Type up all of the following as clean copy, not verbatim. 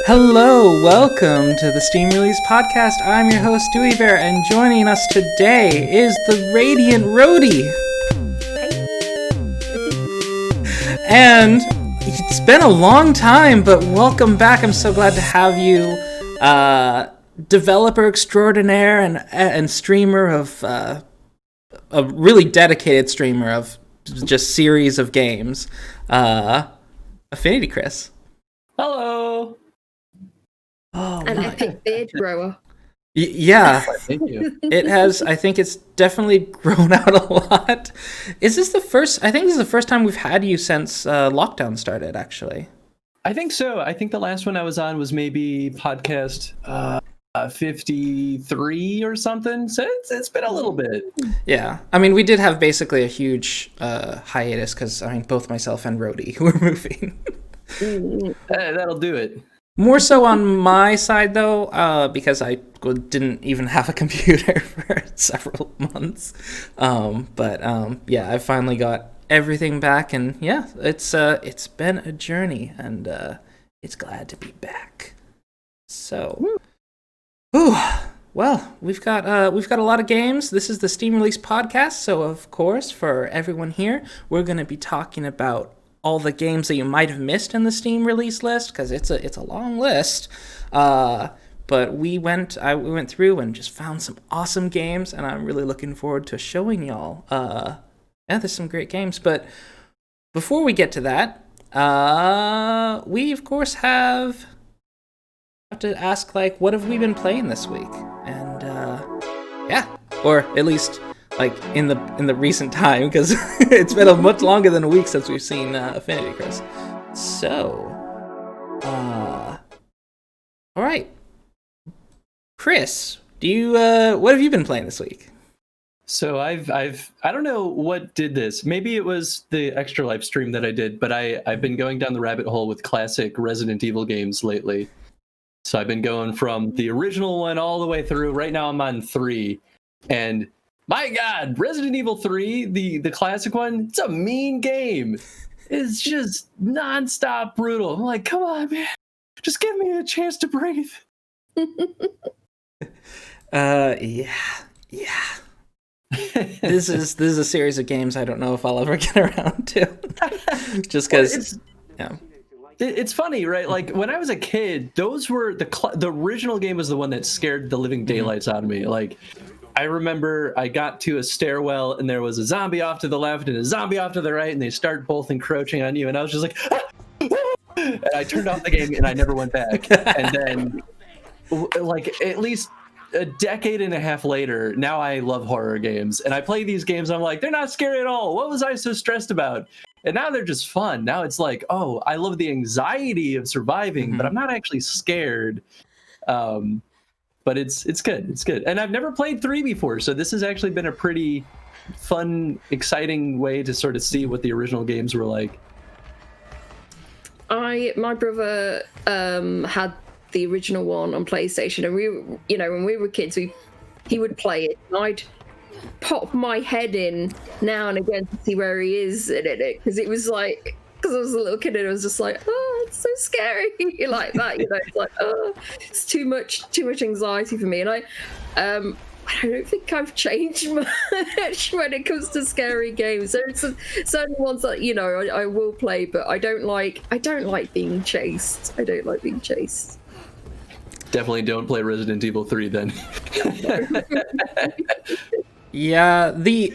Hello, welcome to the Steam Release Podcast. I'm your host, Dewey Bear, and joining us today is the Radiant Roadie. And it's been a long time, but welcome back. I'm so glad to have you. Developer extraordinaire and streamer of a really dedicated streamer of just series of games. AffinityChris. Hello. Oh, an epic beard grower. Yeah. Thank you. It has. I think it's definitely grown out a lot. Is this the first? I think this is the first time we've had you since lockdown started. Actually, I think so. I think the last one I was on was maybe podcast 53 or something. So it's been a little bit. Yeah. I mean, we did have basically a huge hiatus because both myself and Rhodey were moving. That'll do it. More so on my side, though, because I didn't even have a computer for several months. Yeah, I finally got everything back, and yeah, it's been a journey, and it's glad to be back. So, well, we've got a lot of games. This is the Steam Release Podcast, so of course, for everyone here, we're going to be talking about all the games that you might have missed in the Steam release list, because it's a long list. But we went through and just found some awesome games, and I'm really looking forward to showing y'all. There's some great games. But before we get to that, we of course have to ask, like, what have we been playing this week? And or at least like in the recent time, because it's been a much longer than a week since we've seen AffinityChris. So, all right, Chris, do you what have you been playing this week? So I don't know what did this. Maybe it was the Extra Life stream that I did, but I've been going down the rabbit hole with classic Resident Evil games lately. So I've been going from the original one all the way through. Right now I'm on 3, and my God, Resident Evil 3, the classic one, it's a mean game. It's just nonstop brutal. I'm like, come on, man. Just give me a chance to breathe. Yeah. This is a series of games I don't know if I'll ever get around to. Just because, yeah. It's funny, right? Like, when I was a kid, those were the original game was the one that scared the living daylights out of me. Like, I remember I got to a stairwell and there was a zombie off to the left and a zombie off to the right, and they start both encroaching on you, and I was just like, and I turned off the game and I never went back. And then, like, at least a decade and a half later, now I love horror games, and I play these games. I'm like, they're not scary at all. What was I so stressed about? And now they're just fun. Now it's like, oh, I love the anxiety of surviving, but I'm not actually scared. But it's good. It's good. And I've never played 3 before, so this has actually been a pretty fun, exciting way to sort of see what the original games were like. My brother had the original one on PlayStation, and when we were kids, he would play it, and I'd pop my head in now and again to see where he is in it, because it was like, because I was a little kid and I was just like, oh, it's so scary, like that, It's like, oh, it's too much anxiety for me. And I don't think I've changed much when it comes to scary games. There's certain ones that I will play, but I don't like being chased. I don't like being chased. Definitely don't play Resident Evil 3 then. Yeah, The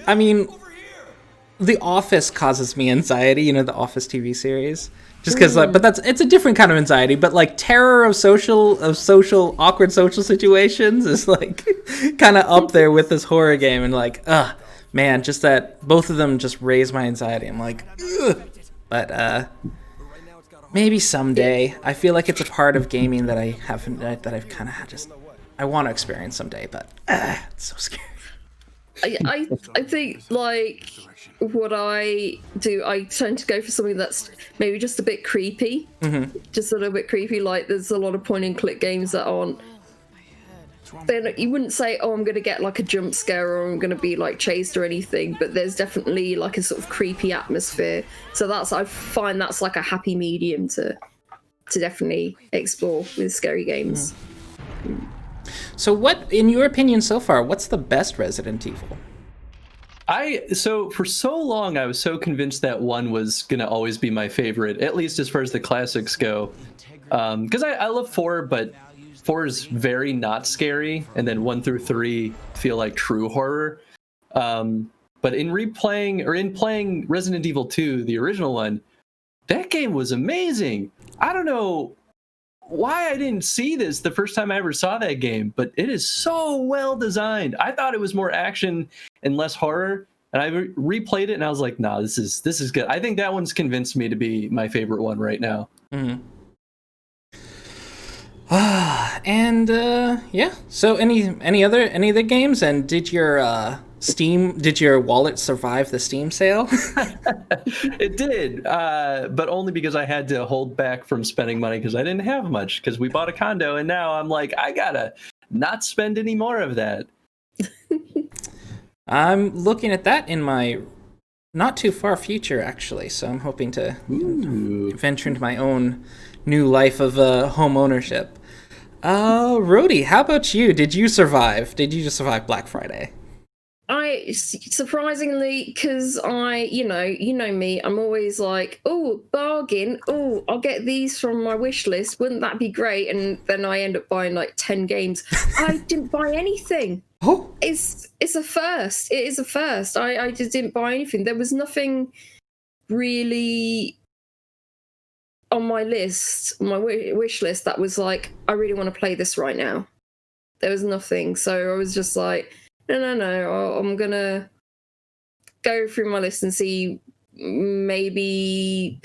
Office causes me anxiety, the Office TV series. Just because, but it's a different kind of anxiety. But like terror of awkward social situations is like kind of up there with this horror game, and like, man, just that both of them just raise my anxiety. I'm like, ugh. But maybe someday. I feel like it's a part of gaming that I haven't, that I've kind of I want to experience someday. But it's so scary. I think, like, what I do, I tend to go for something that's maybe just a bit creepy. Just a little bit creepy. Like, there's a lot of point and click games that aren't, then you wouldn't say, oh, I'm going to get like a jump scare or I'm going to be like chased or anything, but there's definitely like a sort of creepy atmosphere. So I find that's like a happy medium to to definitely explore with scary games. So what, in your opinion so far, what's the best Resident Evil? So for so long I was so convinced that 1 was gonna always be my favorite, at least as far as the classics go. Because I love 4, but 4 is very not scary, and then 1 through 3 feel like true horror. But in playing Resident Evil 2, the original one, that game was amazing. I don't know why I didn't see this the first time I ever saw that game, but it is so well designed. I thought it was more action and less horror, and I replayed it and I was like, nah, this is good. I think that one's convinced me to be my favorite one right now. Yeah. So any other games, and did your wallet survive the Steam sale? It did, but only because I had to hold back from spending money because I didn't have much, because we bought a condo and now I'm like, I gotta not spend any more of that. I'm looking at that in my not too far future, actually, so I'm hoping to venture into my own new life of home ownership. Rhodey, how about you? Did you survive? Did you just survive Black Friday? I surprisingly, because you know me, I'm always like, oh, bargain, oh, I'll get these from my wish list, wouldn't that be great? And then I end up buying like 10 games. I didn't buy anything. Oh, it's a first. It is a first. I just didn't buy anything. There was nothing really on my list, my wish list, that was like, I really want to play this right now. There was nothing. So I was just like, no, I'm gonna go through my list and see, maybe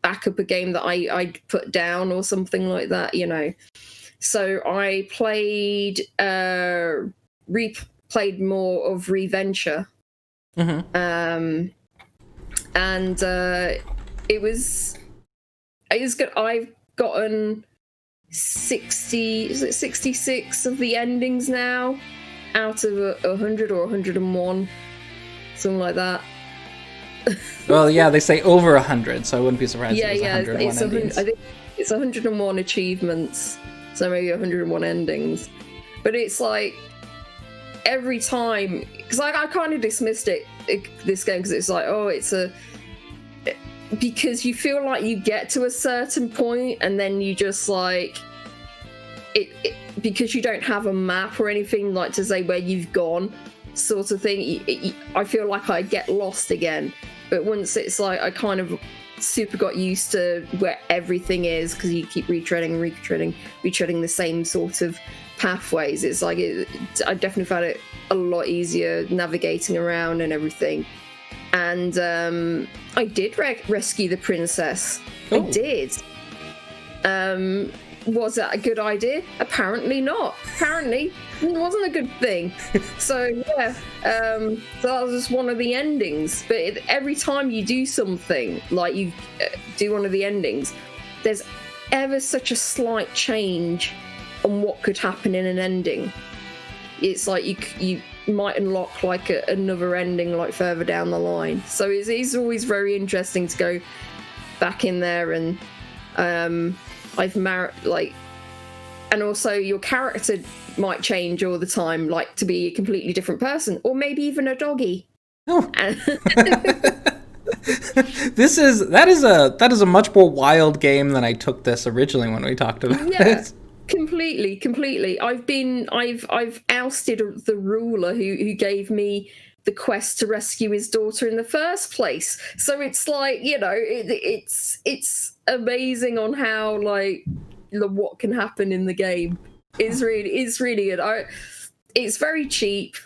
back up a game that I'd put down or something like that, you know. So I replayed more of Reventure. And it was good. I've gotten 66 of the endings now out of 100 or 101, something like that. Well, yeah, they say over 100, so I wouldn't be surprised if it was 101 endings. I think it's 101 achievements, so maybe 101 endings. But it's like, every time, because I kind of dismissed this game, because it's like, oh, because you feel like you get to a certain point and then you just like, because you don't have a map or anything like to say where you've gone, sort of thing, I feel like I get lost again. But once it's like, I kind of super got used to where everything is, because you keep retreading the same sort of pathways. It's like, I definitely found it a lot easier navigating around and everything. And I did rescue the princess. Oh. I did. Was that a good idea? Apparently not. Apparently it wasn't a good thing. So yeah, so that was just one of the endings. But every time you do something, like you do one of the endings, there's ever such a slight change on what could happen in an ending. It's like you might unlock like another ending like further down the line. So it's always very interesting to go back in there, and I've married, like, and also your character might change all the time, like to be a completely different person, or maybe even a doggy. Oh. that is a much more wild game than I took this originally when we talked about it. Completely. I've ousted the ruler who gave me the quest to rescue his daughter in the first place. So it's like, you know, it's amazing on how, like, what can happen in the game. It's really good. It's very cheap.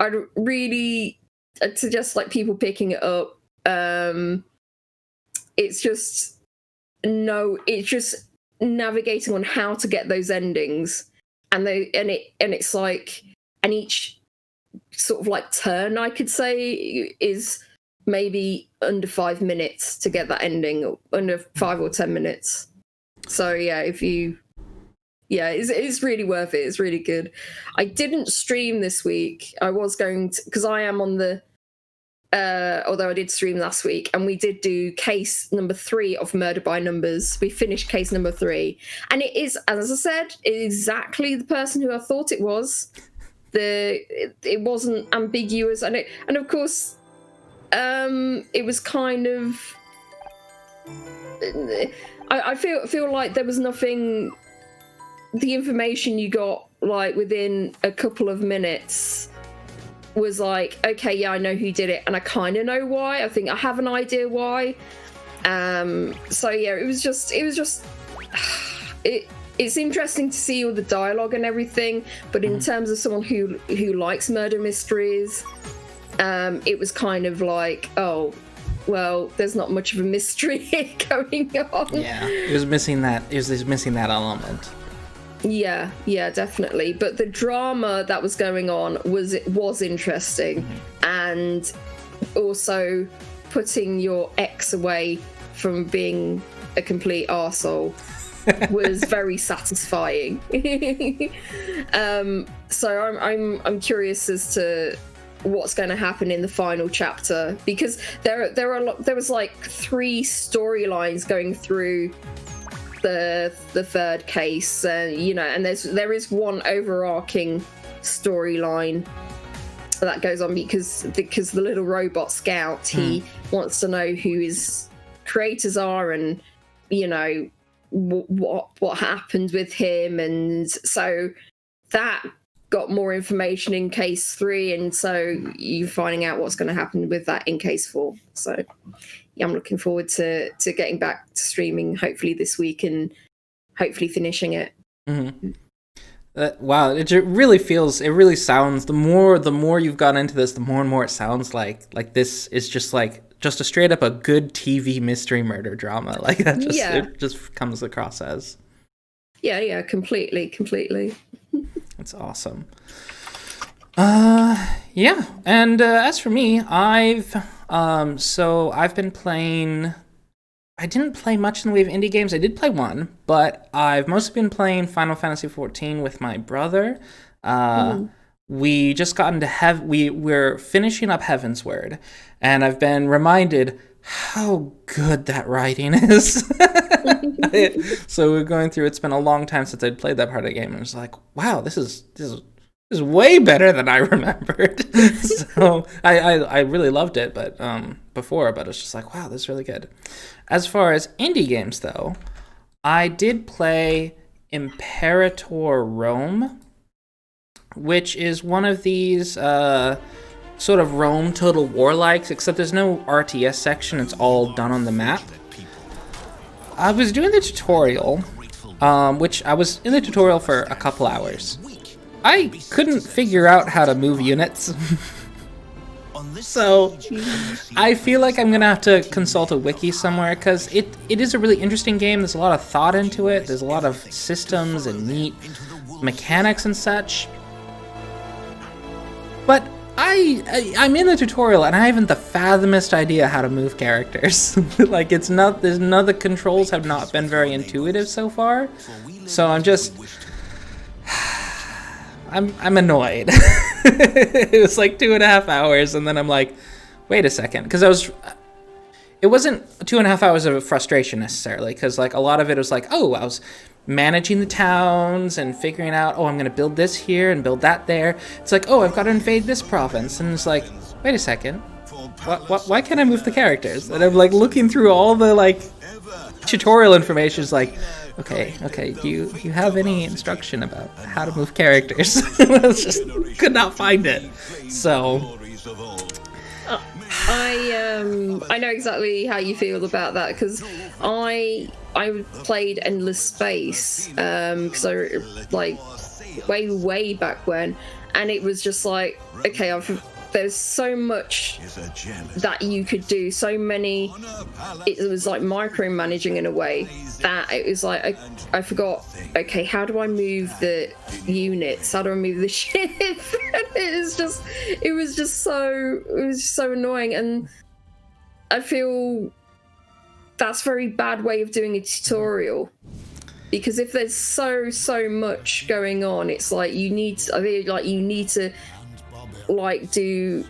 I'd really suggest like people picking it up. It's just navigating on how to get those endings, and it's like, and each sort of like turn, I could say, is maybe under 5 minutes to get that ending, or under 5 or 10 minutes. So yeah, it's really worth it. It's really good. I didn't stream this week. I was going to, because I am on the although I did stream last week, and we did do case number 3 of Murder by Numbers. We finished case number 3, and it is, as I said, exactly the person who I thought it was. It wasn't ambiguous, and of course, it was kind of. I feel like there was nothing. The information you got like within a couple of minutes was like, okay, yeah, I know who did it, and I kind of know why. I think I have an idea why. So yeah, it was just it's interesting to see all the dialogue and everything, but in terms of someone who likes murder mysteries, it was kind of like, oh, well, there's not much of a mystery going on. Yeah, it was missing that. It was missing that element. Yeah, definitely. But the drama that was going on was interesting, and also putting your ex away from being a complete arsehole was very satisfying. So I'm curious as to what's going to happen in the final chapter, because there was like 3 storylines going through the third case, and there is one overarching storyline that goes on because the little robot scout, he wants to know who his creators are, and what happened with him, and so that got more information in case 3, and so you're finding out what's going to happen with that in case 4. So yeah, I'm looking forward to getting back to streaming hopefully this week and hopefully finishing it. Wow, it really sounds, the more you've gone into this, the more and more it sounds like this is just a straight up a good TV mystery murder drama. Like that it just comes across as. Yeah, completely. That's awesome. Yeah, and as for me, I've been playing. I didn't play much in the way of indie games. I did play one, but I've mostly been playing Final Fantasy XIV with my brother. We just got into we're finishing up Heavensward, and I've been reminded how good that writing is. So we're going through. It's been a long time since I'd played that part of the game, and I was like, wow, this is way better than I remembered. So I really loved it, but it's just like, wow, this is really good. As far as indie games though, I did play Imperator Rome, which is one of these sort of Rome Total War likes, except there's no RTS section, it's all done on the map. I was doing the tutorial, which I was in the tutorial for a couple hours. I couldn't figure out how to move units. So I feel like I'm gonna have to consult a wiki somewhere, because it is a really interesting game. There's a lot of thought into it. There's a lot of systems and neat mechanics and such. But I'm in the tutorial and I haven't the fathomest idea how to move characters. Like the controls have not been very intuitive so far. So I'm annoyed. It was like 2.5 hours, and then I'm like, wait a second, because it wasn't 2.5 hours of frustration necessarily, because like a lot of it was like, oh, I was managing the towns and figuring out, oh, I'm going to build this here and build that there. It's like, oh, I've got to invade this province, and it's like, wait a second, why can't I move the characters? And I'm like looking through all the like tutorial information. It's like, okay, do you have any instruction about how to move characters? I just could not find it. So I know exactly how you feel about that, because I played Endless Space because I like way back when, and it was just like, okay, there's so much that you could do, so many. It was like micromanaging in a way that it was like I forgot. Okay, how do I move the units? How do I move the ship? it was just so annoying, and I feel that's a very bad way of doing a tutorial. Because if there's so much going on, it's like you need to like do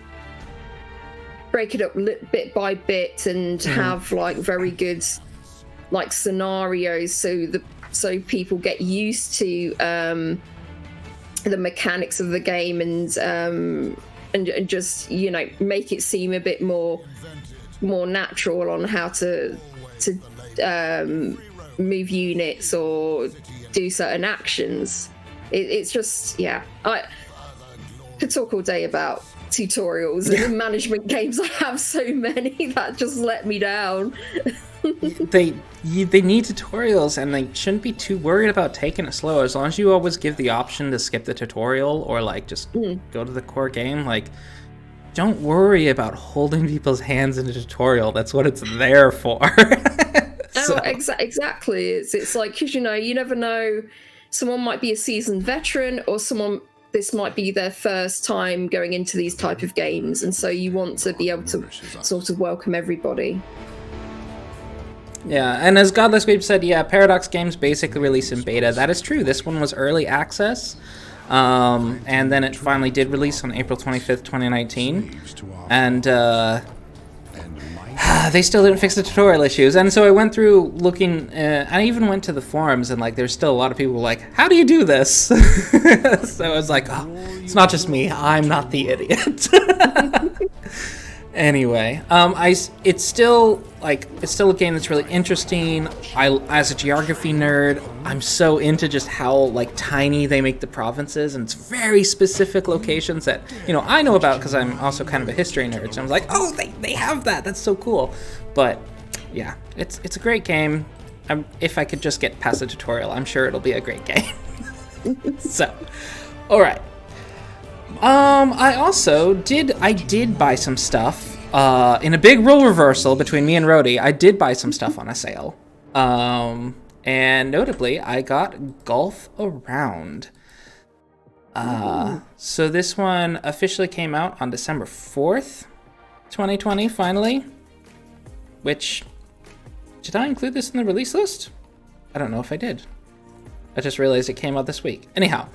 break it up bit by bit and have like very good like scenarios, so people get used to the mechanics of the game and just, you know, make it seem a bit more natural on how to move units or do certain actions. It's just, yeah, I could talk all day about tutorials and in management games. I have so many that just let me down. They need tutorials, and they shouldn't be too worried about taking it slow, as long as you always give the option to skip the tutorial or like just go to the core game. Like, don't worry about holding people's hands in a tutorial. That's what it's there for. So. Exactly. It's like, because, you know, you never know, someone might be a seasoned veteran, or this might be their first time going into these type of games, and so you want to be able to sort of welcome everybody. Yeah, and as Godless Weep said, yeah, Paradox Games basically released in beta. That is true. This one was early access, and then it finally did release on April 25th, 2019. And they still didn't fix the tutorial issues. And so I went through looking, I even went to the forums, and like there's still a lot of people like, how do you do this? So I was like, oh, it's not just me. I'm not the idiot. Anyway, it's still a game that's really interesting. As a geography nerd, I'm so into just how like tiny they make the provinces, and it's very specific locations that, you know, I know about because I'm also kind of a history nerd. So I'm like, oh, they have that. That's so cool. But yeah, it's a great game. If I could just get past the tutorial, I'm sure it'll be a great game. So, all right. I did buy some stuff, in a big role reversal between me and Rhodey. I did buy some stuff on a sale. And notably, I got Golf Around. So this one officially came out on December 4th, 2020, finally. Which, did I include this in the release list? I don't know if I did. I just realized it came out this week. Anyhow,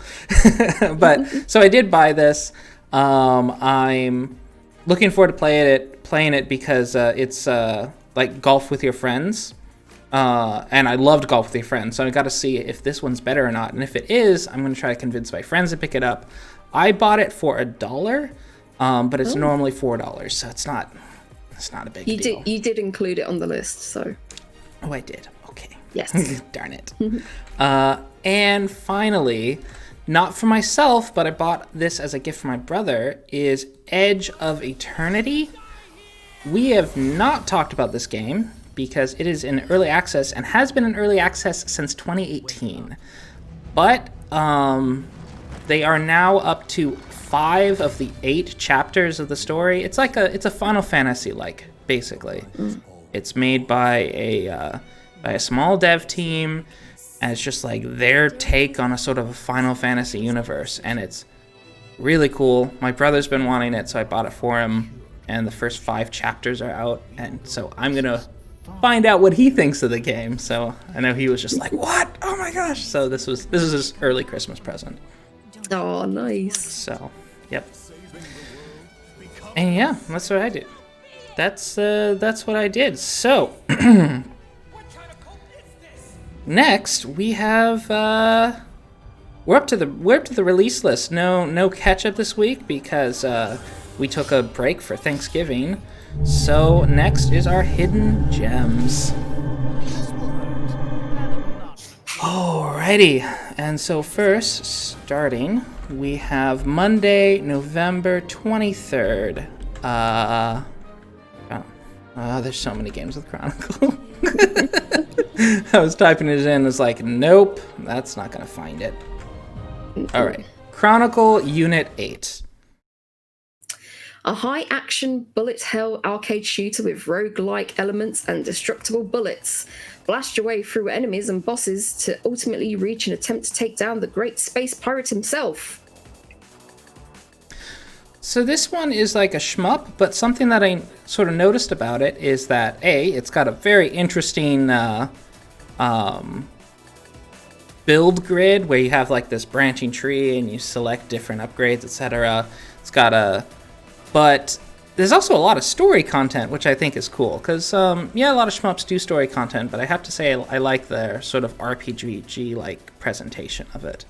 but so I did buy this. I'm looking forward to playing it because it's like golf with your friends, and I loved Golf with Your Friends. So I got to see if this one's better or not. And if it is, I'm going to try to convince my friends to pick it up. I bought it for $1, but it's normally $4, so it's not a big deal. You did include it on the list, so. Oh, I did. Okay. Yes. Darn it. And finally, not for myself, but I bought this as a gift for my brother, is Edge of Eternity. We have not talked about this game because it is in early access and has been in early access since 2018. But they are now up to 5 of the 8 chapters of the story. It's a Final Fantasy like, basically. It's made by a small dev team, and it's just like their take on a sort of a Final Fantasy universe, and it's really cool. My brother's been wanting it, so I bought it for him, and the first 5 chapters are out, and so I'm gonna find out what he thinks of the game. So I know he was just like, what? Oh my gosh. So this was his early Christmas present. Oh, nice. So, yep. And yeah, that's what I did. That's what I did. So next we have we're up to the release list. No catch up this week because we took a break for Thanksgiving. So next is our hidden gems. Alrighty, and so first, starting, we have Monday, November 23rd. There's so many games with Chronicle. I was typing it in, it's like, nope, that's not gonna find it. Alright, Chronicle Unit 8. A high-action bullet hell arcade shooter with roguelike elements and destructible bullets. Blast your way through enemies and bosses to ultimately reach and attempt to take down the great space pirate himself. So this one is like a shmup, but something that I sort of noticed about it is that it's got a very interesting build grid where you have like this branching tree and you select different upgrades, etc. It's got but there's also a lot of story content, which I think is cool. Because, yeah, a lot of shmups do story content, but I have to say I like their sort of RPG-like presentation of it.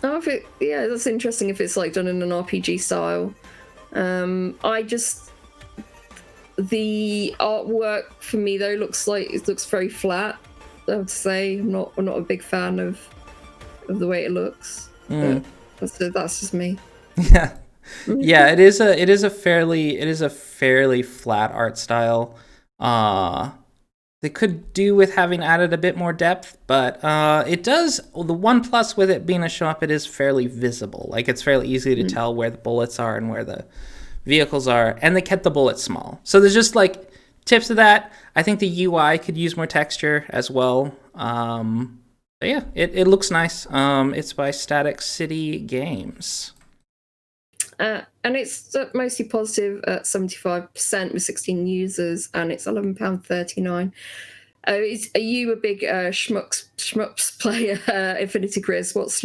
Oh, yeah, that's interesting if it's like done in an RPG style. The artwork for me though looks very flat. I have to say, I'm not a big fan of the way it looks. But that's just me. Yeah, yeah. It is a fairly flat art style. They could do with having added a bit more depth, but it does. The one plus with it being a shmup, it is fairly visible. Like, it's fairly easy to tell where the bullets are and where the vehicles are, and they kept the bullets small. So there's just like tips of that. I think the UI could use more texture as well. But yeah, it looks nice. It's by Static City Games. And it's mostly positive at 75% with 16 users, and it's £11.39. Are you a big shmups player, AffinityChris? What's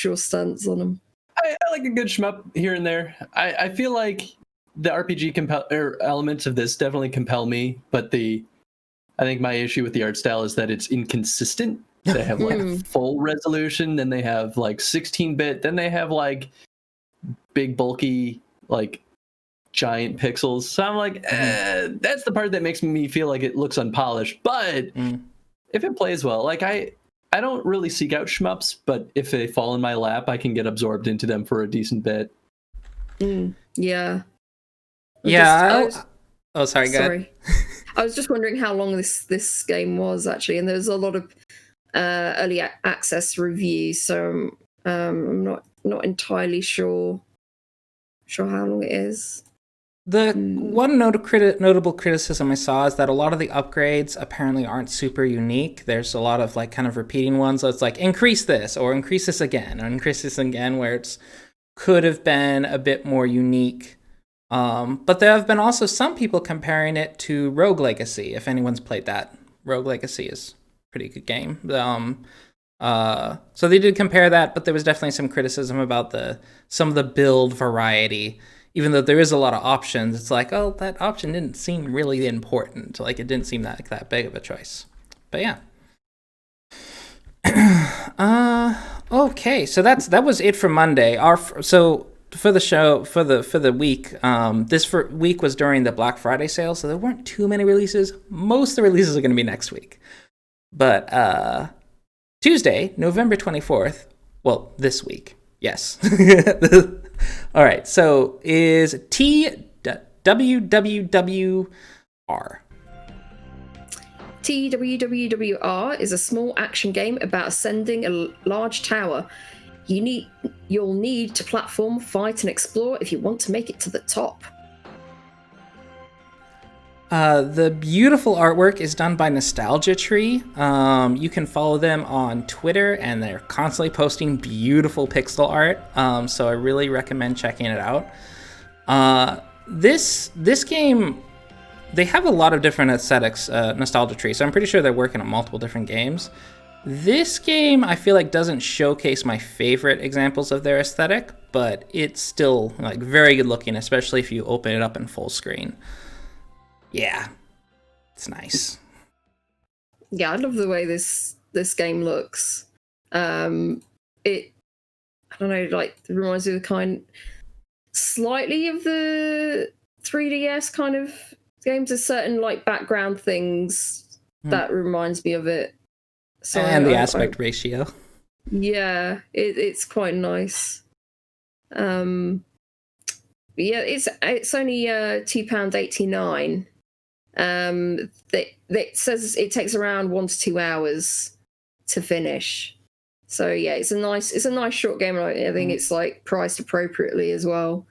your stance on them? I like a good shmup here and there. I feel like the RPG elements of this definitely compel me, but I think my issue with the art style is that it's inconsistent. They have like full resolution, then they have like 16-bit, then they have like big bulky like giant pixels. So I'm like, that's the part that makes me feel like it looks unpolished. But if it plays well, like I don't really seek out shmups, but if they fall in my lap, I can get absorbed into them for a decent bit. Yeah. Oh, sorry, go ahead. I was just wondering how long this game was actually, and there's a lot of early access reviews, so I'm not entirely sure how long it is. The one notable criticism I saw is that a lot of the upgrades apparently aren't super unique. There's a lot of like kind of repeating ones. So it's like increase this or increase this again or increase this again, where it's could have been a bit more unique. But there have been also some people comparing it to Rogue Legacy. If anyone's played that, Rogue Legacy is a pretty good game. So they did compare that, but there was definitely some criticism about some of the build variety. Even though there is a lot of options, it's like, oh, that option didn't seem really important. Like, it didn't seem that big of a choice. But yeah. Okay, so that was it for Monday. So for the show for the week, this week was during the Black Friday sale, so there weren't too many releases. Most of the releases are going to be next week. But Tuesday, November 24th. Well, this week. Yes. All right, so is TWWWR. TWWWR is a small action game about ascending a large tower. You'll need to platform, fight, and explore if you want to make it to the top. The beautiful artwork is done by Nostalgia Tree. You can follow them on Twitter, and they're constantly posting beautiful pixel art. So I really recommend checking it out. This game, they have a lot of different aesthetics, Nostalgia Tree. So I'm pretty sure they're working on multiple different games. This game, I feel like, doesn't showcase my favorite examples of their aesthetic, but it's still like very good looking, especially if you open it up in full screen. Yeah, it's nice. Yeah, I love the way this game looks. I don't know, like it reminds me of the kind slightly of the 3DS kind of games. There's certain like background things that reminds me of it. So and the aspect ratio. Yeah, it's quite nice. Yeah, it's only £2.89. That says it takes around 1 to 2 hours to finish. So yeah, it's a nice short game. I think it's like priced appropriately as well.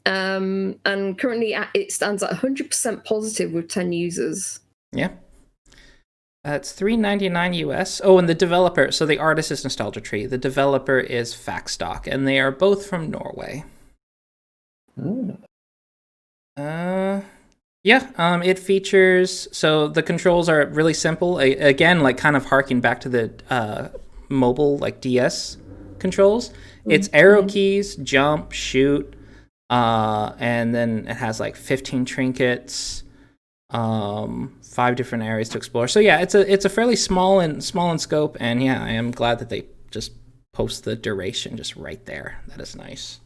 And currently it stands at 100% positive with 10 users. Yeah. It's $3.99 US. Oh, and the developer, so the artist is Nostalgia Tree. The developer is Faxstock, and they are both from Norway. It features, so the controls are really simple. Again, like kind of harking back to the mobile, like DS controls. It's arrow keys, jump, shoot, and then it has like 15 trinkets, 5 different areas to explore. So yeah, it's a fairly small in scope, and yeah, I am glad that they just post the duration just right there. That is nice.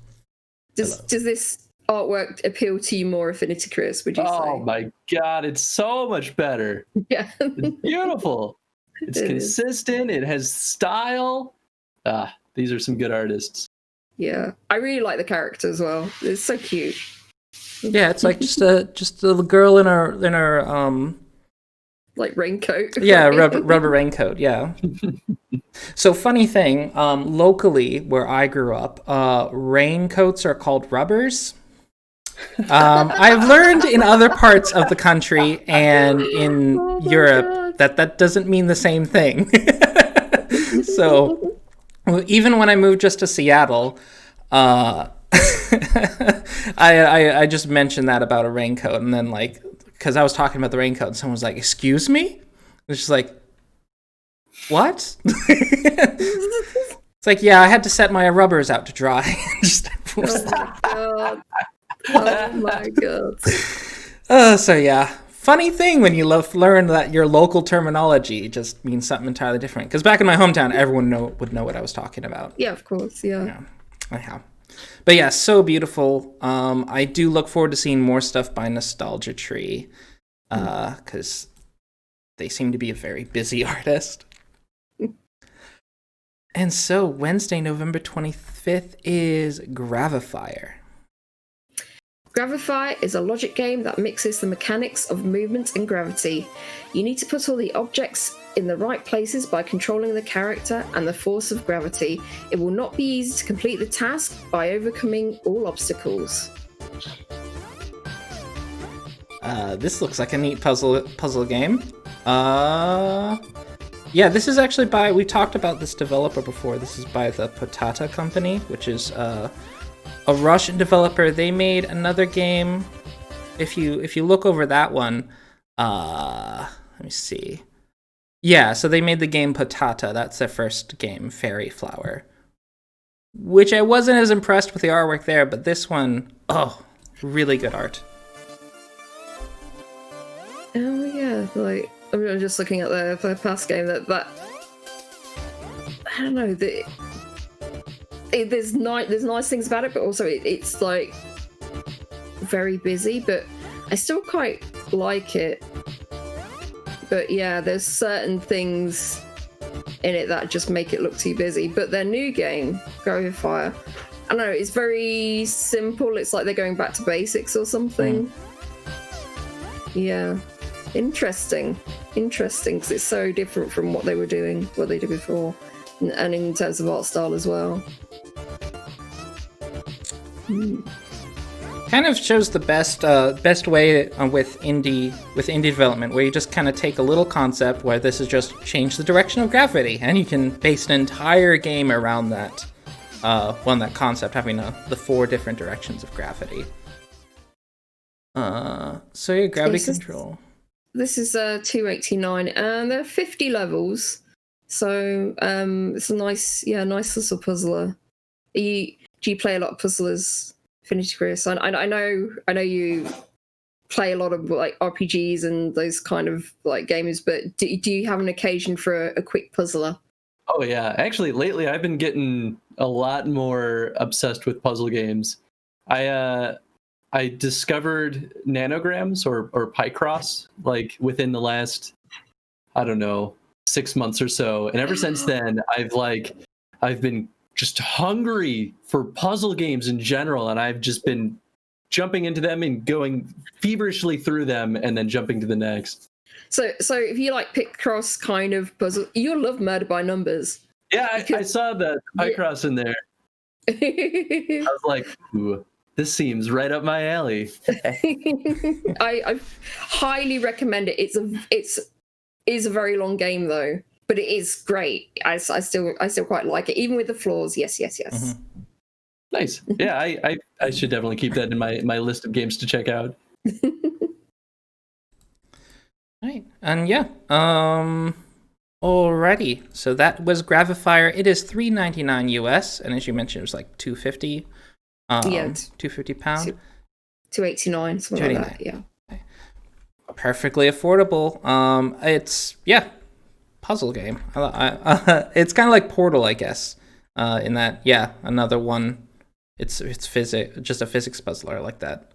Does this artwork appeal to you more, AffinityChris, would you say? Oh my god, it's so much better. Yeah. It's beautiful. It's consistent. It has style. These are some good artists. Yeah, I really like the character as well. It's so cute. Yeah, it's like just a little girl in her like raincoat. Yeah, rubber raincoat. Yeah. So funny thing, locally where I grew up, raincoats are called rubbers. I've learned in other parts of the country and in Europe that doesn't mean the same thing. So even when I moved just to Seattle, I just mentioned that about a raincoat, and then like, because I was talking about the raincoat, and someone was like, "Excuse me?" It's just like, what? It's like, yeah, I had to set my rubbers out to dry. Oh my god. So yeah, funny thing when you learn that your local terminology just means something entirely different. Because back in my hometown, everyone would know what I was talking about. Yeah, of course. Yeah. Yeah. But yeah, so beautiful. I do look forward to seeing more stuff by Nostalgia Tree, because they seem to be a very busy artist. And so Wednesday, November 25th is GraviFire. GraviFire is a logic game that mixes the mechanics of movement and gravity. You need to put all the objects in the right places by controlling the character and the force of gravity. It will not be easy to complete the task by overcoming all obstacles. This looks like a neat puzzle game. Yeah, this is actually by, we talked about this developer before. This is by the Potata Company, which is a Russian developer. They made another game. If you look over that one, let me see. Yeah, so they made the game Potata. That's their first game, Fairy Flower, which I wasn't as impressed with the artwork there, but this one, really good art. Oh yeah, like I'm just looking at the past game that I don't know, there's nice things about it, but also it's like very busy, but I still quite like it. But yeah, there's certain things in it that just make it look too busy. But their new game, GraviFire, I don't know, it's very simple. It's like they're going back to basics or something. Yeah. Interesting, because it's so different from what they did before, and in terms of art style as well. Kind of shows the best way with indie development, where you just kind of take a little concept where this is just change the direction of gravity, and you can base an entire game around that that concept, having the 4 different directions of gravity. So yeah, gravity control. This is 289, and there are 50 levels, so it's a nice little puzzler. Do you play a lot of puzzlers, AffinityChris? I know you play a lot of like RPGs and those kind of like games, but do you have an occasion for a quick puzzler? Oh yeah, actually lately I've been getting a lot more obsessed with puzzle games. I discovered nanograms or Picross like within the last, I don't know, 6 months or so. And ever since then, I've been just hungry for puzzle games in general. And I've just been jumping into them and going feverishly through them and then jumping to the next. So if you like Picross kind of puzzle, you'll love Murder by Numbers. Yeah, I saw the Picross in there. I was like, ooh. This seems right up my alley. I highly recommend it. It's a very long game though, but it is great. I still quite like it, even with the flaws. Yes. Mm-hmm. Nice. Yeah, I should definitely keep that in my list of games to check out. Right, and yeah, Alrighty, so that was GraviFire. It is $3.99 US, and as you mentioned, it was like $2.50. Yeah, £2.50. $2.89, something like that. Yeah. Perfectly affordable. It's puzzle game. It's kind of like Portal, I guess. In that, another one. It's just a physics puzzler like that.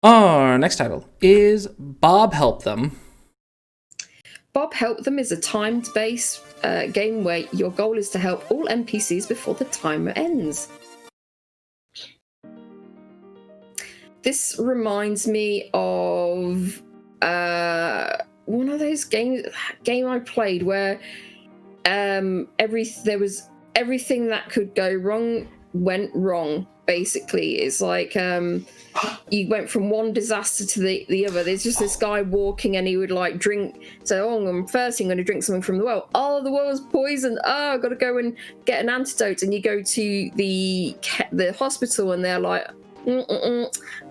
Our next title is Bob Help Them. Bob Help Them is a timed-based game where your goal is to help all NPCs before the timer ends. This reminds me of one of those game I played where everything that could go wrong went wrong. Basically, it's like you went from one disaster to the other. There's just this guy walking, and he would like drink. So, I'm going to drink something from the well. Oh, the well's poisoned. Oh, I've got to go and get an antidote. And you go to the hospital, and they're like,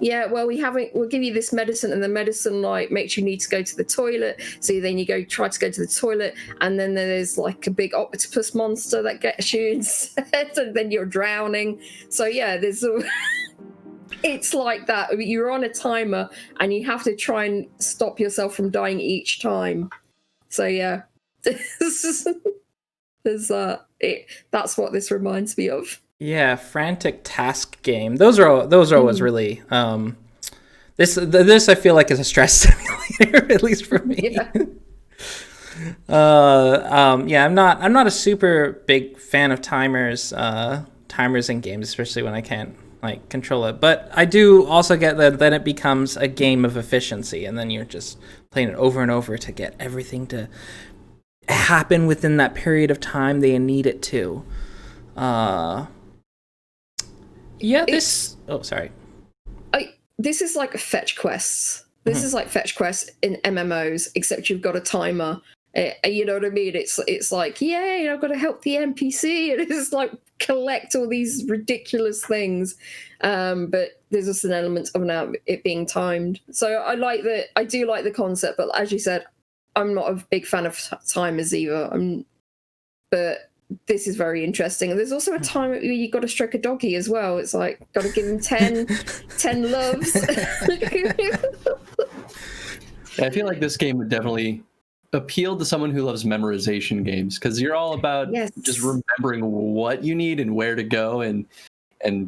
yeah, well, we'll give you this medicine, and the medicine like makes you need to go to the toilet. So then you try to go to the toilet, and then there's like a big octopus monster that gets you instead, and then you're drowning. So yeah, it's like that. You're on a timer, and you have to try and stop yourself from dying each time. So yeah, that's what this reminds me of. Yeah, frantic task game. Those are always really. This I feel like is a stress simulator, at least for me. Yeah. I'm not a super big fan of timers in games, especially when I can't like control it. But I do also get that then it becomes a game of efficiency, and then you're just playing it over and over to get everything to happen within that period of time they need it to. This is like fetch quests. This is like fetch quests in MMOs, except you've got a timer. You know what I mean? It's like, yay, I've got to help the NPC, and it's like collect all these ridiculous things. But there's just an element of now it being timed. So I do like the concept, but as you said, I'm not a big fan of timers either. But this is very interesting. And there's also a time where you got to stroke a doggy as well. It's like, got to give him 10 loves. I feel like this game would definitely appeal to someone who loves memorization games, because you're all about just remembering what you need and where to go and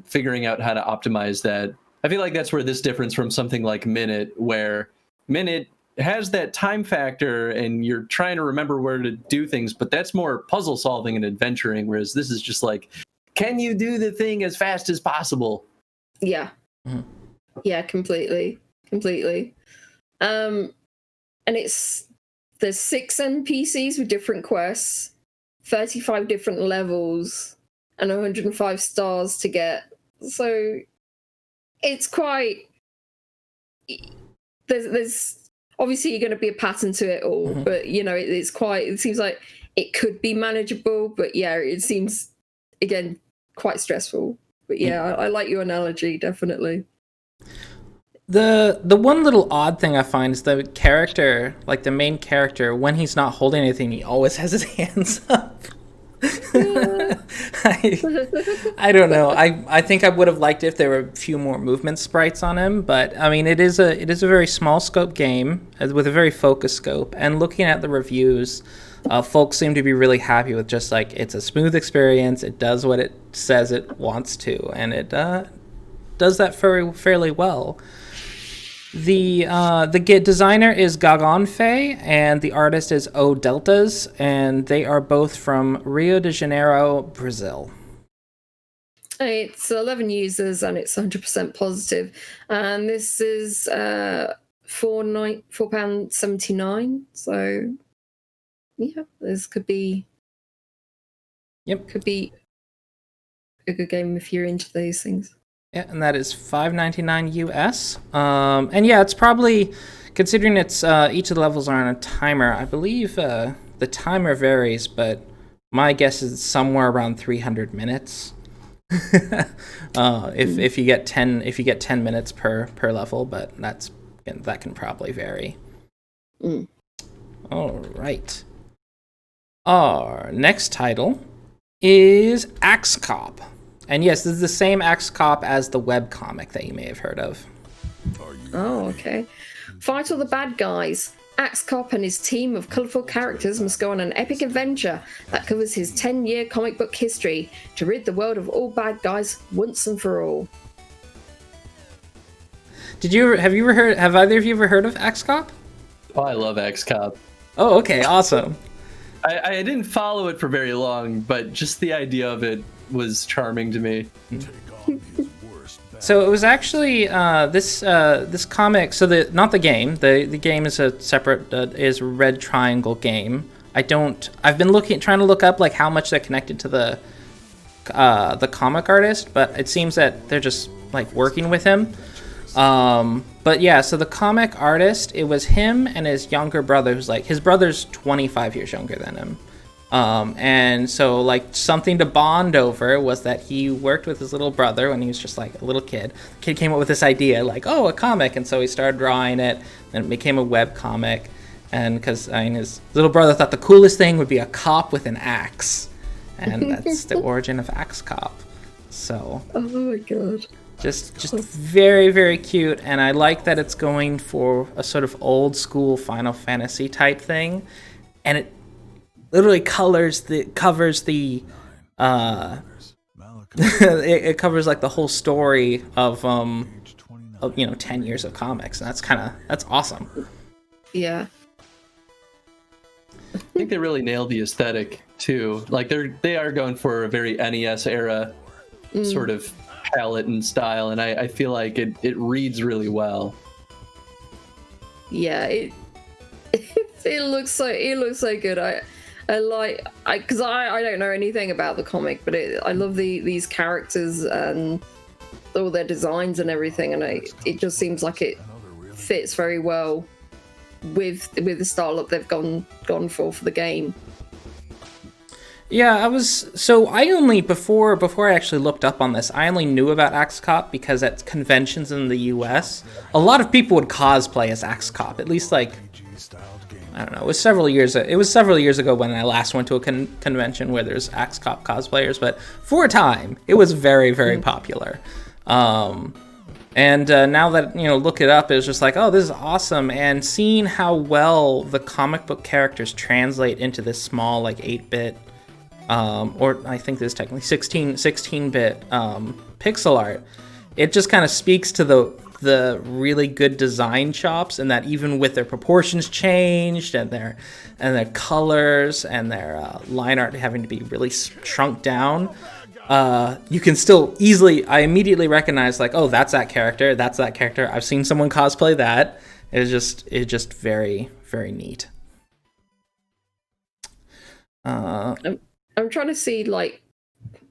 figuring out how to optimize that. I feel like that's where this difference from something like Minute, where Minute has that time factor and you're trying to remember where to do things, but that's more puzzle solving and adventuring, whereas this is just like, can you do the thing as fast as possible? Yeah. Yeah, completely. And there's 6 NPCs with different quests, 35 different levels, and 105 stars to get. So it's quite, there's obviously you're going to be a pattern to it all, but it seems like it could be manageable, but yeah, it seems again quite stressful. But yeah, I like your analogy, definitely. The one little odd thing I find is the character, like the main character, when he's not holding anything, he always has his hands up. I don't know. I think I would have liked it if there were a few more movement sprites on him, but I mean, it is a very small scope game with a very focused scope. And looking at the reviews, folks seem to be really happy with just like it's a smooth experience. It does what it says it wants to, and it does that fairly well. The designer is Gagonfe, and the artist is O Deltas, and they are both from Rio de Janeiro, Brazil. It's 11 users, and it's 100% positive. And this is £4.79. So, yeah, this could be a good game if you're into these things. Yeah, and that is $5.99 US. And yeah, it's probably, considering it's each of the levels are on a timer, I believe the timer varies, but my guess is it's somewhere around 300 minutes. If you get 10 minutes per level, but that can probably vary. All right. Our next title is Axe Cop. And yes, this is the same Axe Cop as the webcomic that you may have heard of. Oh, okay. Fight all the bad guys. Axe Cop and his team of colourful characters must go on an epic adventure that covers his 10-year comic book history to rid the world of all bad guys once and for all. Have either of you ever heard of Axe Cop? Oh, I love Axe Cop. Oh, okay, awesome. I didn't follow it for very long, but just the idea of it was charming to me. So it was actually this comic. So not the game. The game is a separate is Red Triangle game. I've been trying to look up like how much they're connected to the comic artist, but it seems that they're just like working with him. But yeah, so the comic artist, it was him and his younger brother, who's like his brother's 25 years younger than him. And so like something to bond over was that he worked with his little brother when he was just like a little kid. The kid came up with this idea like, oh, a comic. And so he started drawing it, and it became a web comic. And because his little brother thought the coolest thing would be a cop with an axe. And that's the origin of Axe Cop. So. Oh my god. Just very, very cute. And I like that it's going for a sort of old school Final Fantasy type thing. And it literally covers the it covers like the whole story of 10 years of comics, and that's awesome. Yeah. I think they really nailed the aesthetic too. Like they are going for a very NES era sort of palette and style, and I feel like it reads really well. Yeah, it looks so good. Because I don't know anything about the comic, but I love these characters and all their designs and everything, and it just seems like it fits very well with the style that they've gone for the game. Yeah, I only before I actually looked up on this, I only knew about Axe Cop because at conventions in the US, a lot of people would cosplay as Axe Cop, at least like I don't know. It was several years ago when I last went to a convention where there's Axe Cop cosplayers, but for a time it was very, very popular. And now that look it up, it was just like, oh, this is awesome. And seeing how well the comic book characters translate into this small like 8-bit, or I think this is technically 16-bit pixel art, it just kind of speaks to the really good design chops, and that even with their proportions changed and their colors and their line art having to be really shrunk down, you can still I immediately recognize like, oh, that's that character. I've seen someone cosplay that. It's just very, very neat. I'm trying to see like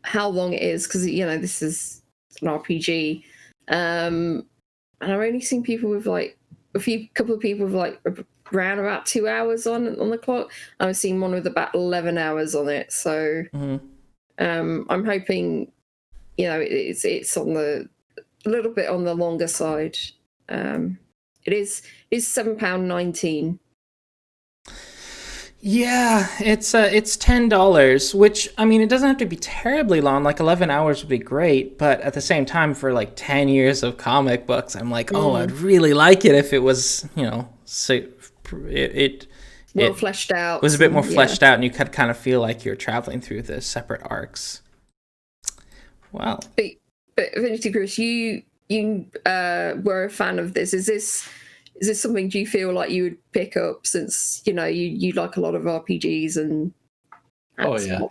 how long it is, because this is an RPG. And I've only seen people with like couple of people with like around about 2 hours on the clock. I've seen one with about 11 hours on it. So I'm hoping, it's on a little bit on the longer side. It is £7.19. Yeah, it's $10, which, I mean, it doesn't have to be terribly long. Like 11 hours would be great, but at the same time, for like 10 years of comic books, I'm like, oh, I'd really like it if it was, more fleshed out. It was a bit more fleshed out, and you could kind of feel like you're traveling through the separate arcs. Wow. But AffinityChris, you were a fan of this. Is this something, do you feel like you would pick up, since you like a lot of RPGs and Oh yeah.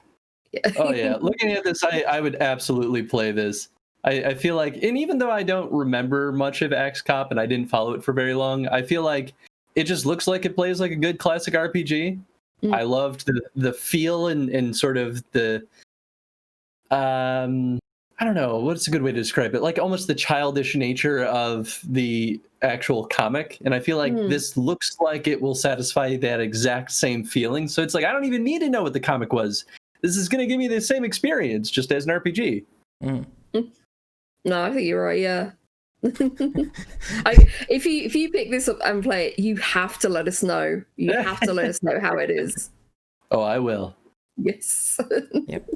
Looking at this, I would absolutely play this. I feel like, and even though I don't remember much of Axe Cop and I didn't follow it for very long, I feel like it just looks like it plays like a good classic RPG. I loved the feel and sort of the I don't know, what's a good way to describe it? Like almost the childish nature of the actual comic. And I feel like this looks like it will satisfy that exact same feeling. So it's like, I don't even need to know what the comic was. This is going to give me the same experience just as an RPG. No, I think you're right, yeah. If you pick this up and play it, you have to let us know. You have to let us know how it is. Oh, I will. Yes. Yep.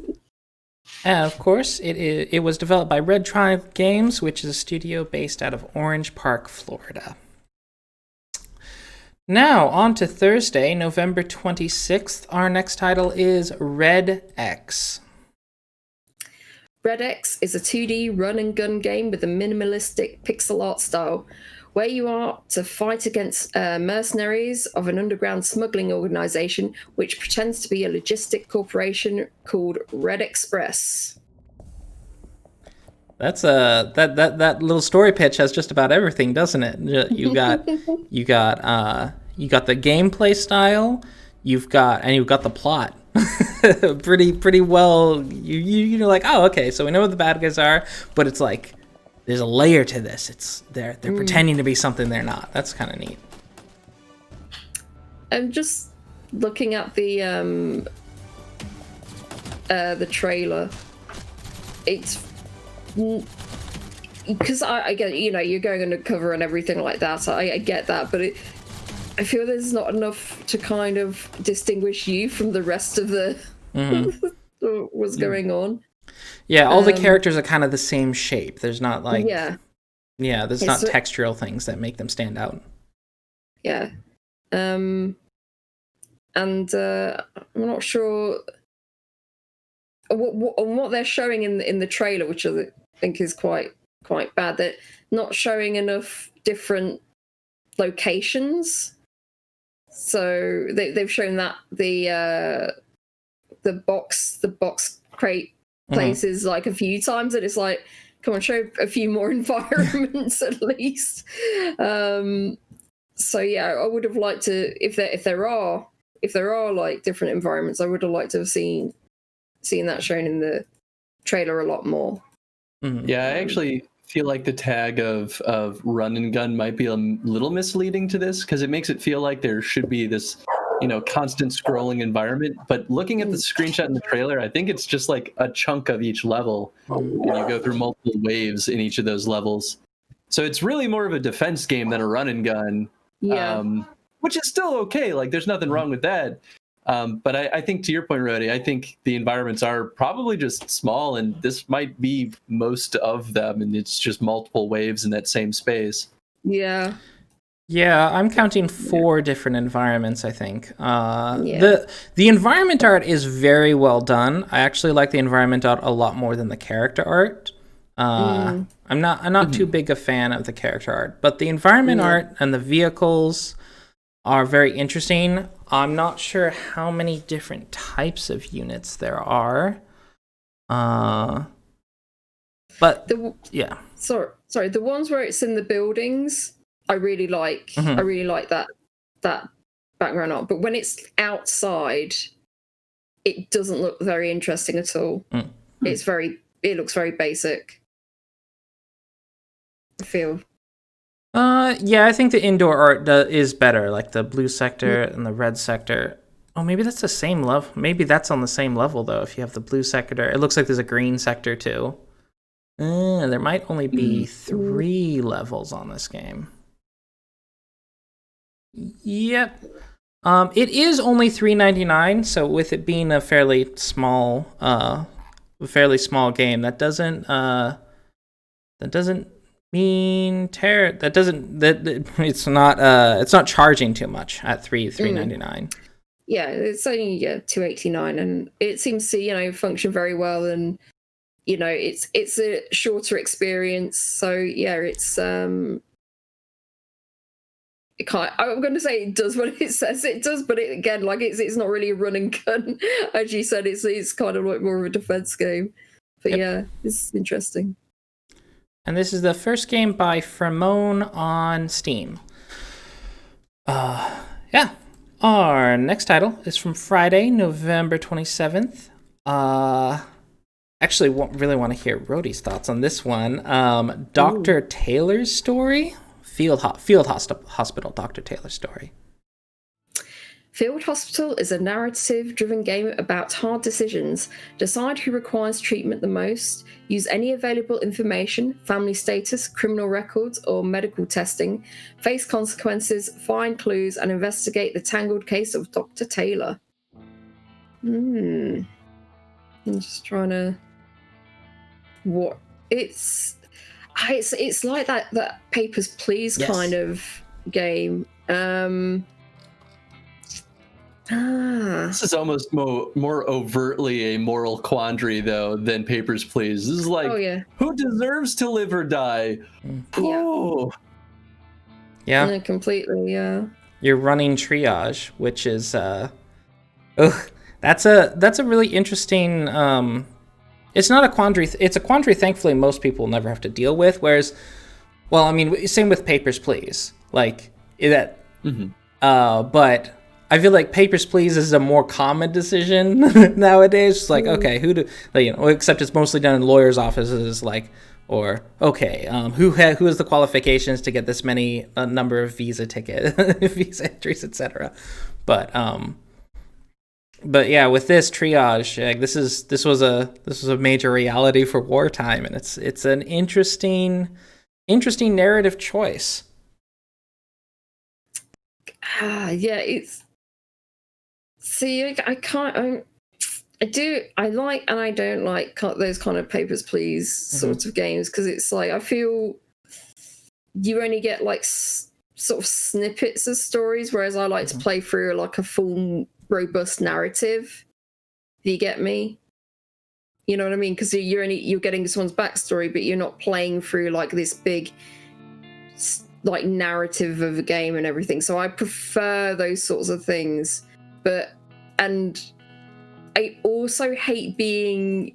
And of course, it was developed by Red Triangle Games, which is a studio based out of Orange Park, Florida. Now, on to Thursday, November 26th. Our next title is RedEx. RedEx is a 2D run-and-gun game with a minimalistic pixel art style, where you are to fight against mercenaries of an underground smuggling organization which pretends to be a logistic corporation called Red Express. That's that little story pitch has just about everything, doesn't it? You got the gameplay style, you've got the plot. pretty well. You're like, oh, okay, so we know what the bad guys are, but it's like there's a layer to this. It's they're pretending to be something they're not. That's kind of neat. I'm just looking at the trailer. It's because I get, you're going undercover and everything like that. I get that, but I feel there's not enough to kind of distinguish you from the rest of the what's going on. Yeah, all the characters are kind of the same shape. There's not like there's not textural things that make them stand out. Yeah, and I'm not sure what they're showing in the trailer, which I think is quite bad. They're not showing enough different locations. So they've shown that the box crate places like a few times, and it's like, come on, show a few more environments at least. So yeah, I would have liked to, if there are like different environments, I would have liked to have seen that shown in the trailer a lot more. Yeah, I actually feel like the tag of run and gun might be a little misleading to this, because it makes it feel like there should be this constant scrolling environment, but looking at the screenshot in the trailer, I think it's just like a chunk of each level, and you go through multiple waves in each of those levels. So it's really more of a defense game than a run and gun, which is still okay. Like, there's nothing wrong with that. But I think, to your point, Rody, I think the environments are probably just small, and this might be most of them, and it's just multiple waves in that same space. Yeah, I'm counting 4 different environments, I think. The environment art is very well done. I actually like the environment art a lot more than the character art. I'm not too big a fan of the character art, but the environment art and the vehicles are very interesting. I'm not sure how many different types of units there are. But sorry, the ones where it's in the buildings, I really like. I really like that background art. But when it's outside, it doesn't look very interesting at all. It looks very basic, I feel. Yeah, I think the indoor art is better, like the blue sector and the red sector. Oh, maybe that's the same level. Maybe that's on the same level, though, if you have the blue sector. It looks like there's a green sector, too. There might only be 3 levels on this game. Yep. It is only $3.99, so with it being a fairly small game, that doesn't mean it's not charging too much at $3.99. Yeah, it's only $2.89, and it seems to function very well, and it's a shorter experience. So yeah, it's it can't. I'm going to say it does what it says it does, but it's not really a run and gun. As you said, it's kind of like more of a defense game. But yeah, it's interesting. And this is the first game by Fremone on Steam. Our next title is from Friday, November 27th. Actually, really want to hear Rhodey's thoughts on this one. Dr. Taylor's Story? Field Hospital, Dr. Taylor's Story. Field Hospital is a narrative-driven game about hard decisions. Decide who requires treatment the most, use any available information, family status, criminal records, or medical testing, face consequences, find clues, and investigate the tangled case of Dr. Taylor. I'm just trying to. What it's like that Papers, Please kind of game. This is almost more overtly a moral quandary, though, than Papers, Please. This is like, who deserves to live or die? Oh. Yeah. Completely, yeah. You're running triage, which is, that's a really interesting, it's not a quandary, it's a quandary, thankfully, most people never have to deal with, whereas, well, I mean, same with Papers, Please. Like, that, but I feel like Papers, Please is a more common decision nowadays. It's like, okay, except it's mostly done in lawyers' offices, like, or okay, who has the qualifications to get this many number of visa entries, etc. But yeah, with this triage, like, this was a major reality for wartime, and it's an interesting narrative choice. Yeah, it's. See, I like and I don't like those kind of Papers, Please sorts of games, because it's like, I feel you only get like sort of snippets of stories, whereas I like to play through like a full, robust narrative. Do you get me? You know what I mean? Because you're getting someone's backstory, but you're not playing through like this big like narrative of a game and everything. So I prefer those sorts of things. And I also hate being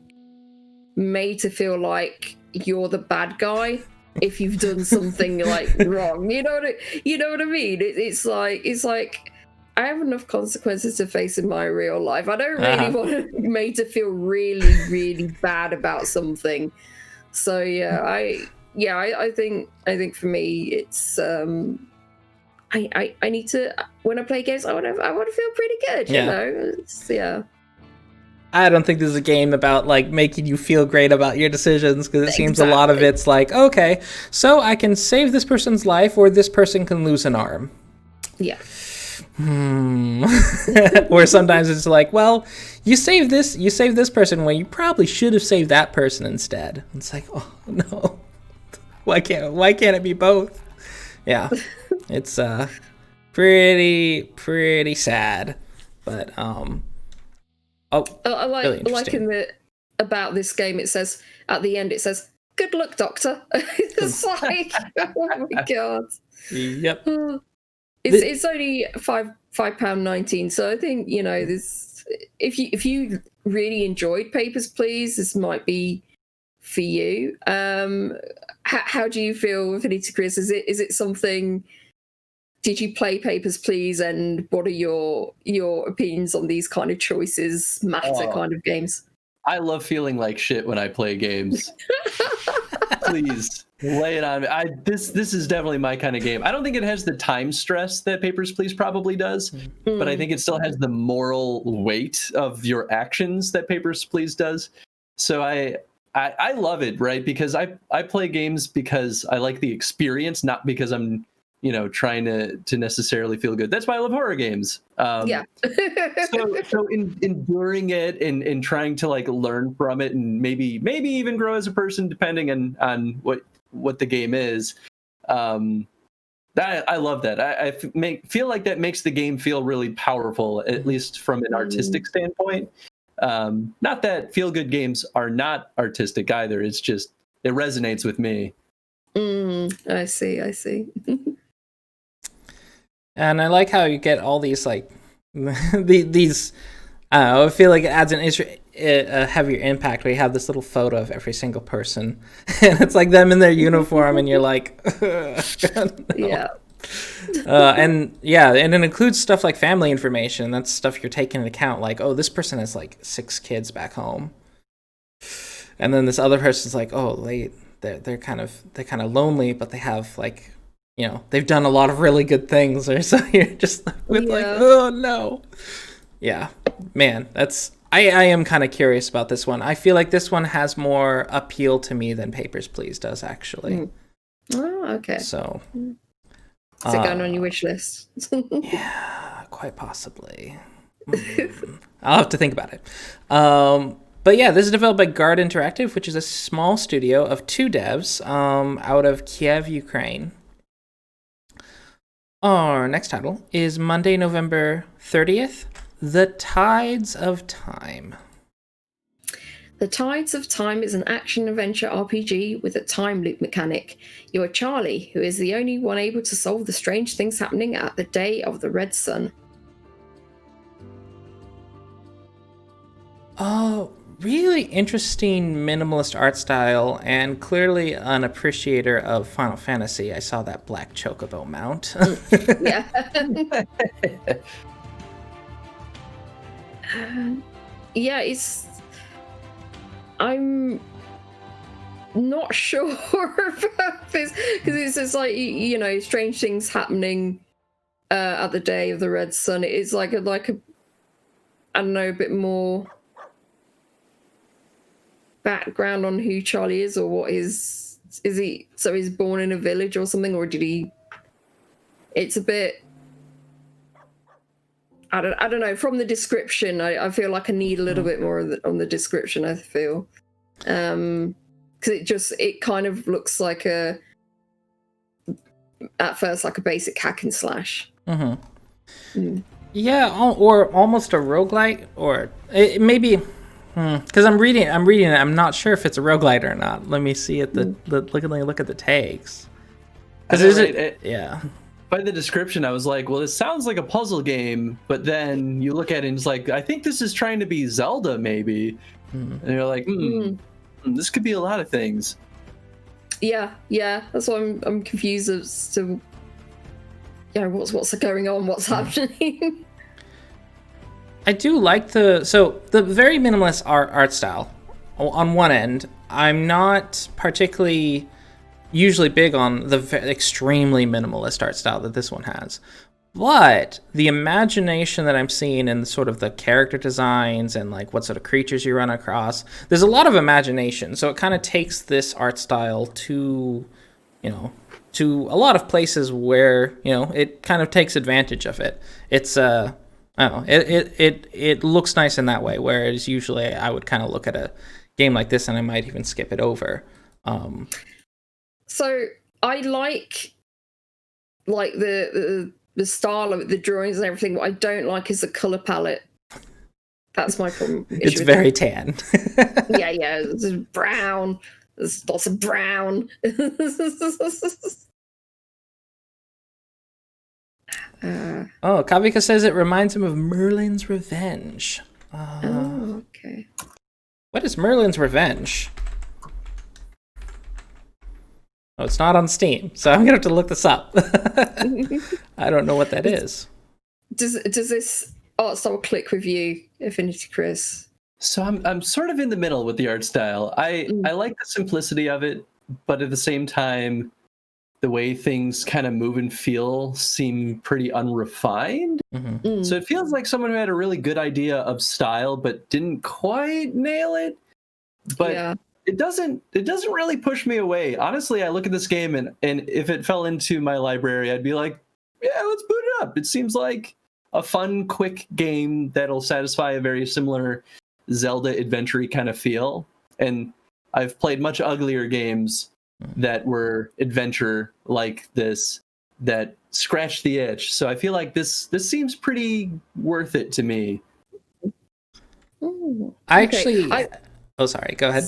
made to feel like you're the bad guy if you've done something like wrong. You know what I mean? It's like I have enough consequences to face in my real life. I don't really want to be made to feel really, really bad about something. So I think for me it's I need to, when I play games, I want to feel pretty good, you know? I don't think this is a game about like making you feel great about your decisions, because it seems a lot of it's like, okay, so I can save this person's life or this person can lose an arm. Yeah. Or sometimes it's like, well, you save this person when you probably should have saved that person instead. It's like, oh no, why can't it be both? Yeah, it's pretty sad, but I like about this game, it says at the end, it says, "Good luck, Doctor." It's like, oh my god. Yep. It's only £5.19, so I think, you know, this, if you really enjoyed Papers, Please, this might be for you. How do you feel with AffinityChris? Is it something? Did you play Papers, Please, and what are your opinions on these kind of choices matter kind of games? I love feeling like shit when I play games. Please lay it on me. This is definitely my kind of game. I don't think it has the time stress that Papers, Please probably does, but I think it still has the moral weight of your actions that Papers, Please does. So I love it, right? Because I play games because I like the experience, not because I'm, you know, trying to necessarily feel good. That's why I love horror games. So enduring it and trying to like learn from it and maybe even grow as a person, depending on what the game is. I love that. I feel like that makes the game feel really powerful, at least from an artistic standpoint. Not that feel good games are not artistic either. It's just, it resonates with me. I see. And I like how you get all these like these. I feel like it adds a heavier impact where you have this little photo of every single person, and it's like them in their uniform, and you're like, no. Yeah. And it includes stuff like family information. That's stuff you're taking into account. Like, oh, this person has like 6 kids back home, and then this other person's like, oh, they're kind of lonely, but they have like, you know, they've done a lot of really good things, or so you're just with like, oh no. Yeah, man, I am kind of curious about this one. I feel like this one has more appeal to me than Papers, Please does, actually. Oh, okay. So, is it going on your wish list? Yeah, quite possibly. I'll have to think about it. But yeah, this is developed by Guard Interactive, which is a small studio of 2 devs out of Kiev, Ukraine. Our next title is Monday, November 30th, The Tides of Time. The Tides of Time is an action-adventure RPG with a time loop mechanic. You are Charlie, who is the only one able to solve the strange things happening at the Day of the Red Sun. Oh, really interesting minimalist art style, and clearly an appreciator of Final Fantasy. I saw that black chocobo mount. Yeah. Yeah, I'm not sure about this because it's just like, you know, strange things happening at the Day of the Red Sun. It is like a I don't know, a bit more background on who Charlie is, or what is he, so he's born in a village or something, or did he, it's a bit, I don't know, from the description I feel like I need a little bit more on the description, I feel, because it kind of looks like at first like a basic hack and slash. Yeah, or almost a roguelite, or it maybe. Because I'm reading it. I'm not sure if it's a roguelite or not. Let me see at look at the tags. Yeah. By the description, I was like, well, this sounds like a puzzle game, but then you look at it and it's like, I think this is trying to be Zelda, maybe. And you're like, this could be a lot of things. Yeah. That's why I'm confused as to, you know, what's going on, what's happening. I do like the very minimalist art style. On one end, I'm not particularly usually big on the extremely minimalist art style that this one has. But the imagination that I'm seeing in sort of the character designs and like what sort of creatures you run across, there's a lot of imagination. So it kind of takes this art style to a lot of places where, it kind of takes advantage of it. It's I don't know. It looks nice in that way, whereas usually I would kind of look at a game like this and I might even skip it over. So I like the style of it, the drawings and everything. What I don't like is the color palette. That's my problem. It's very tan. Yeah. There's brown. There's lots of brown. Kavika says it reminds him of Merlin's Revenge. Okay. What is Merlin's Revenge? Oh, it's not on Steam, so I'm gonna have to look this up. I don't know what that is. Does this art style click with you, AffinityChris? So I'm sort of in the middle with the art style. I like the simplicity of it, but at the same time, the way things kind of move and feel seem pretty unrefined. So it feels like someone who had a really good idea of style but didn't quite nail it. But it doesn't really push me away. Honestly, I look at this game and if it fell into my library, I'd be like, yeah, let's boot it up. It seems like a fun, quick game that'll satisfy a very similar Zelda adventure-y kind of feel. And I've played much uglier games that were adventure like this that scratched the itch. So I feel like this seems pretty worth it to me. Sorry, go ahead.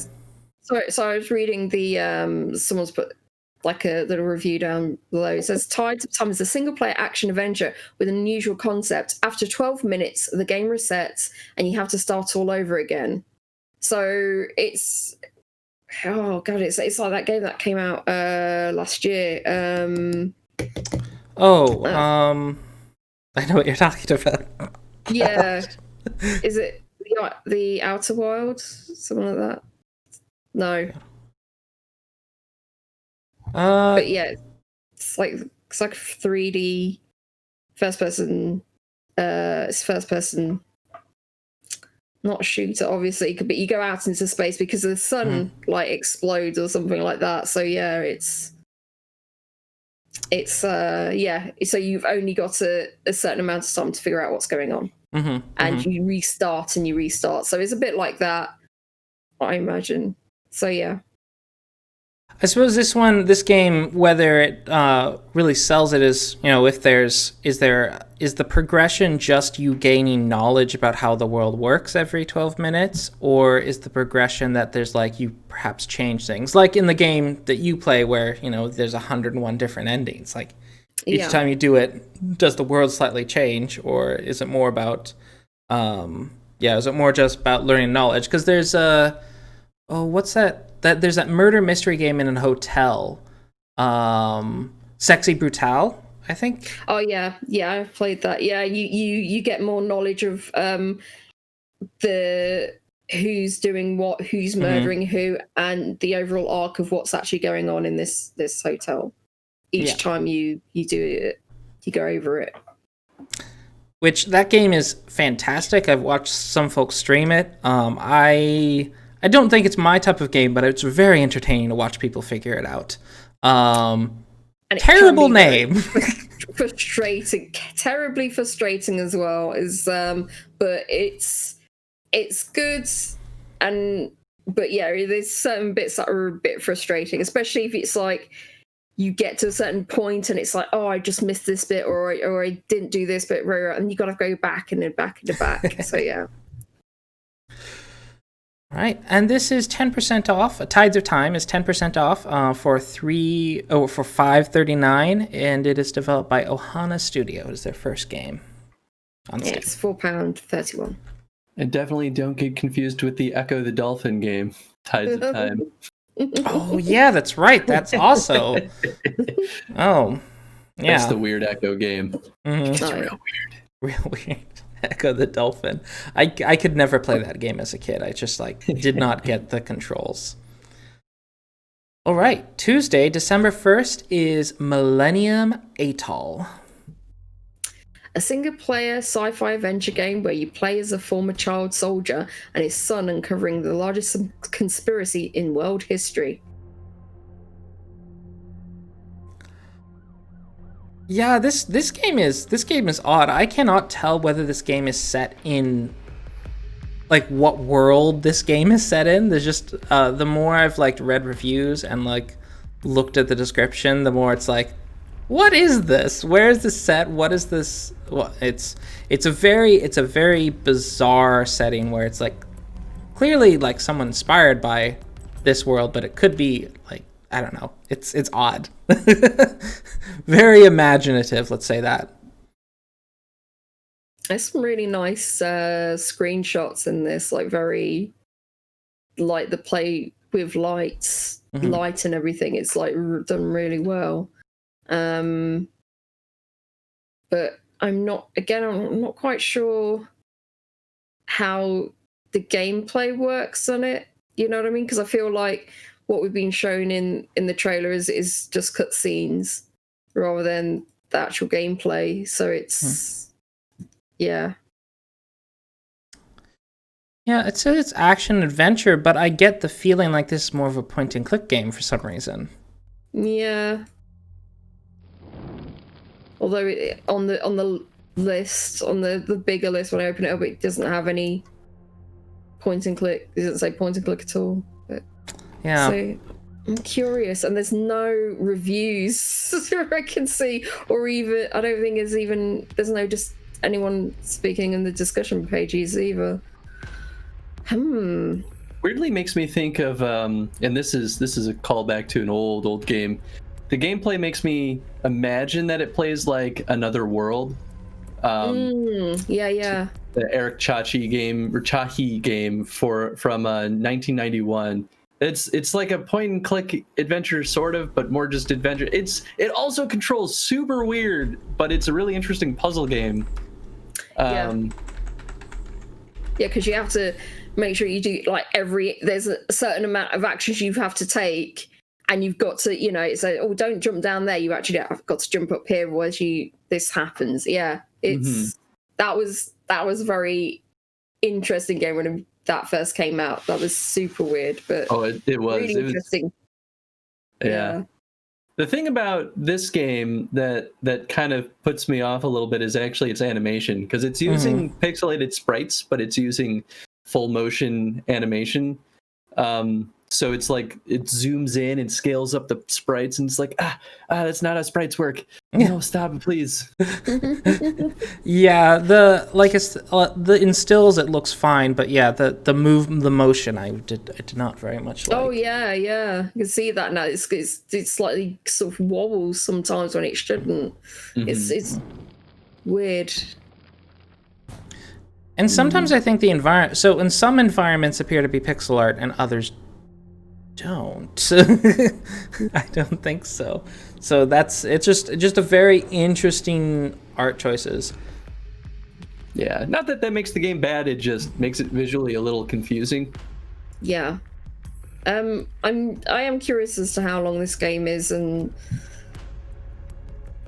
So I was reading the someone's put like a little review down below. It says Tides of Time is a single player action adventure with an unusual concept. After 12 minutes, the game resets and you have to start all over again. So it's it's like that game that came out last year. I know what you're talking about. Yeah. Is it the Outer Wilds? Something like that? No. But yeah, it's like 3D first person. It's first person, not a shooter, obviously, but you go out into space because the sun like explodes or something like that. So yeah, it's so you've only got a certain amount of time to figure out what's going on. and you restart and you restart. So it's a bit like that, I imagine. So yeah. I suppose this game, whether it really sells it is, if is the progression just you gaining knowledge about how the world works every 12 minutes, or is the progression that there's like you perhaps change things, like in the game that you play where there's 101 different endings, like each time you do it, does the world slightly change, or is it more about is it more just about learning knowledge? Because there's what's that there's that murder mystery game in a hotel, Sexy Brutale, I think. Oh yeah, I've played that. Yeah, you get more knowledge of the who's doing what, who's murdering who, and the overall arc of what's actually going on in this hotel. Each time you do it, you go over it. Which that game is fantastic. I've watched some folks stream it. I don't think it's my type of game, but it's very entertaining to watch people figure it out. Terrible name. Frustrating, terribly frustrating as well. But it's good, but yeah, there's certain bits that are a bit frustrating, especially if it's like you get to a certain point and it's like, oh, I just missed this bit, or I didn't do this bit, and you got to go back and then back and back. So yeah. All right, and this is 10% off. Tides of Time is 10% off for $5.39, and it is developed by Ohana Studio. It is their first game on Steam. It's £4.31. And definitely don't get confused with the Echo the Dolphin game, Tides of Time. Oh yeah, that's right. That's also. Oh, yeah. That's the weird Echo game. Mm-hmm. It's real weird. Real weird. Echo the Dolphin. I could never play that game as a kid. I just did not get the controls. All right, Tuesday, December 1st is Millennium Atoll. A single-player sci-fi adventure game where you play as a former child soldier and his son uncovering the largest conspiracy in world history. Yeah, this game is odd. I cannot tell whether this game is set in what world this game is set in. There's just the more I've read reviews and looked at the description, the more it's what is this? Where is this set? What is this? Well, it's a very bizarre setting where it's clearly someone inspired by this world, but it could be I don't know. It's odd. Very imaginative, let's say that. There's some really nice screenshots in this, very the play with light and everything. It's done really well. But I'm not quite sure how the gameplay works on it. You know what I mean? Because I feel like what we've been shown in the trailer is just cutscenes rather than the actual gameplay. So it's yeah, it says it's action adventure, but I get the feeling this is more of a point and click game for some reason. Yeah. Although on the list, on the bigger list, when I open it up, it doesn't have any point and click. It doesn't say point and click at all. But yeah. So I'm curious, and there's no reviews I can see, or even I don't think there's no just anyone speaking in the discussion pages either. Weirdly makes me think of and this is a callback to an old game. The gameplay makes me imagine that it plays like Another World. Yeah. The Eric Chahi game from 1991. It's like a point and click adventure sort of, but more just adventure. It also controls super weird, but it's a really interesting puzzle game. Yeah, because you have to make sure you do there's a certain amount of actions you have to take, and you've got to, it's don't jump down there. You actually have got to jump up here, otherwise this happens. Yeah, that was a very interesting game when that first came out. That was super weird, but it was really interesting. Yeah. The thing about this game that kind of puts me off a little bit is actually its animation, because it's using pixelated sprites, but it's using full motion animation. So it's like it zooms in and scales up the sprites, and it's like that's not how sprites work. No, stop it, please. Yeah, the in stills it looks fine, but yeah, the motion I did not very much like. Oh yeah, you can see that now. It's slightly sort of wobbles sometimes when it shouldn't. It's weird. And sometimes I think the environment. So in some environments appear to be pixel art, and others don't. I don't think so. So it's just a very interesting art choices. Yeah, not that makes the game bad. It just makes it visually a little confusing. Yeah. I am curious as to how long this game is, and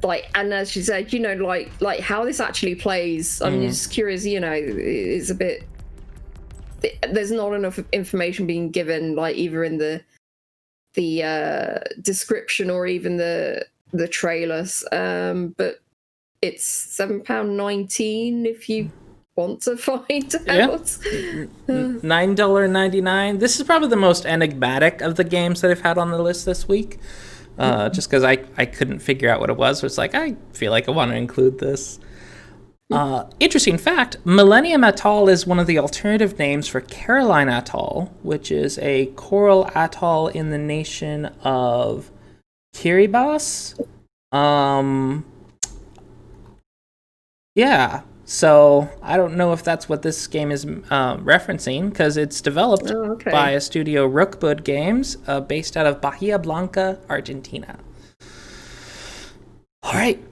and as you said, like how this actually plays. I'm just curious. It's a bit. There's not enough information being given, like either in the description or even the trailers. But it's £7.19 if you want to find out. $9.99. This is probably the most enigmatic of the games that I've had on the list this week. Just because I couldn't figure out what it was. So it's like, I feel like I want to include this. Interesting fact, Millennium Atoll is one of the alternative names for Caroline Atoll, which is a coral atoll in the nation of Kiribati. Yeah, so I don't know if that's what this game is referencing, because it's developed by a studio, Rookwood Games, based out of Bahía, Blanca, Argentina. All right.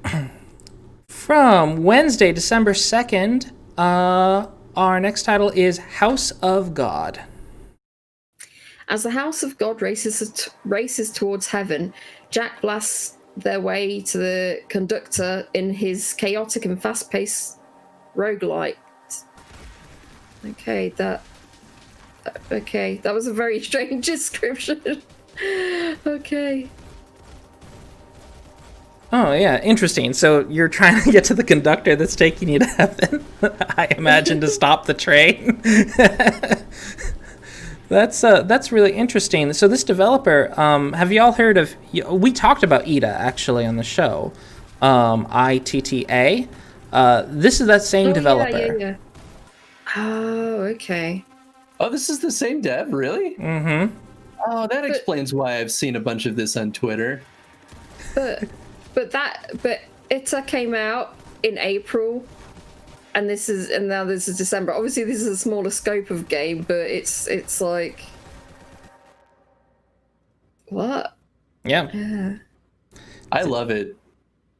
From Wednesday, December 2nd, our next title is House of God. As the House of God races towards heaven, Jack blasts their way to the conductor in his chaotic and fast-paced roguelite. Okay, that was a very strange description. Okay. Oh, yeah, interesting. So you're trying to get to the conductor that's taking you to heaven, I imagine, to stop the train. That's really interesting. So this developer, have you all heard of... We talked about ITA, actually, on the show. ITTA. This is that same developer. Yeah. Oh, okay. Oh, this is the same dev, really? Mm-hmm. Oh, that explains why I've seen a bunch of this on Twitter. But ITA came out in April, and now this is December. Obviously, this is a smaller scope of game, but it's like, what? Yeah. I love it.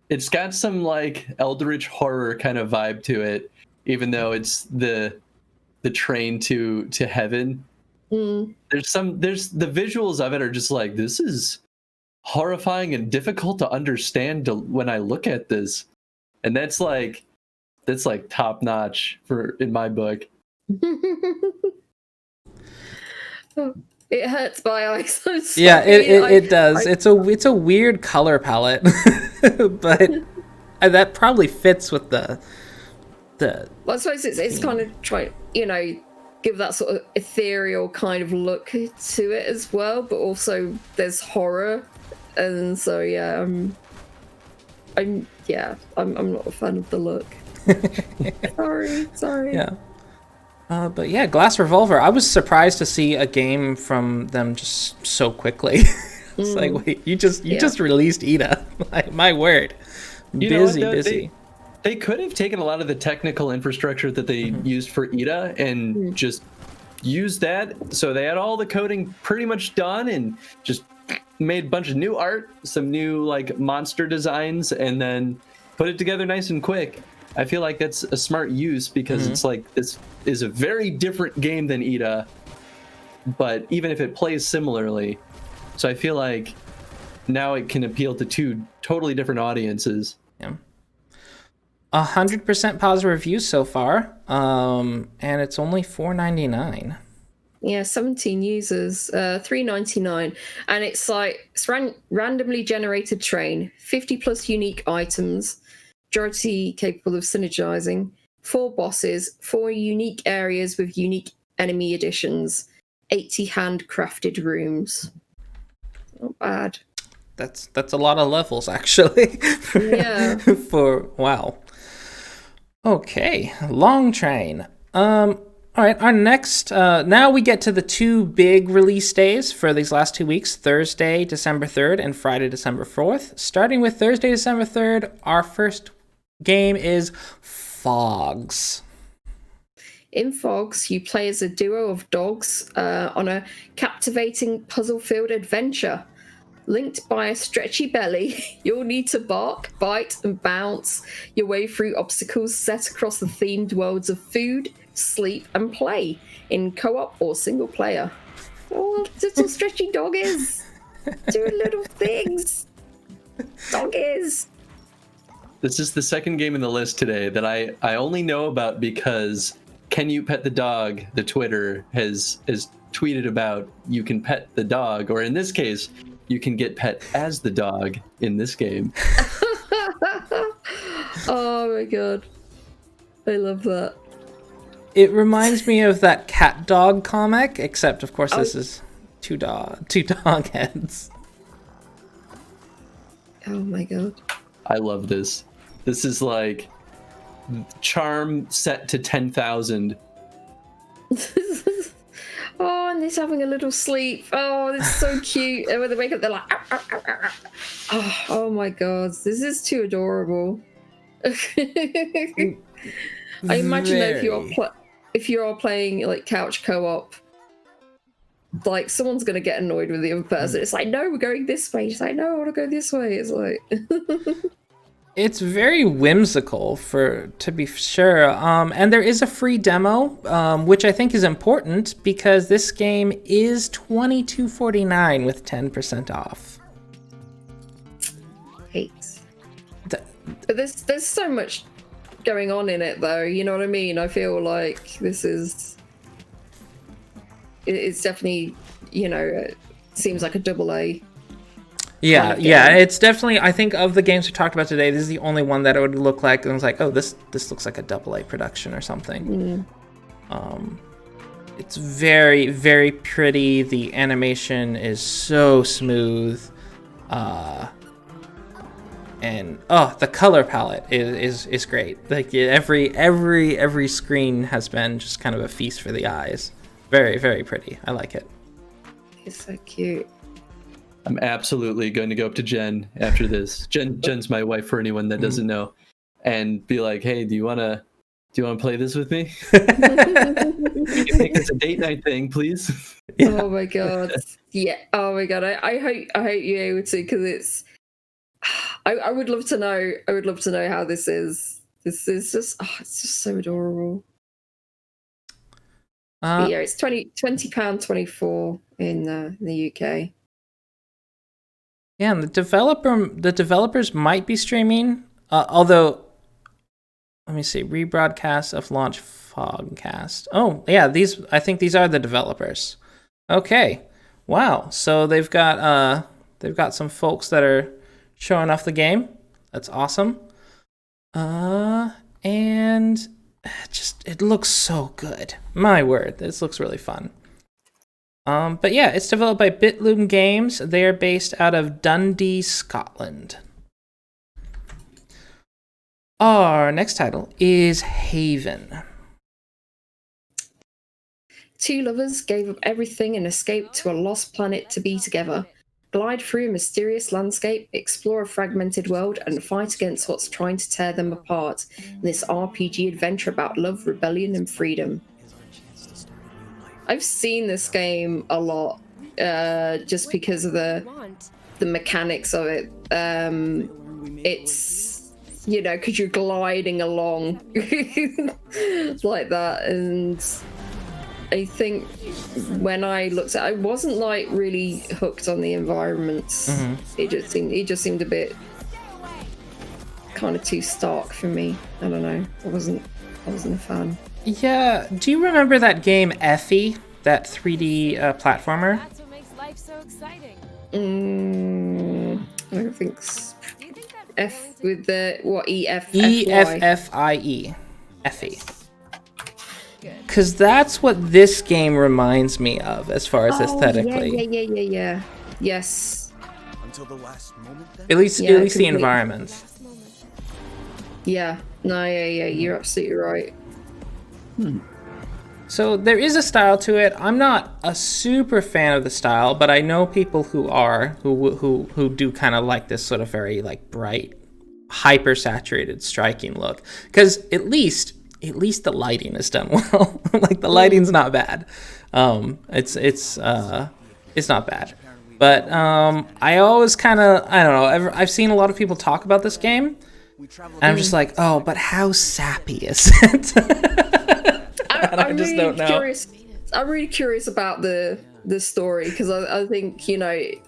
It's got some like eldritch horror kind of vibe to it, even though it's the train to heaven. There's the visuals of it are just like, this is horrifying and difficult to understand when I look at this, and that's like top notch in my book. It hurts my eyes. I'm sorry. Yeah, it does. It's a weird color palette, but that probably fits with the. Well, I suppose it's kind of trying, give that sort of ethereal kind of look to it as well, but also there's horror. And so I'm not a fan of the look. Sorry. Yeah. But yeah, Glass Revolver. I was surprised to see a game from them just so quickly. It's like, wait, you just released ITA. Like, my word. Busy. They could have taken a lot of the technical infrastructure that they used for ITA and just used that. So they had all the coding pretty much done and just made a bunch of new art, some new like monster designs, and then put it together nice and quick. I feel like that's a smart use, because it's like, this is a very different game than ITA, but even if it plays similarly, so I feel like now it can appeal to two totally different audiences. Yeah. 100% positive reviews so far, and it's only $4.99. Yeah, 17 users, $3.99, and it's like randomly generated train, 50 plus unique items, majority capable of synergizing, 4 bosses, 4 unique areas with unique enemy additions, 80 handcrafted rooms. Not bad. That's a lot of levels, actually. Yeah. Wow. Okay, Long Train. All right, our next, now we get to the 2 big release days for these last 2 weeks, Thursday, December 3rd, and Friday, December 4th. Starting with Thursday, December 3rd, our first game is PHOGS. In PHOGS, you play as a duo of dogs on a captivating puzzle-filled adventure. Linked by a stretchy belly, you'll need to bark, bite, and bounce your way through obstacles set across the themed worlds of food, sleep, and play in co-op or single player. Oh, little stretchy doggies doing little things. Doggies. This is the second game in the list today that I only know about because Can You Pet the Dog? The Twitter has tweeted about you can pet the dog, or in this case, you can get pet as the dog in this game. Oh my god. I love that. It reminds me of that cat dog comic, except of course this is two dog heads. Oh my god. I love this. This is like charm set to 10,000. Oh, and he's having a little sleep. Oh, it's so cute. And when they wake up, they're like, "Ow, ow, ow, ow, ow." Oh my god, this is too adorable. I imagine that if you are playing like couch co-op, like someone's gonna get annoyed with the other person. It's like, no, we're going this way. It's like, no, I want to go this way. It's like. It's very whimsical, to be sure. And there is a free demo, which I think is important because this game is $22.49 with 10% off. Hate. But there's so much going on in it, though. You know what I mean? I feel like this is. It's definitely, it seems like a AA. Yeah, it's definitely, I think of the games we talked about today, this is the only one that it would look like, and I was like, oh, this looks like a AA production or something. It's very, very pretty. The animation is so smooth. And the color palette is great. Like every screen has been just kind of a feast for the eyes. Very, very pretty. I like it. It's so cute. I'm absolutely going to go up to Jen after this. Jen's my wife, for anyone that doesn't know, and be like, "Hey, do you wanna play this with me? We can make this a date night thing, please." Yeah. Oh my god! Yeah. Oh my god! I hope you're able to, because it's. I would love to know. I would love to know how this is. This is just. Oh, it's just so adorable. Yeah, it's £20.24 in the UK. Yeah, and the developers might be streaming, although, let me see, rebroadcast of launch Fogcast. Oh, yeah, I think these are the developers. Okay, wow. So they've got some folks that are showing off the game. That's awesome. And it looks so good. My word, this looks really fun. But yeah, it's developed by Bitloom Games. They are based out of Dundee, Scotland. Our next title is Haven. 2 lovers gave up everything and escaped to a lost planet to be together. Glide through a mysterious landscape, explore a fragmented world, and fight against what's trying to tear them apart in this RPG adventure about love, rebellion, and freedom. I've seen this game a lot, just because of the mechanics of it. It's, because you're gliding along like that, and I think when I looked at it, I wasn't like really hooked on the environments. Mm-hmm. It just seemed a bit kind of too stark for me. I don't know. I wasn't a fan. Yeah, do you remember that game Effie? that 3D platformer? That's what makes life so exciting. I don't think Do you think that F with the what EFFIE. Effie. Because that's what this game reminds me of as far as aesthetically. Yeah. Yes. Until the last moment, then? At least Yeah, the complete- environments. Yeah. No, yeah. You're absolutely right. So there is a style to it. I'm not a super fan of the style, but I know people who are, who do kind of like this sort of very like bright, hyper saturated, striking look. Because at least the lighting is done well. Like the lighting's not bad. It's not bad. But I always kind of, I don't know. I've seen a lot of people talk about this game, and I'm just like, oh, but how sappy is it? I just don't know. I'm really curious about the story, because I think, you know, even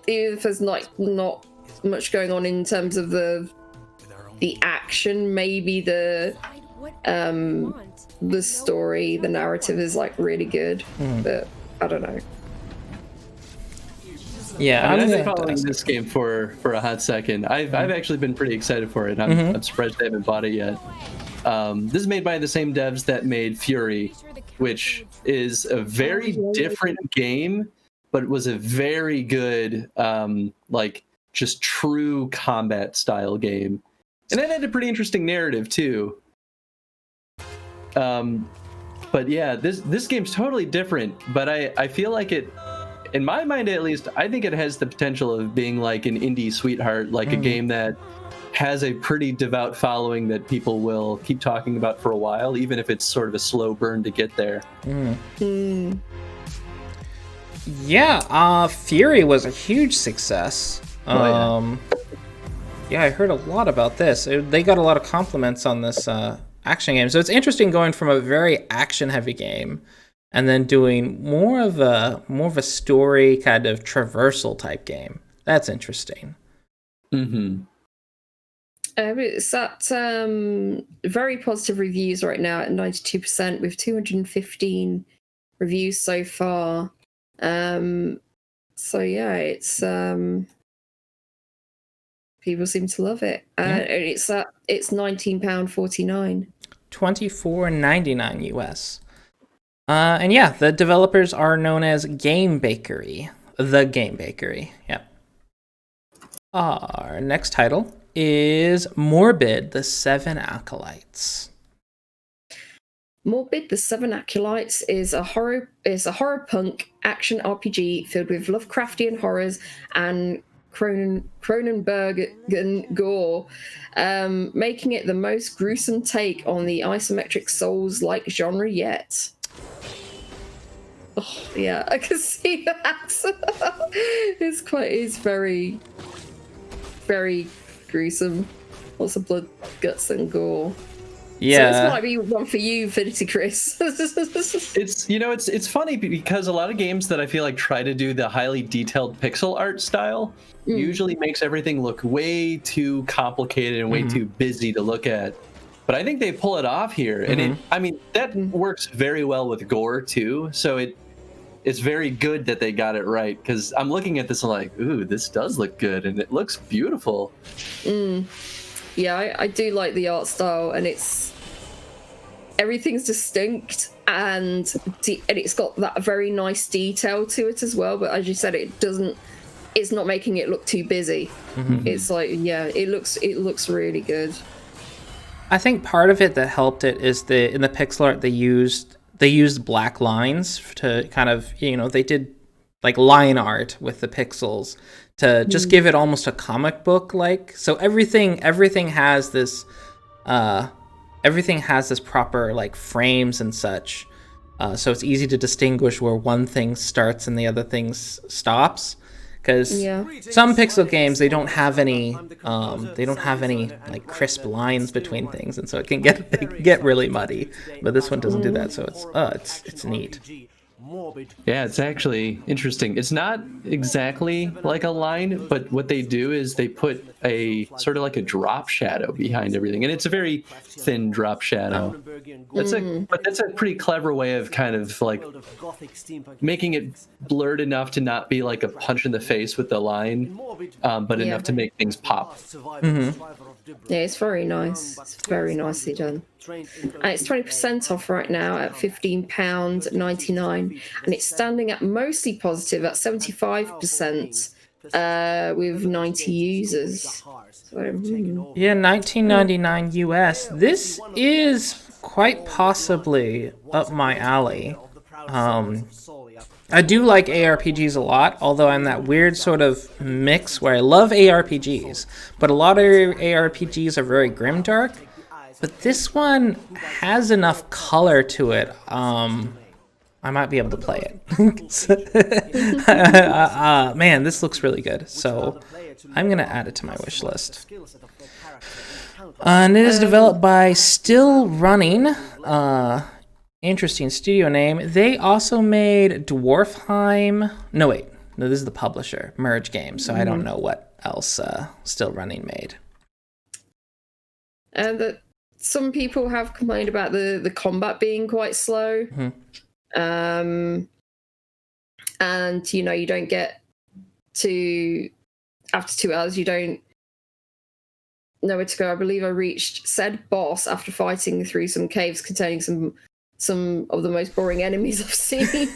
if there's like not much going on in terms of the action, maybe the story, the narrative is like really good, but I don't know. Yeah, I've I'm been gonna following this game for a hot second. I've actually been pretty excited for it. I'm surprised I haven't bought it yet. This is made by the same devs that made Fury, which is a very different game, but it was a very good, like just true combat style game, and it had a pretty interesting narrative too. But yeah, this game's totally different, but I feel like it, in my mind at least, I think it has the potential of being like an indie sweetheart, like a game that has a pretty devout following that people will keep talking about for a while, even if it's sort of a slow burn to get there. Yeah, Fury was a huge success. Yeah, I heard a lot about this. They got a lot of compliments on this action game. So it's interesting going from a very action-heavy game and then doing more of a story kind of traversal type game. That's interesting. It's at very positive reviews right now at 92% with 215 reviews so far. So yeah, it's people seem to love it. It's £19.49. $24.99 US. And yeah, the developers are known as Game Bakery. The Game Bakery. Yep. Our next title is Morbid, the Seven Acolytes. Morbid, the Seven Acolytes is a horror punk action RPG filled with Lovecraftian horrors and Cronenbergian gore, making it the most gruesome take on the isometric Souls-like genre yet. Oh, yeah, I can see that. It's very, very gruesome. Lots of blood, guts, and gore. Yeah, so this might be one for you, AffinityChris. It's funny because a lot of games that I feel like try to do the highly detailed pixel art style usually makes everything look way too complicated and way too busy to look at. But I think they pull it off here, and that works very well with gore too. So it's very good that they got it right, because I'm looking at this and like, ooh, this does look good, and it looks beautiful. Yeah, I do like the art style, and everything's distinct, and it's got that very nice detail to it as well. But as you said, it's not making it look too busy. It's like, yeah, it looks really good. I think part of it that helped it is in the pixel art they used black lines to kind of, they did like line art with the pixels to just give it almost a comic book like. So everything has this proper like frames and such. So it's easy to distinguish where one thing starts and the other thing stops. Because some pixel games, they don't have any like crisp lines between things, and so it can get really muddy. But this one doesn't do that, so it's neat. Morbid. Yeah, it's actually interesting. It's not exactly like a line, but what they do is they put a sort of like a drop shadow behind everything, and it's a very thin drop shadow. But that's a pretty clever way of kind of like making it blurred enough to not be like a punch in the face with the line, but enough to make things pop. Yeah, it's very nice. It's very nicely done. And it's 20% off right now at £15.99, and it's standing at mostly positive at 75% with 90 users. So, Yeah, 19.99 US. This is quite possibly up my alley. I do like ARPGs a lot, although I'm that weird sort of mix where I love ARPGs, but a lot of ARPGs are very grimdark. But this one has enough color to it. I might be able to play it. Man, this looks really good. So I'm going to add it to my wish list. And it is developed by Still Running. Interesting studio name. They also made Dwarfheim. No, wait. No, this is the publisher. Merge Games. So I don't know what else Still Running made. And some people have complained about the combat being quite slow. And, you know, you don't get to... After 2 hours, you don't know where to go. I believe I reached said boss after fighting through some caves containing some of the most boring enemies I've seen.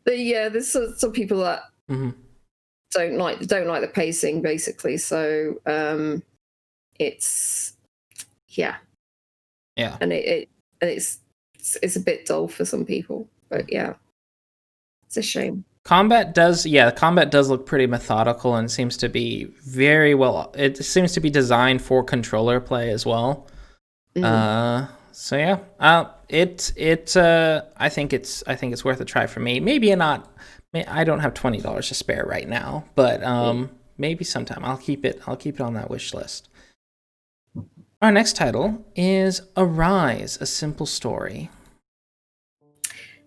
Yeah, there's some people that don't like the pacing, basically. So it's and it's a bit dull for some people, but yeah, it's a shame. Combat does look pretty methodical and seems to be very well. It seems to be designed for controller play as well. So yeah, I think it's worth a try for me. Maybe not. I don't have $20 to spare right now, but maybe sometime I'll keep it on that wish list. Our next title is Arise: A Simple Story.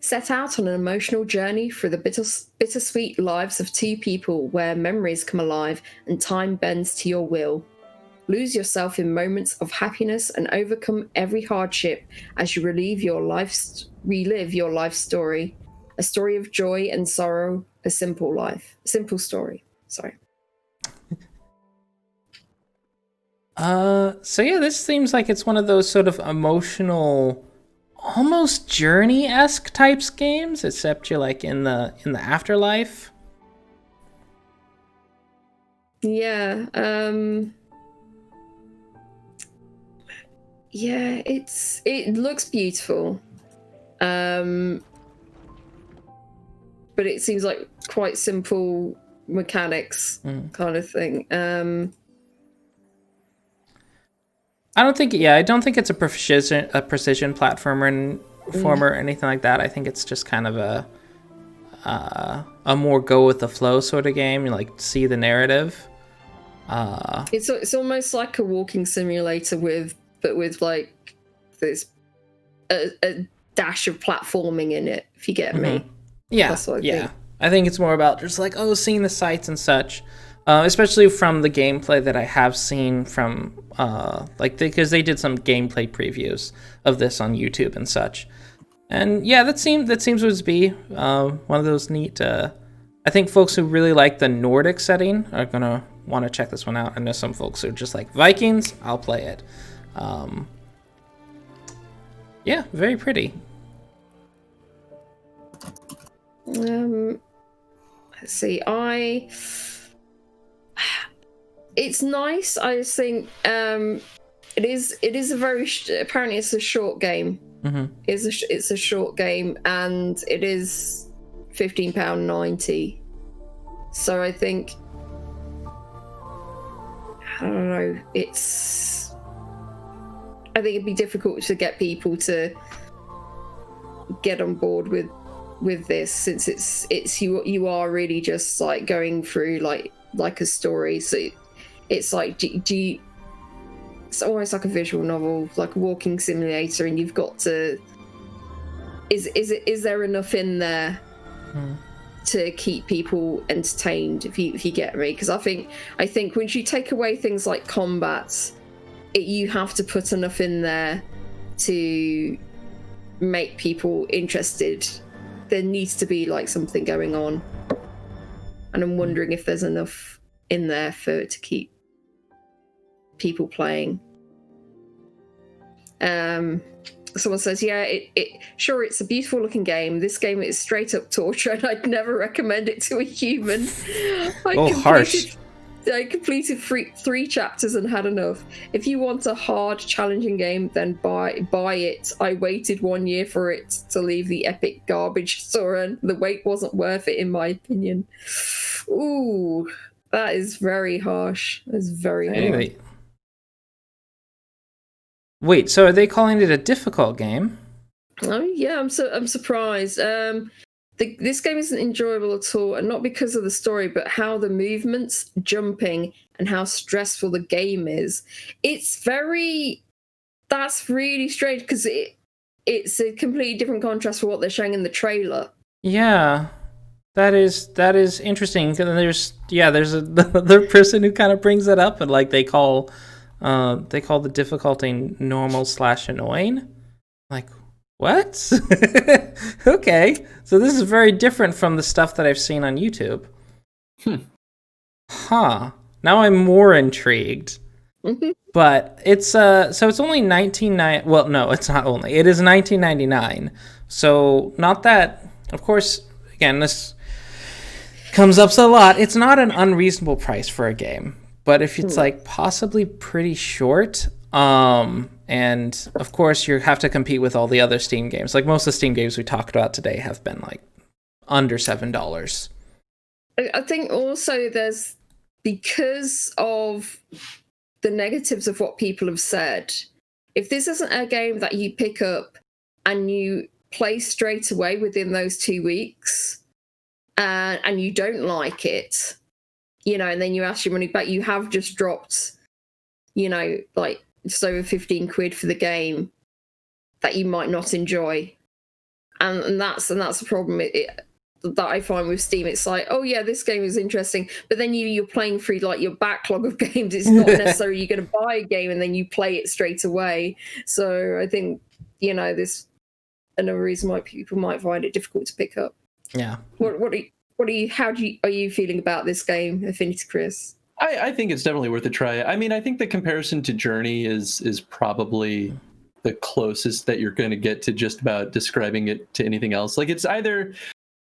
Set out on an emotional journey through the bittersweet lives of two people where memories come alive and time bends to your will. Lose yourself in moments of happiness and overcome every hardship as you relive your life story. A story of joy and sorrow, a simple story. Sorry. So yeah, this seems like it's one of those sort of emotional, almost Journey-esque types games, except you're like in the afterlife. Yeah. Yeah, it looks beautiful. But it seems like quite simple mechanics kind of thing. I don't think it's a precision platformer or anything like that. I think it's just kind of a more go with the flow sort of game. You like see the narrative. It's almost like a walking simulator with like this a dash of platforming in it, if you get me. Yeah, that's what I think. I think it's more about just like seeing the sights and such. Especially from the gameplay that I have seen from because they did some gameplay previews of this on YouTube and such, and yeah, that seems to be one of those neat. I think folks who really like the Nordic setting are gonna want to check this one out. I know some folks who are just like Vikings. I'll play it. Yeah, very pretty. Let's see. It's nice. I just think it is a very apparently it's a short game. It's a short game, and it is £15.90. So I think I don't know. I think it'd be difficult to get people to get on board with this, since it's you are really just like going through like a story. So it's like it's almost like a visual novel, like a walking simulator, and you've got to is there enough in there to keep people entertained? If you get me, because I think once you take away things like combat, you have to put enough in there to make people interested. There needs to be like something going on, and I'm wondering if there's enough in there to keep people playing. Someone says, yeah, sure, it's a beautiful looking game. This game is straight up torture, and I'd never recommend it to a human. Harsh. I completed 3 chapters and had enough. If you want a hard, challenging game, then buy it. I waited 1 year for it to leave the epic garbage store, and the wait wasn't worth it, in my opinion. Ooh, that is very harsh. That's very harsh. Wait, so are they calling it a difficult game? Oh yeah, I'm surprised. This game isn't enjoyable at all, and not because of the story, but how the movements, jumping, and how stressful the game is. That's really strange, because it's a completely different contrast for what they're showing in the trailer. Yeah, that is interesting. There's another person who kind of brings it up, and like they call the difficulty normal/annoying. Like, what? Okay, so this is very different from the stuff that I've seen on YouTube. Huh. Now I'm more intrigued. But it's it's only $19.99. Well, no, it's not only. It is $19.99. So not that. Of course, again, this comes up a lot. It's not an unreasonable price for a game. But if it's like possibly pretty short, and of course you have to compete with all the other Steam games. Like most of the Steam games we talked about today have been like under $7. I think also there's, because of the negatives of what people have said, if this isn't a game that you pick up and you play straight away within those 2 weeks, and you don't like it, and then you ask your money back, you have just dropped, like just over 15 quid for the game that you might not enjoy. And that's a problem that I find with Steam. It's like, oh yeah, this game is interesting, but then you're playing through like your backlog of games. It's not necessarily you're going to buy a game and then you play it straight away. So I think, this another reason why people might find it difficult to pick up. Yeah. How are you feeling about this game, AffinityChris? I think it's definitely worth a try. I mean, I think the comparison to Journey is probably the closest that you're going to get to just about describing it to anything else. Like, it's either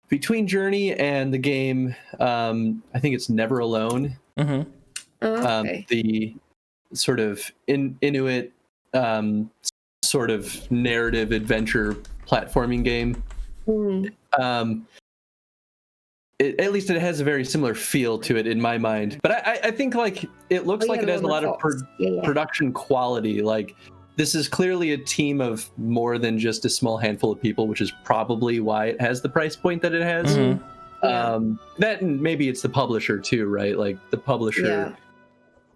between Journey and the game, I think it's Never Alone. Mm-hmm. Okay. The sort of Inuit sort of narrative adventure platforming game. At least it has a very similar feel to it in my mind. But I think like it looks like it has a lot of production quality. Like, this is clearly a team of more than just a small handful of people, which is probably why it has the price point that it has. That, and maybe it's the publisher too, right? Like the publisher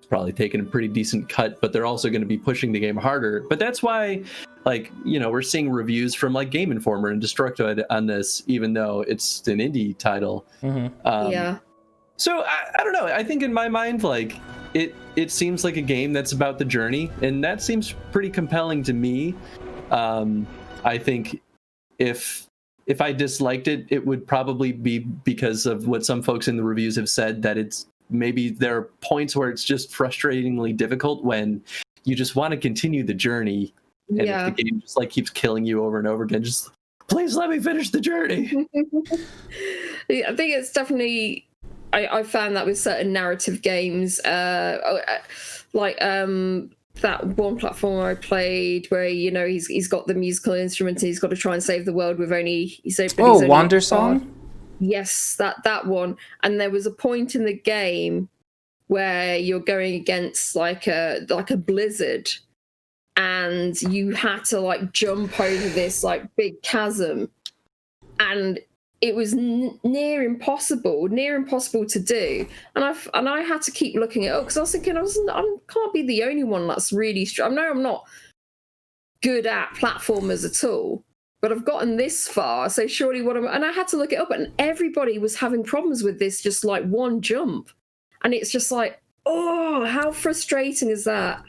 is probably taking a pretty decent cut, but they're also going to be pushing the game harder. But that's why, like, we're seeing reviews from like Game Informer and Destructoid on this, even though it's an indie title. So I don't know. I think in my mind, like, it seems like a game that's about the journey, and that seems pretty compelling to me. I think if I disliked it, it would probably be because of what some folks in the reviews have said, that it's maybe there are points where it's just frustratingly difficult when you just want to continue the journey. And if the game just like keeps killing you over and over again, just please let me finish the journey. I think it's definitely, I found that with certain narrative games, like that one platform I played where he's got the musical instrument and he's got to try and save the world with only Wander Song. Yes, that one. And there was a point in the game where you're going against like a blizzard, and you had to like jump over this like big chasm, and it was near impossible to do. And I had to keep looking it up because I was thinking I can't be the only one that's really I know I'm not good at platformers at all, but I've gotten this far, so surely what am I? And I had to look it up, and everybody was having problems with this, just like one jump. And it's just like, oh, how frustrating is that?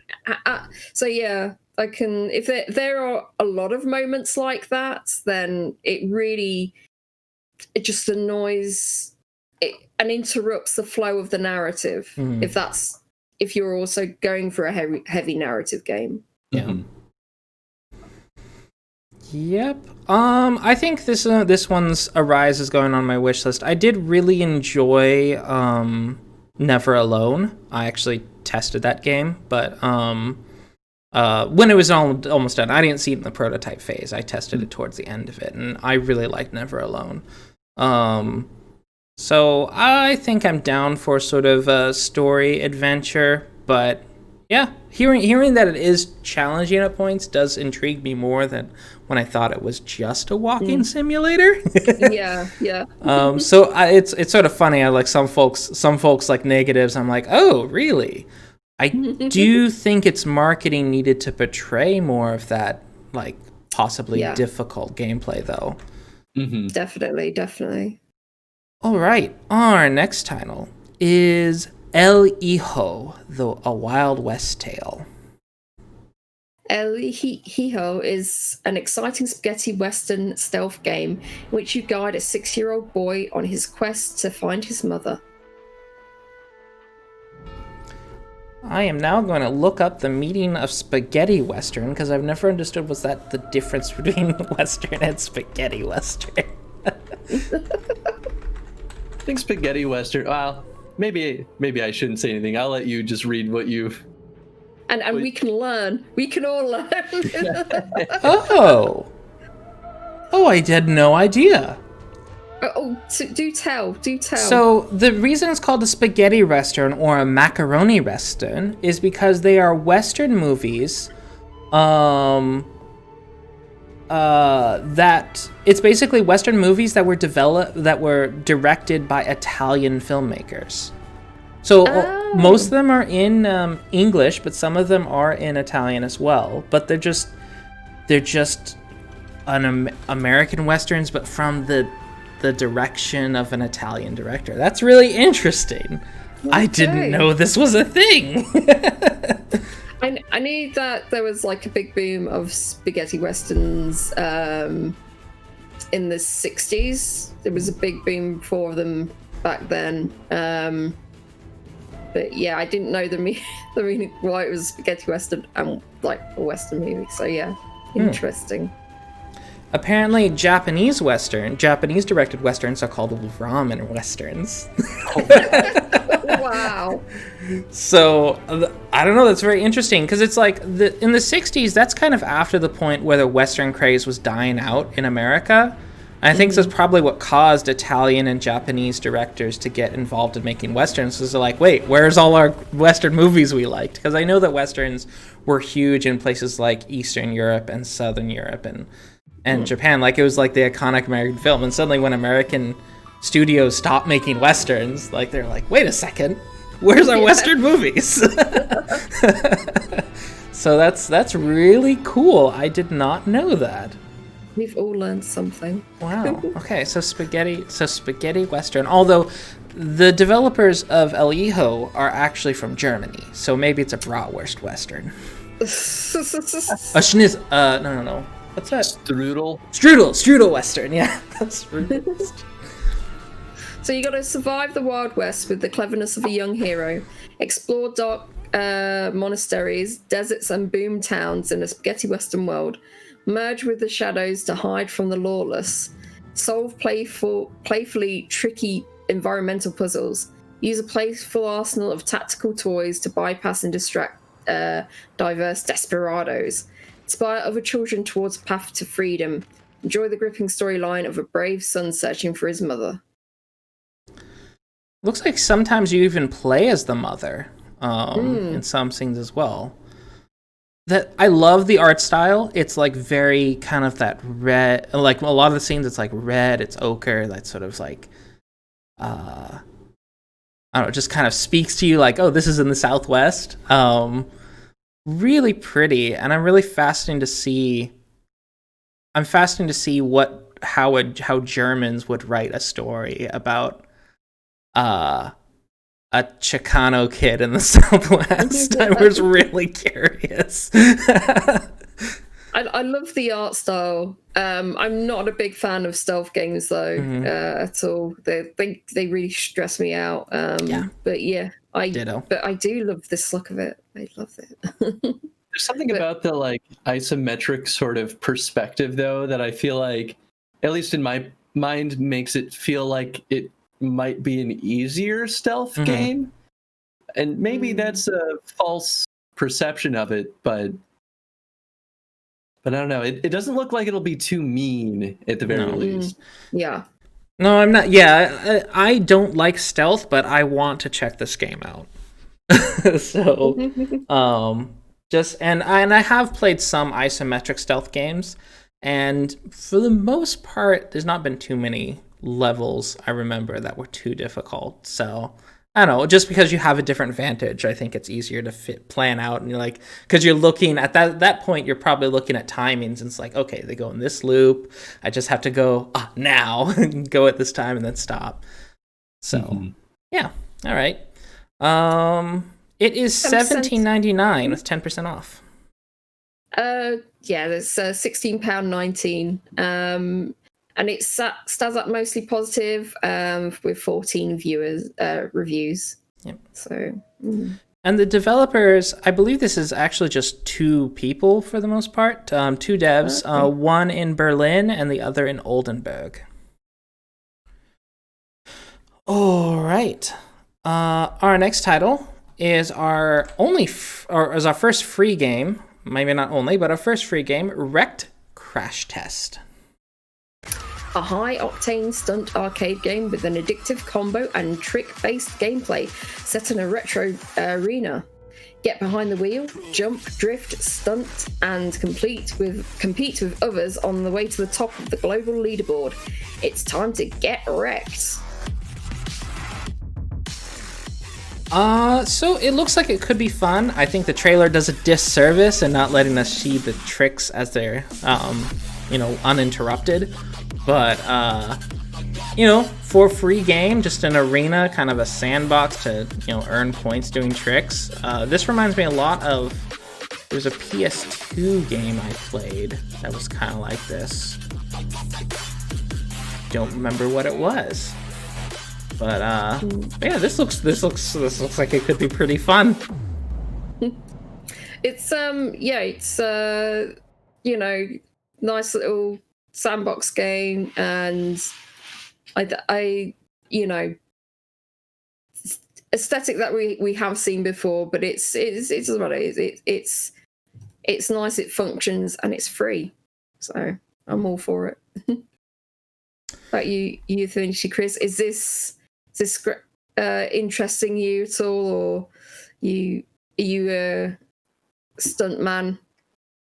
So yeah, I can, if there are a lot of moments like that, then it just annoys it and interrupts the flow of the narrative. If you're also going for a heavy narrative game. Yeah. Yep. I think this one's Arise is going on my wish list. I did really enjoy Never Alone. I actually tested that game, but when it was almost done, I didn't see it in the prototype phase. I tested it towards the end of it, and I really liked Never Alone. So I think I'm down for sort of a story adventure, but yeah, hearing that it is challenging at points does intrigue me more than when I thought it was just a walking simulator. Yeah. So it's sort of funny. I like some folks like negatives. I'm like, oh, really? I do think its marketing needed to portray more of that, like possibly difficult gameplay, though. Definitely. All right, our next title is El Hijo, a Wild West Tale. El Hijo is an exciting spaghetti western stealth game in which you guide a 6-year-old boy on his quest to find his mother. I am now going to look up the meaning of spaghetti western because I've never understood was that the difference between western and spaghetti western. I think spaghetti western. Well, maybe I shouldn't say anything. I'll let you just read what you. And we can learn. We can all learn. Oh, I had no idea. Do tell. So the reason it's called a spaghetti western or a macaroni western is because they are western movies that it's basically western movies that were directed by Italian filmmakers. So most of them are in English, but some of them are in Italian as well. But they're just American westerns, but from the direction of an Italian director. That's really interesting. Okay. I didn't know this was a thing. I knew that there was like a big boom of spaghetti westerns in the 60s. There was a big boom for them back then. But yeah, I didn't know the meaning why it was a spaghetti western and like a western movie. So yeah, interesting. Apparently, Japanese directed westerns are called ramen westerns. Wow. So, I don't know, that's very interesting, because it's like, in the 60s, that's kind of after the point where the western craze was dying out in America. And I think that's probably what caused Italian and Japanese directors to get involved in making westerns, because they're like, wait, where's all our western movies we liked? Because I know that westerns were huge in places like Eastern Europe and Southern Europe and Japan. Like, it was like the iconic American film, and suddenly when American studios stopped making westerns, like, they're like, wait a second, where's our western movies? So that's really cool. I did not know that. We've all learned something. Wow. Okay, so spaghetti western, although the developers of El Hijo are actually from Germany, so maybe it's a bratwurst western. A schnitz no. What's that? Strudel western, yeah. Strudel. So you got to survive the Wild West with the cleverness of a young hero, explore dark monasteries, deserts and boom towns in a spaghetti western world, merge with the shadows to hide from the lawless, solve playfully tricky environmental puzzles, use a playful arsenal of tactical toys to bypass and distract diverse desperados, inspire other children towards a path to freedom, enjoy the gripping storyline of a brave son searching for his mother. Looks like sometimes you even play as the mother in some scenes as well. That I love the art style. It's like very kind of that red, like a lot of the scenes it's like red, it's ochre, that sort of like I don't know, just kind of speaks to you like, oh, this is in the Southwest. Really pretty, and I'm really fascinated to see. I'm fascinated to see how Germans would write a story about a Chicano kid in the Southwest. I was really curious. I love the art style. I'm not a big fan of stealth games though, at all. They really stress me out. But yeah, Ditto. But I do love this look of it. I love it. There's something about the like isometric sort of perspective though that I feel like, at least in my mind, makes it feel like it might be an easier stealth game. And maybe that's a false perception of it, but I don't know. It doesn't look like it'll be too mean at the very least. Yeah. No, I'm not. Yeah, I don't like stealth, but I want to check this game out. So, and I have played some isometric stealth games, and for the most part, there's not been too many levels I remember that were too difficult. So I don't know, just because you have a different vantage, I think it's easier to plan out, and you're like, because you're looking at that point, you're probably looking at timings, and it's like, okay, they go in this loop, I just have to go now, and go at this time, and then stop. So, yeah, all right. It is $17.99 with 10% off. Yeah, there's £16.19. And it stands up mostly positive, with 14 reviews. Yep. So. And the developers, I believe this is actually just 2 people for the most part, 2 devs, one in Berlin and the other in Oldenburg. All right. Our next title is our first free game. Maybe not only, but our first free game, Rekt Crash Test. A high-octane stunt arcade game with an addictive combo and trick-based gameplay set in a retro arena. Get behind the wheel, jump, drift, stunt, and compete with others on the way to the top of the global leaderboard. It's time to get wrecked. So it looks like it could be fun. I think the trailer does a disservice in not letting us see the tricks as they're, uninterrupted. But, for a free game, just an arena, kind of a sandbox to, earn points doing tricks. This reminds me a lot of, there's a PS2 game I played that was kind of like this. Don't remember what it was. But, yeah, this looks like it could be pretty fun. It's, nice little sandbox game, and I aesthetic that we have seen before, but it doesn't matter. It's nice, it functions, and it's free, so I'm all for it. But you AffinityChris, is this interesting you at all, or are you a stunt man?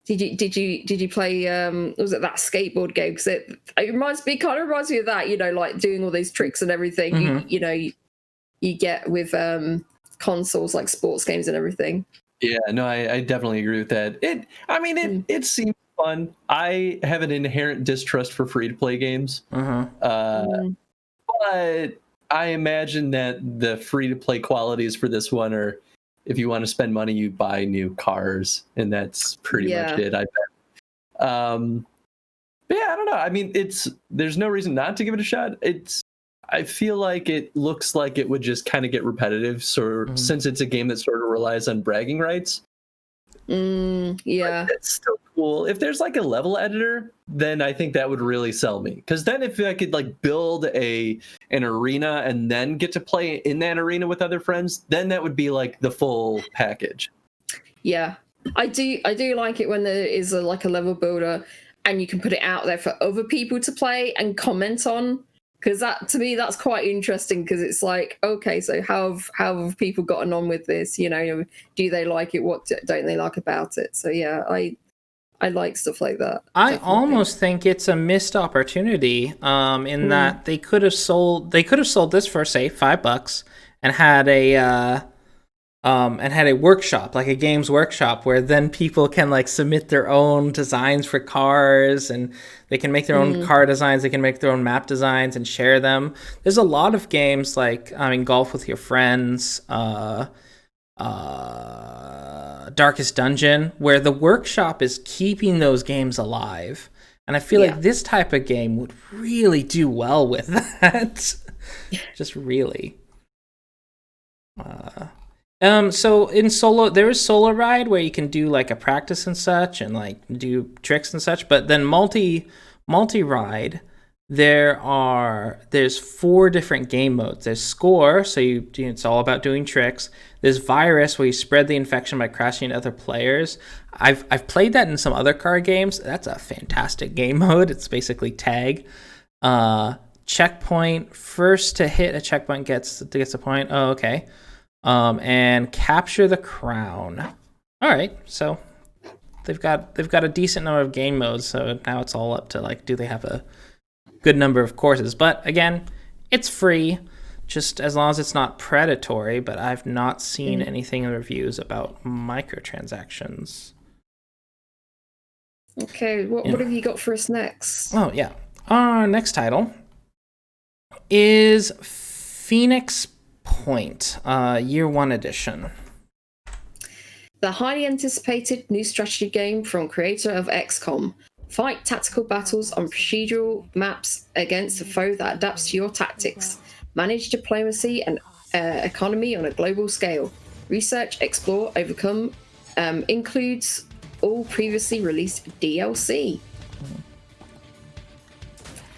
Did you play was it that skateboard game? Because it reminds me of that, like doing all these tricks and everything. You get with consoles like sports games and everything. Yeah, no, I definitely agree with that. It seems fun. I have an inherent distrust for free to play games, but I imagine that the free to play qualities for this one are, if you want to spend money, you buy new cars, and that's pretty much it, I bet. But yeah, I don't know. I mean, there's no reason not to give it a shot. I feel like it looks like it would just kind of get repetitive, since it's a game that sort of relies on bragging rights. Yeah. But it's still cool. If there's like a level editor, then I think that would really sell me. Because then if I could like build an arena and then get to play in that arena with other friends, then that would be like the full package. Yeah, I do like it when there is a level builder and you can put it out there for other people to play and comment on. Because that, to me, that's quite interesting, because it's like, okay, so how have people gotten on with this? Do they like it? What don't they like about it? So yeah, I like stuff like that. I almost think it's a missed opportunity, in that they could have sold this for, say, $5 and had a and had a workshop, like a games workshop, where then people can like submit their own designs for cars, and they can make their own car designs, they can make their own map designs and share them. There's a lot of games like Golf with Your Friends, Darkest Dungeon, where the workshop is keeping those games alive. And I feel like this type of game would really do well with that. Just really. So in solo, there is solo ride where you can do like a practice and such, and like do tricks and such. But then multi ride, there's 4 different game modes. There's score, so it's all about doing tricks. There's virus, where you spread the infection by crashing into other players. I've played that in some other card games. That's a fantastic game mode. It's basically tag. Checkpoint, first to hit a checkpoint gets a point. Oh, okay. And capture the crown. All right, so they've got a decent number of game modes. So now it's all up to like, do they have a good number of courses? But again, it's free, just as long as it's not predatory. But I've not seen anything in the reviews about microtransactions. Okay, what have you got for us next? Oh yeah, our next title is Phoenix Point, Year 1 edition. The highly anticipated new strategy game from creator of XCOM. Fight tactical battles on procedural maps against a foe that adapts to your tactics. Manage diplomacy and economy on a global scale. Research, explore, overcome. Includes all previously released DLC.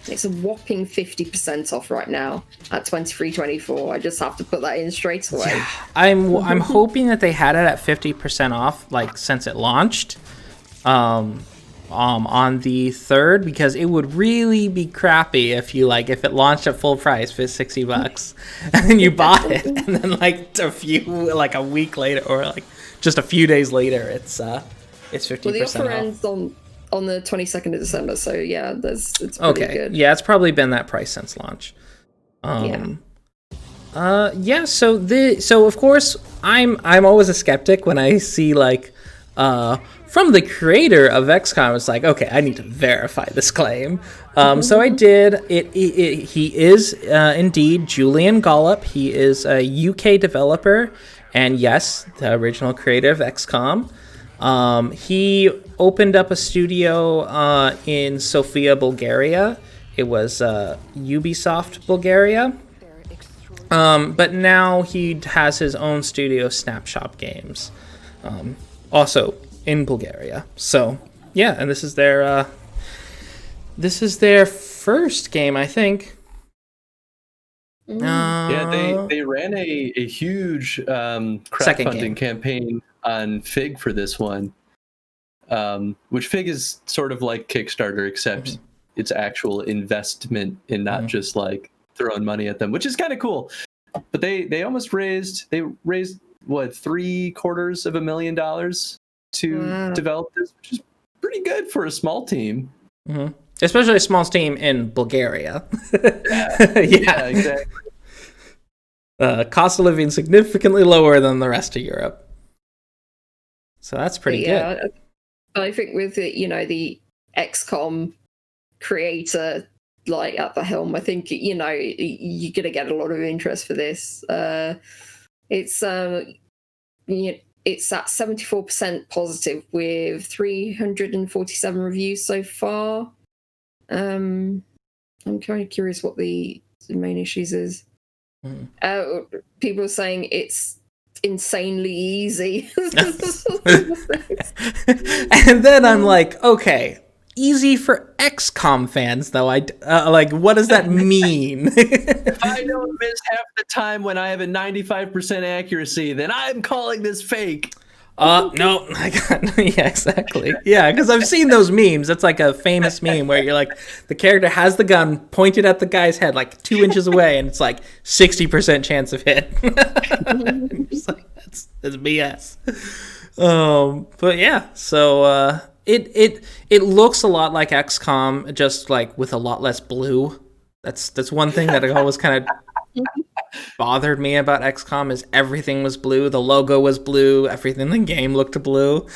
It's a whopping 50% off right now at $23.24. I just have to put that in straight away. Yeah, I'm hoping that they had it at 50% off, like since it launched, on the 3rd, because it would really be crappy if it launched at full price for $60 and then you bought it, and then a week later, or like just a few days later, it's 50% Well, the offer off. ends on the 22nd of December, so yeah, it's pretty good. Yeah, it's probably been that price since launch. So of course I'm always a skeptic when I see like from the creator of XCOM. It's like, okay, I need to verify this claim. So I did. He is indeed Julian Gollop. He is a UK developer, and yes, the original creator of XCOM. He opened up a studio in Sofia, Bulgaria. It was Ubisoft Bulgaria. But now he has his own studio, Snapshot Games, also in Bulgaria. So yeah, and this is their first game, I think. They ran a huge crowdfunding campaign on Fig for this one, which Fig is sort of like Kickstarter, except it's actual investment and not just like throwing money at them, which is kind of cool. But they almost raised what, $750,000 to develop this, which is pretty good for a small team. Especially a small team in Bulgaria. Yeah, exactly. Cost of living significantly lower than the rest of Europe. So that's pretty good. I think with the XCOM creator like at the helm, I think you're gonna get a lot of interest for this. It's at 74% positive with 347 reviews so far. I'm kind of curious what the main issues is. People are saying it's insanely easy. And then I'm like, okay, easy for XCOM fans, though. What does that mean? If I don't miss half the time when I have a 95% accuracy, then I'm calling this fake. No, yeah, exactly. Yeah, because I've seen those memes. It's like a famous meme where you're like, the character has the gun pointed at the guy's head like 2 inches away, and it's like 60% chance of hit. It's like, that's BS. But yeah, so it looks a lot like XCOM, just like with a lot less blue. That's one thing that always kind of bothered me about XCOM is everything was blue. The logo was blue. Everything in the game looked blue.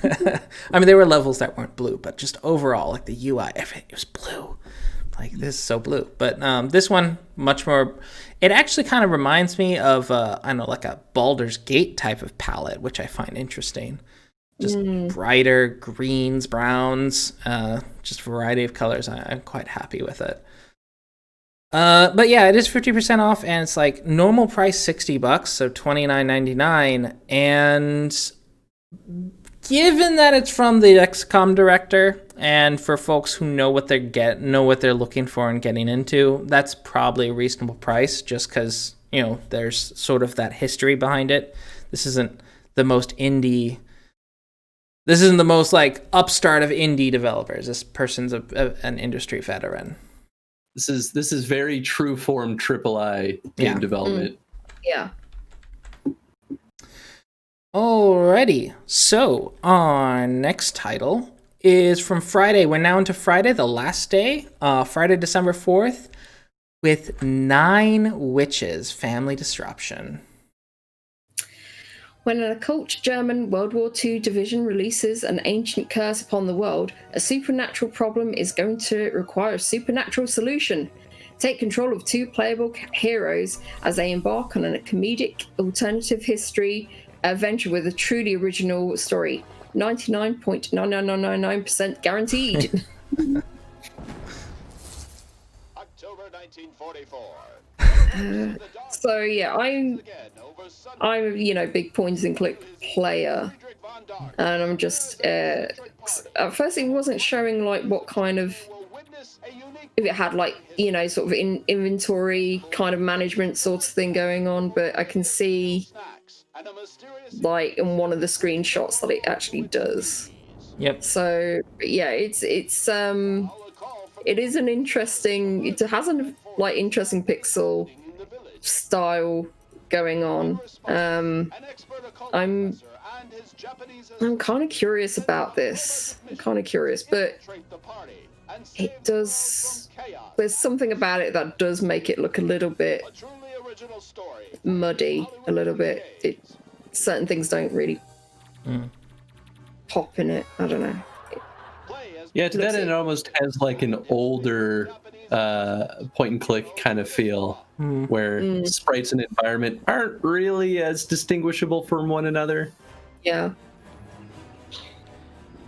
I mean, there were levels that weren't blue, but just overall, like the UI, everything was blue. Like, this is so blue. But this one, much more... It actually kind of reminds me of, I don't know, like a Baldur's Gate type of palette, which I find interesting. Just brighter greens, browns, just variety of colors. I'm quite happy with it. But yeah, it is 50% off, and it's like normal price $60, so $29.99. And given that it's from the XCOM director, and for folks who know what they're looking for and getting into, that's probably a reasonable price, just because, you know, there's sort of that history behind it. This isn't the most like upstart of indie developers. This person's an industry veteran. This is very true form AAA game development. Yeah. Alrighty, so our next title is from Friday. We're now into Friday, the last day, Friday, December 4th, with 9 Witches, Family Disruption. When an occult German World War II division releases an ancient curse upon the world, a supernatural problem is going to require a supernatural solution. Take control of 2 playable heroes as they embark on a comedic alternative history adventure with a truly original story. 99.99999% guaranteed. October 1944. So yeah, I'm big point and click player, and I'm just at first it wasn't showing like what kind of, if it had like, you know, sort of inventory kind of management sort of thing going on, but I can see like in one of the screenshots that it actually does. Yep. So yeah, it is an interesting, it has an like interesting pixel style going on. I'm kind of curious about this. But it does, there's something about it that does make it look a little bit muddy, a little bit. Certain things don't really pop in it. I don't know. Yeah, to that end, it almost has like an older point and click kind of feel, where sprites and environment aren't really as distinguishable from one another. Yeah.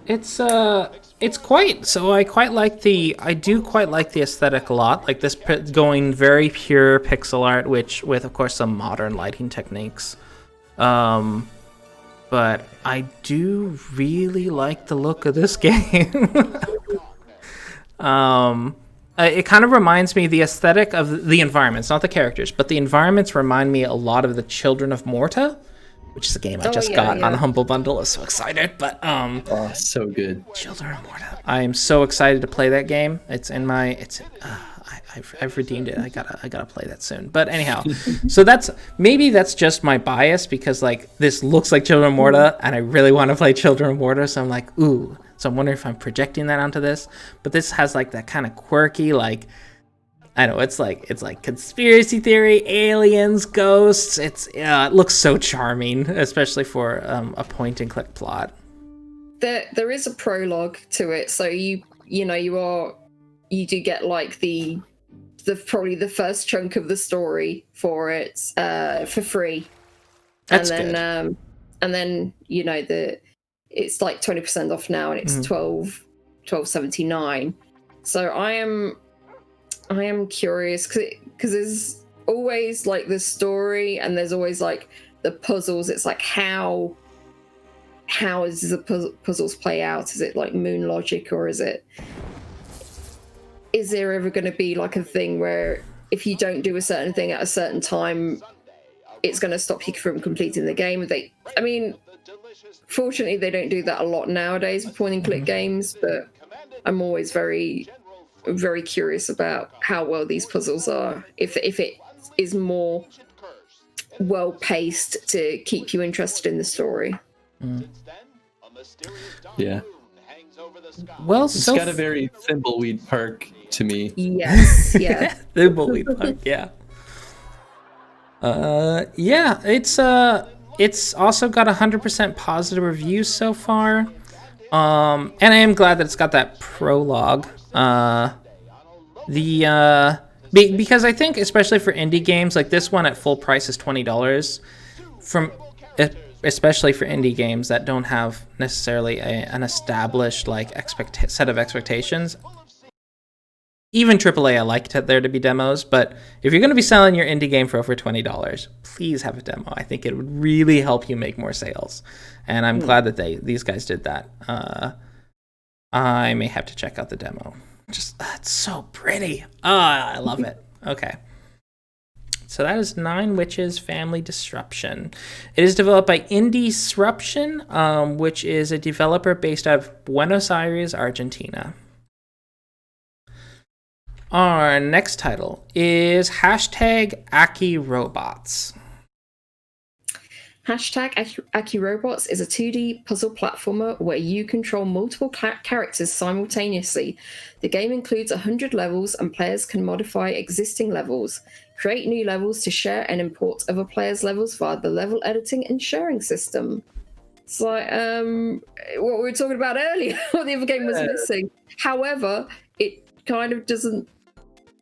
It's quite, so I do quite like the aesthetic a lot. Like this going very pure pixel art, which with of course some modern lighting techniques. But I do really like the look of this game. It kind of reminds me, the aesthetic of the environments, not the characters, but the environments remind me a lot of the Children of Morta, which is a game I just got on Humble Bundle. I was so excited, but oh, so good. Children of Morta. I am so excited to play that game. It's in my I've redeemed it. I gotta play that soon. But anyhow, so that's just my bias, because like this looks like Children of Morta, and I really want to play Children of Morta. So I'm like, ooh. So I'm wondering if I'm projecting that onto this. But this has like that kind of quirky, like, I know it's like conspiracy theory, aliens, ghosts. It looks so charming, especially for a point and click plot. There is a prologue to it, so you do get like the probably the first chunk of the story for it for free. That's and then good. And then it's like 20% off now, and it's $12.79. So I am curious, because there's always like the story, and there's always like the puzzles. It's like how does the puzzles play out? Is it like moon logic, or is there ever going to be like a thing where if you don't do a certain thing at a certain time, it's going to stop you from completing the game? Fortunately, they don't do that a lot nowadays with point and click games, but I'm always very, very curious about how well these puzzles are. If it is more well paced to keep you interested in the story. Yeah. Well, it's got a very Thimbleweed Park to me. Yes, yeah. Thimbleweed Park, yeah. Yeah, it's also got 100% positive reviews so far. And I am glad that it's got that prologue. Because I think especially for indie games, like this one at full price is $20 especially for indie games that don't have necessarily an established like set of expectations. Even AAA, I like there to be demos, but if you're going to be selling your indie game for over $20, please have a demo. I think it would really help you make more sales, and I'm glad that these guys did that. I may have to check out the demo. Just it's so pretty. I love it. Okay. So that is Nine Witches Family Disruption. It is developed by Indisruption, which is a developer based out of Buenos Aires, Argentina. Our next title is #AkiRobots. #AkiRobots is a 2D puzzle platformer where you control multiple characters simultaneously. The game includes 100 levels, and players can modify existing levels, create new levels to share, and import other players' levels via the level editing and sharing system. It's like what we were talking about earlier, what the other game was missing. However, it kind of doesn't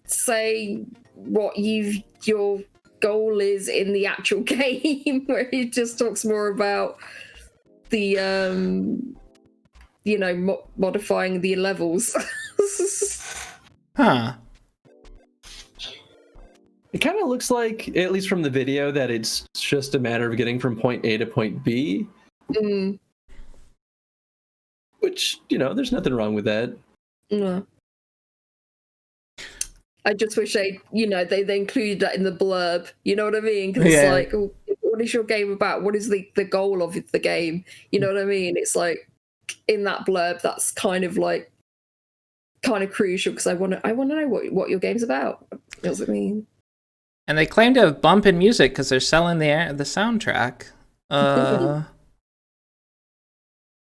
say what your goal is in the actual game, where it just talks more about the modifying the levels. Huh. It kind of looks like, at least from the video, that it's just a matter of getting from point A to point B. Which, there's nothing wrong with that. No. I just wish they included that in the blurb. You know what I mean? Because it's like, what is your game about? What is the goal of the game? You know what I mean? It's like in that blurb, that's kind of crucial, because I want to know what your game's about. You know what I mean? And they claim to have bump in music because they're selling the soundtrack.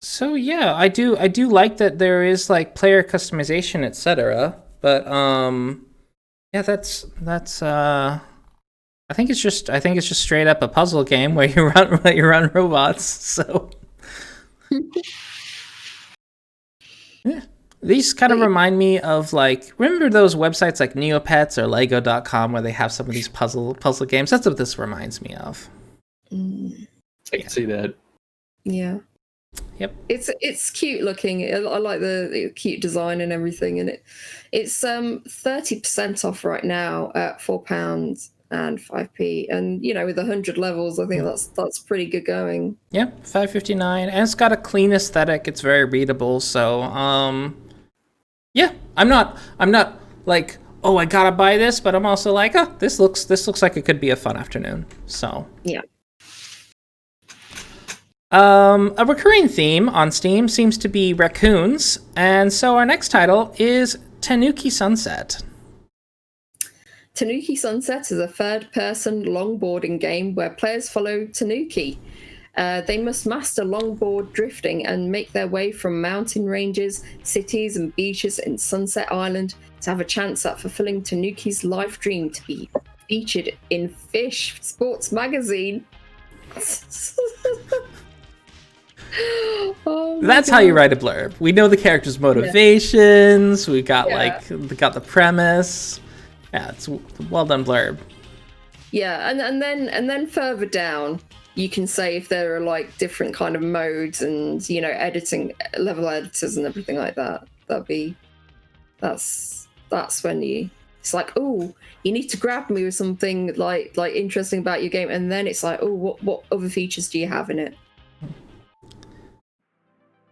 So yeah, I do like that there is like player customization, etc. But yeah, that's I think it's just straight up a puzzle game where you run robots. So yeah. These kind of remind me of remember those websites like Neopets or Lego.com where they have some of these puzzle games? That's what this reminds me of. I can see that. Yeah. Yep. It's cute looking. I like the cute design and everything, and it's 30% off right now at £4 and 5p, and with 100 levels, I think that's pretty good going. Yeah, $5.59, and it's got a clean aesthetic. It's very readable. So yeah, I'm not like, oh, I gotta buy this, but I'm also like, oh, this looks like it could be a fun afternoon. So yeah. A recurring theme on Steam seems to be raccoons, and so our next title is Tanuki Sunset. Tanuki Sunset is a third-person longboarding game where players follow Tanuki. They must master longboard drifting and make their way from mountain ranges, cities, and beaches in Sunset Island to have a chance at fulfilling Tanuki's life dream to be featured in Fish Sports Magazine. That's how you write a blurb. We know the character's motivations. We got the premise. Yeah, it's a well done blurb. Yeah, and then further down, you can say if there are different kind of modes and editing level editors and everything like that. That's when it's like, oh, you need to grab me with something like interesting about your game, and then it's like, oh, what other features do you have in it?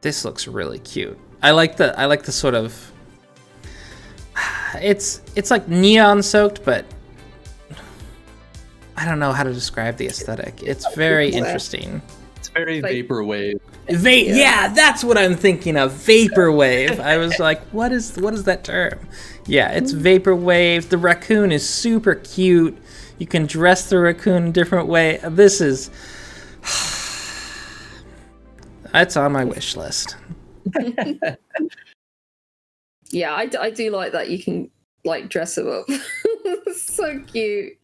This looks really cute. I like the sort of it's like neon soaked, but I don't know how to describe the aesthetic. It's very interesting. It's very vaporwave. Yeah, that's what I'm thinking of. Vaporwave. I was like, what is that term? Yeah, it's vaporwave. The raccoon is super cute. You can dress the raccoon in a different way. This is it's on my wish list. Yeah, I do like that you can dress him up. So cute.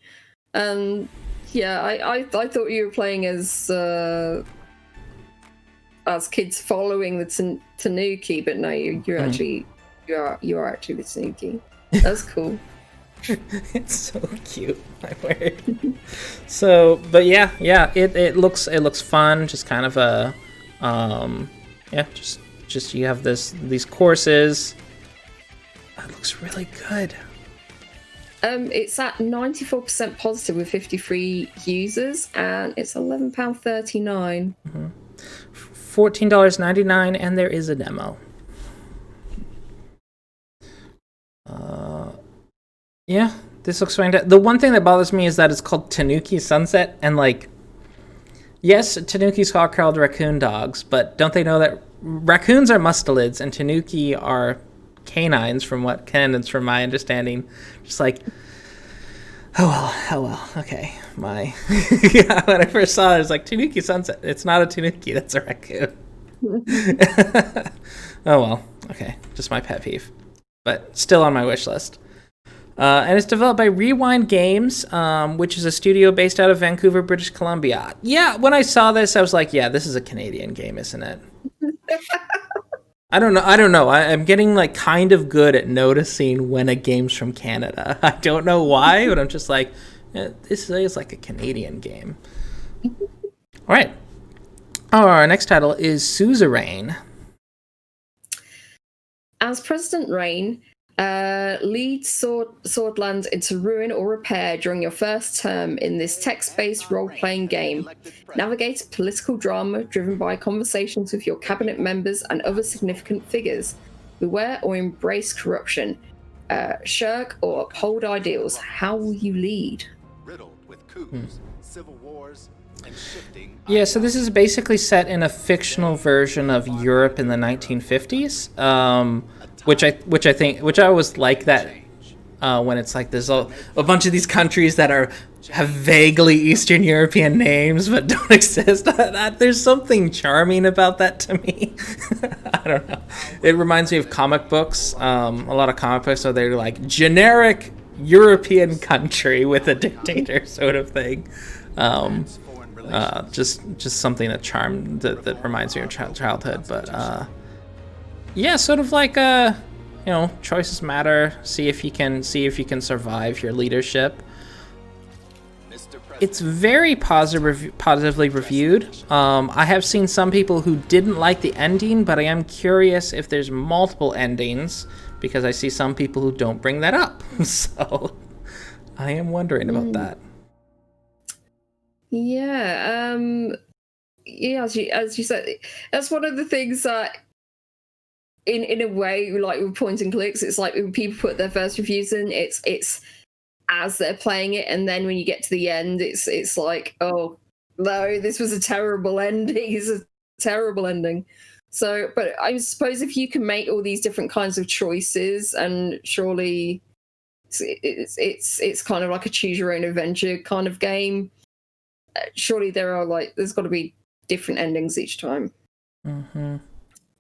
Yeah, I thought you were playing as kids following the Tanuki, but no, you're actually you are actually the Tanuki. That's cool. It's so cute, my word. So, but yeah, it looks fun. Just kind of a, just you have these courses. It looks really good. It's at 94% positive with 53 users, and it's £11.39. $14.99, and there is a demo. Yeah, this looks fantastic. The one thing that bothers me is that it's called Tanuki Sunset, and like, yes, Tanukis are called raccoon dogs, but don't they know that raccoons are mustelids and Tanuki are canines, from my understanding. Just like, oh well, okay. When I first saw it, I was like, Tanuki Sunset. It's not a Tanuki, that's a raccoon. Oh well, okay. Just my pet peeve. But still on my wish list. And it's developed by Rewind Games, which is a studio based out of Vancouver, British Columbia. Yeah, when I saw this, I was like, yeah, this is a Canadian game, isn't it? I don't know. I'm getting like kind of good at noticing when a game's from Canada. I don't know why, but I'm just like, this is like a Canadian game. All right. Our next title is Suzerain. As President Rain, lead Swordland into ruin or repair during your first term in this text-based role-playing game. Navigate political drama driven by conversations with your cabinet members and other significant figures. Beware or embrace corruption. Shirk or uphold ideals. How will you lead? Riddled with coups, civil wars, and shifting. Yeah, so this is basically set in a fictional version of Europe in the 1950s, which I always like that when it's like there's a bunch of these countries that have vaguely Eastern European names but don't exist. There's something charming about that to me. I don't know. It reminds me of comic books. A lot of comic books, so they're like generic European country with a dictator sort of thing. Just something that reminds me of childhood. But yeah, sort of like choices matter. See if you can survive your leadership. It's very positively reviewed. I have seen some people who didn't like the ending, but I am curious if there's multiple endings because I see some people who don't bring that up. So I am wondering about that. Yeah, as you said, that's one of the things that, in a way, like with point and clicks, it's like when people put their first reviews in, it's as they're playing it, and then when you get to the end, it's like, oh no, this was a terrible ending. It's a terrible ending. So, but I suppose if you can make all these different kinds of choices, and surely it's kind of like a choose your own adventure kind of game. Surely there's got to be different endings each time. Mm-hmm.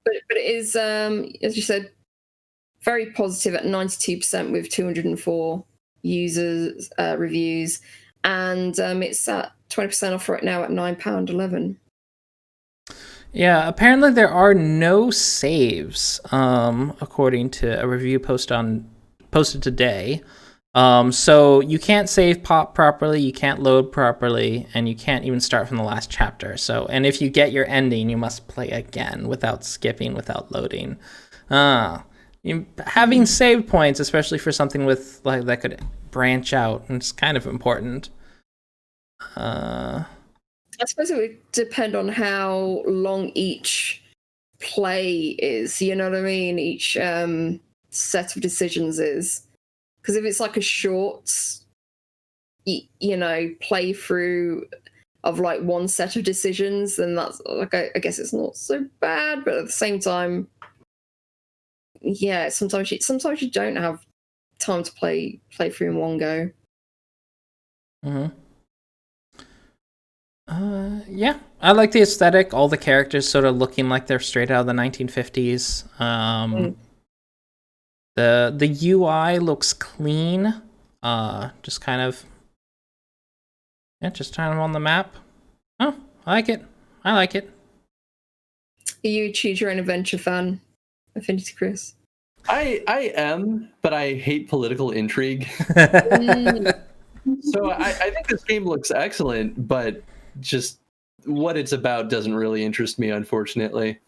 But it is, as you said, very positive at 92% with 204 users reviews, and it's at 20% off right now at £9.11. Yeah, apparently there are no saves, according to a review posted today. So you can't save pop properly, you can't load properly, and you can't even start from the last chapter. So, and if you get your ending, you must play again without skipping, without loading. Having save points, especially for something with like that could branch out, it's kind of important. I suppose it would depend on how long each play is. You know what I mean? Each set of decisions is. Because if it's like a short, playthrough of like one set of decisions, then that's like I guess it's not so bad. But at the same time, yeah, sometimes you don't have time to play through in one go. Mm-hmm. Yeah, I like the aesthetic. All the characters sort of looking like they're straight out of the 1950s. The UI looks clean, just kind of, Yeah, just turn them on the map. Oh, I like it. I like it. Are you a choose your own adventure fan, AffinityChris? I am, but I hate political intrigue. So I think this game looks excellent, but just what it's about doesn't really interest me, unfortunately.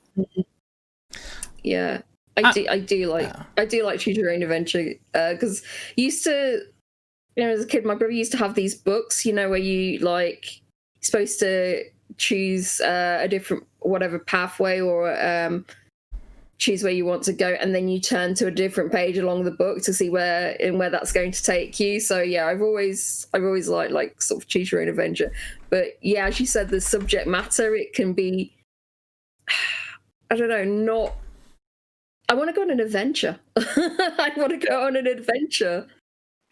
Yeah, I do like choose your own adventure because used to, as a kid, my brother used to have these books, where you like supposed to choose a different whatever pathway or choose where you want to go, and then you turn to a different page along the book to see where that's going to take you. So yeah, I've always liked like sort of choose your own adventure. But yeah, as you said, the subject matter, it can be, I don't know, I want to go on an adventure. I want to go on an adventure.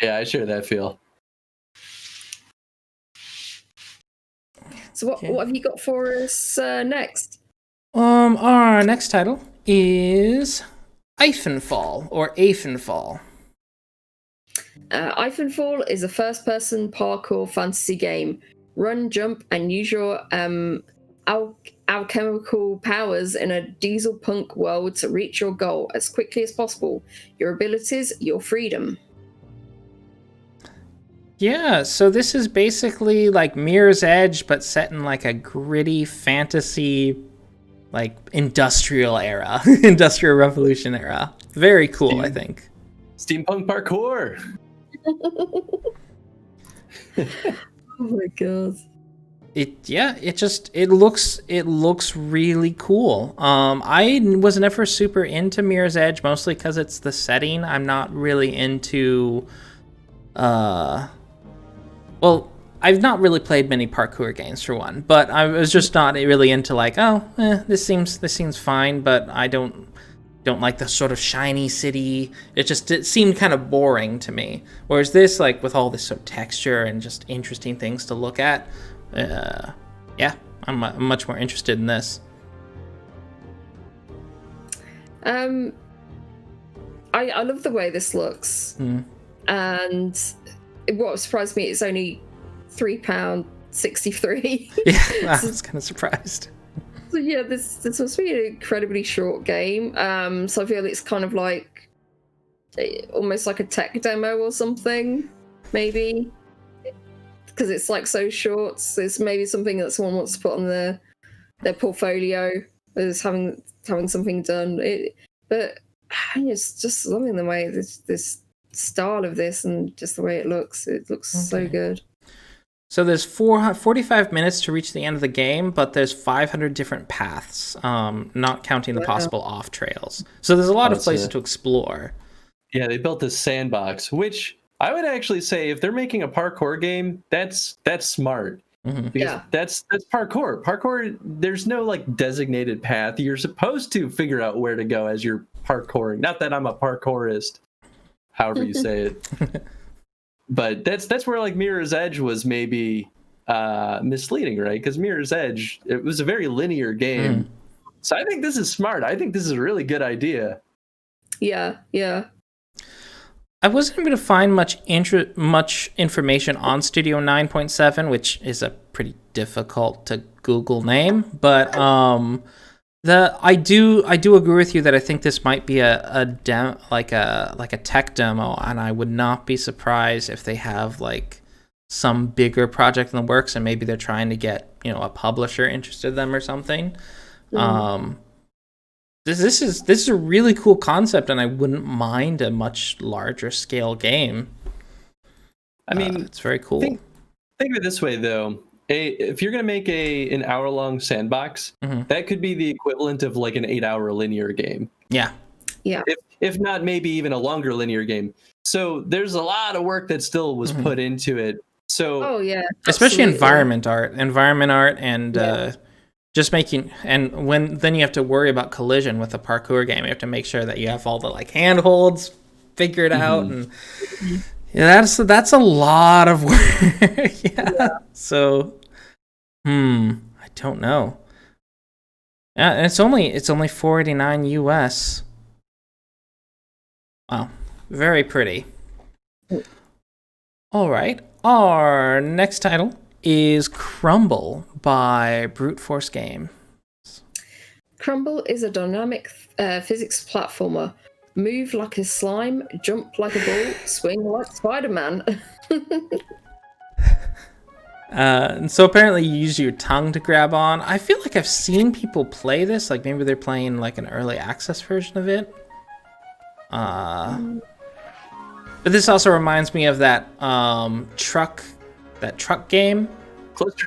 Yeah, I share that feel. So what have you got for us next? Our next title is Aefenfall or Aefenfall. Aefenfall is a first-person parkour fantasy game. Run, jump, and use your alchemical powers in a diesel punk world to reach your goal as quickly as possible. Your abilities, your freedom. Yeah, so this is basically like Mirror's Edge, but set in like a gritty fantasy, like industrial revolution era. Very cool, I think. Steampunk parkour. Oh my god. It looks really cool. I was never super into Mirror's Edge, mostly because it's the setting. I'm not really into well, I've not really played many parkour games for one, but I was just not really into like, this seems fine, but I don't like the sort of shiny city. It seemed kind of boring to me. Whereas this, like with all this sort of texture and just interesting things to look at, I'm much more interested in this. I love the way this looks, and what surprised me, it's only £3.63. Yeah, I was kind of surprised. So yeah, this must be an incredibly short game. So I feel it's kind of like almost like a tech demo or something, maybe, because it's like so short. So it's maybe something that someone wants to put on their portfolio as having something done. But I'm just loving the way this style of this and just the way it looks. It looks so good. So there's 45 minutes to reach the end of the game, but there's 500 different paths, not counting the possible off trails. So there's a lot of places to explore. Yeah, they built this sandbox, which I would actually say if they're making a parkour game, that's smart. Because that's parkour. Parkour, there's no like designated path. You're supposed to figure out where to go as you're parkouring. Not that I'm a parkourist, however you say it. But that's where like Mirror's Edge was maybe misleading, right? Because Mirror's Edge, it was a very linear game. So I think this is smart. I think this is a really good idea. Yeah. I wasn't able to find much information on Studio 9.7, which is a pretty difficult to Google name, but I do agree with you that I think this might be a tech demo, and I would not be surprised if they have like some bigger project in the works, and maybe they're trying to get a publisher interested in them or something. This is a really cool concept, and I wouldn't mind a much larger scale game. I mean, it's very cool. Think of it this way, though. If you're going to make an hour-long sandbox, that could be the equivalent of like an 8-hour linear game. Yeah. If not, maybe even a longer linear game. So there's a lot of work that still was put into it. So especially environment art, and just making, and then you have to worry about collision with a parkour game. You have to make sure that you have all the like handholds figured out, and that's a lot of work. So, I don't know. Yeah, and it's only $4.89 US. Wow, very pretty. All right, our next title is Crumble by Brute Force Game? Crumble is a dynamic physics platformer. Move like a slime, jump like a bull, swing like Spider-Man. And so apparently you use your tongue to grab on. I feel like I've seen people play this, like maybe they're playing like an early access version of it. But this also reminds me of that truck game. Cluster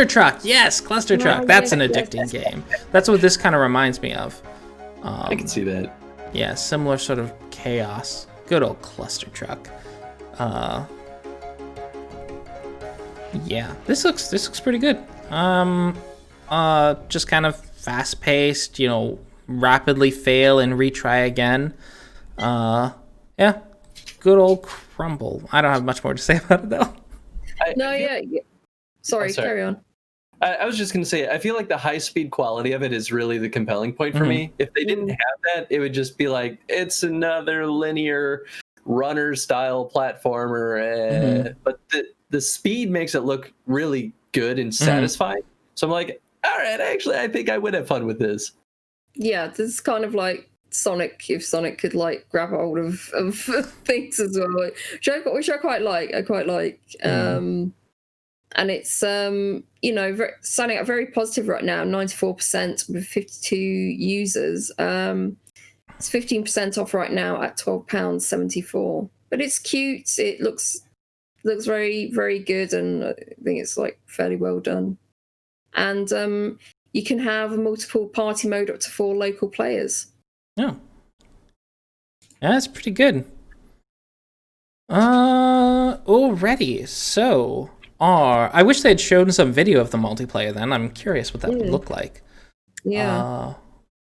Truck, yes, Cluster Truck. That's an addicting game. That's what this kind of reminds me of. I can see that. Yeah, similar sort of chaos. Good old Cluster Truck. Yeah, this looks pretty good. Just kind of fast paced, rapidly fail and retry again. Yeah, good old Crumble. I don't have much more to say about it though. Sorry, carry on. I was just going to say, I feel like the high-speed quality of it is really the compelling point for me. If they didn't have that, it would just be like, it's another linear runner-style platformer. But the speed makes it look really good and satisfying. So I'm like, all right, actually, I think I would have fun with this. Yeah, this is kind of like Sonic, if Sonic could like grab hold of things as well, which I quite like. And it's standing out very positive right now, 94% with 52 users. It's 15% off right now at £12.74. But it's cute. It looks very, very good, and I think it's like fairly well done. And you can have a multiple party mode up to 4 local players. Yeah, that's pretty good. Already, so I wish they had shown some video of the multiplayer. Then I'm curious what that would look like. Yeah.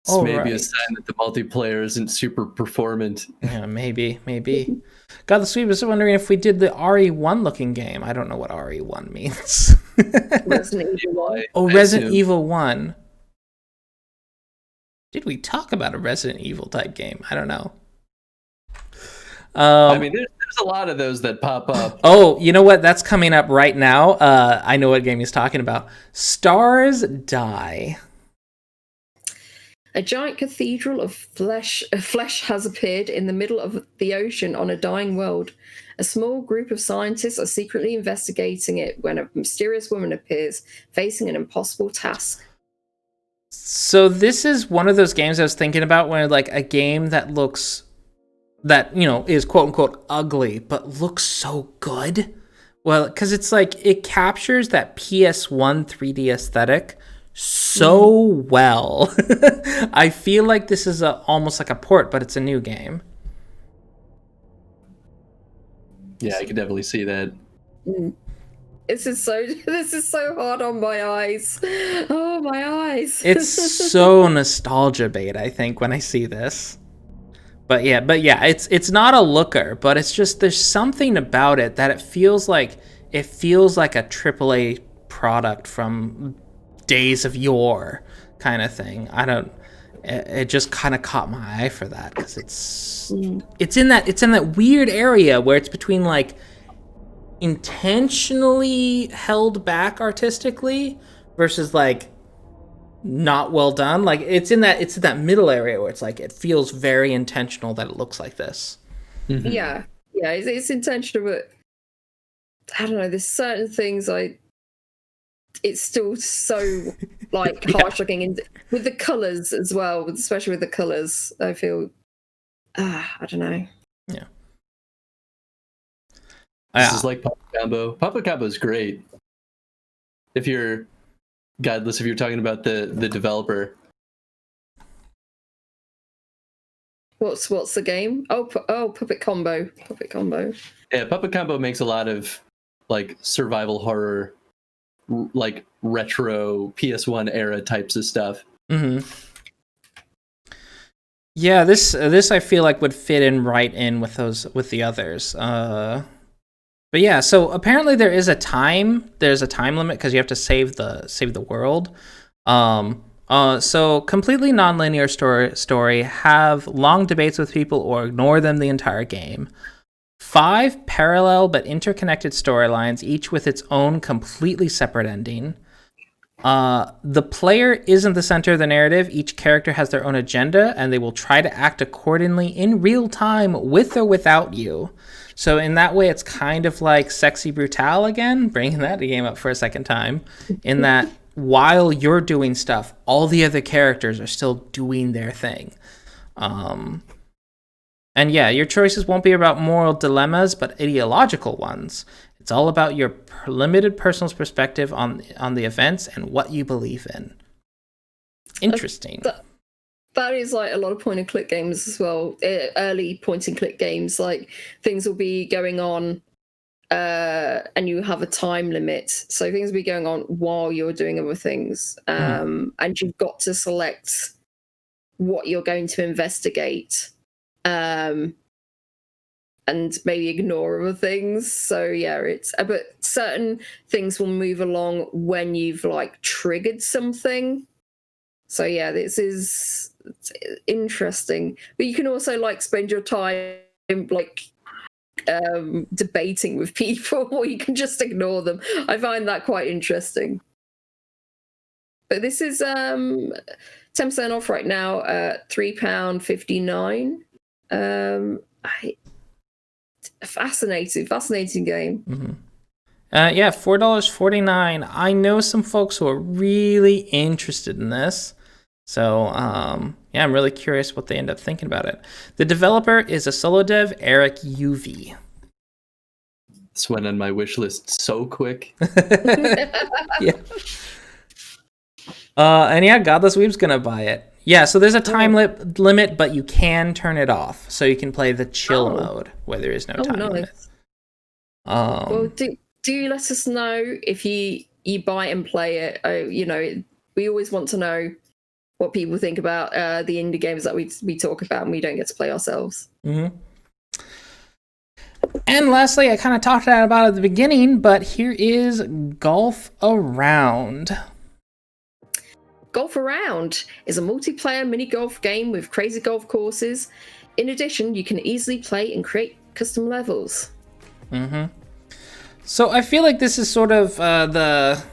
It's maybe a sign that the multiplayer isn't super performant. Yeah, maybe. God, the Sweet was wondering if we did the RE1 looking game. I don't know what RE1 means. Resident Evil 1. Oh, Resident Evil 1. Did we talk about a Resident Evil type game? I don't know. I mean, there's a lot of those that pop up. Oh, you know what? That's coming up right now. I know what game he's talking about. Stars Die. A giant cathedral of flesh has appeared in the middle of the ocean on a dying world. A small group of scientists are secretly investigating it when a mysterious woman appears, facing an impossible task. So this is one of those games I was thinking about, where like a game that is quote unquote ugly, but looks so good. Well, because it's like it captures that PS1 3D aesthetic so well. I feel like this is almost like a port, but it's a new game. Yeah, I can definitely see that. This is so hard on my eyes. Oh, my eyes. It's so nostalgia bait, I think, when I see this. But yeah, it's not a looker, but it's just there's something about it that it feels like a AAA product from days of yore kind of thing. It just kind of caught my eye for that, because it's in that weird area where it's between like intentionally held back artistically versus like not well done. Like it's in that middle area where it's like it feels very intentional that it looks like this. Yeah, it's intentional, but I don't know, there's certain things it's still so like harsh looking, and with the colors as well, especially with the colors, I feel I don't know. Yeah. This is like Papa Combo. Papa Combo is great. If you're talking about the developer. What's the game? Puppet Combo. Yeah, Puppet Combo makes a lot of like survival horror, like retro PS1 era types of stuff. Yeah, this I feel like would fit in right in with the others. But yeah, so apparently there's a time limit because you have to save the world. So completely non-linear story, have long debates with people or ignore them the entire game. 5 parallel but interconnected storylines, each with its own completely separate ending. The player isn't the center of the narrative. Each character has their own agenda, and they will try to act accordingly in real time with or without you. So in that way, it's kind of like Sexy Brutale again, bringing that game up for a second time, in that while you're doing stuff, all the other characters are still doing their thing. And yeah, your choices won't be about moral dilemmas, but ideological ones. It's all about your limited personal perspective on the events and what you believe in. Interesting. That is like a lot of point and click games as well. Early point and click games, like things will be going on, and you have a time limit. So things will be going on while you're doing other things, and you've got to select what you're going to investigate. And maybe ignore other things. So yeah, but certain things will move along when you've like triggered something. So yeah, it's interesting. But you can also like spend your time like debating with people, or you can just ignore them. I find that quite interesting. But this is 10% off right now at £3.59. Fascinating game. Yeah, $4.49. I know some folks who are really interested in this. So, yeah, I'm really curious what they end up thinking about it. The developer is a solo dev, Eric UV. This went on my wish list so quick. Yeah. And yeah, Godless Weeb's gonna buy it. Yeah, so there's a time limit, but you can turn it off. So you can play the chill mode where there is no time limit. Well, do let us know if you buy and play it. You know, we always want to know what people think about the indie games that we talk about and we don't get to play ourselves. Mm-hmm. And lastly, I kind of talked about it at the beginning, but here is Golf Around. Golf Around is a multiplayer mini golf game with crazy golf courses. In addition, you can easily play and create custom levels. Mm-hmm. So I feel like this is sort of the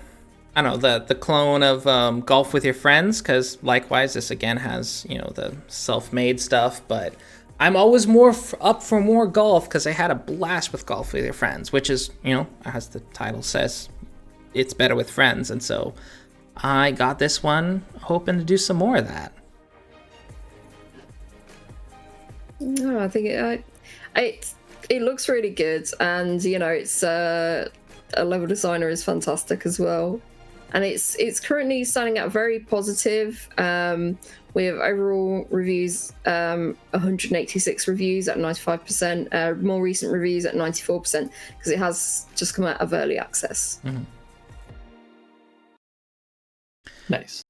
clone of Golf with Your Friends, because likewise, this again has, the self-made stuff, but I'm always more up for more golf because I had a blast with Golf with Your Friends, which is, as the title says, it's better with friends, and so I got this one hoping to do some more of that. No, I think it looks really good, and it's a level designer is fantastic as well, and it's currently standing out very positive. We have overall reviews, 186 reviews at 95%, more recent reviews at 94% because it has just come out of early access. Mm-hmm. Nice.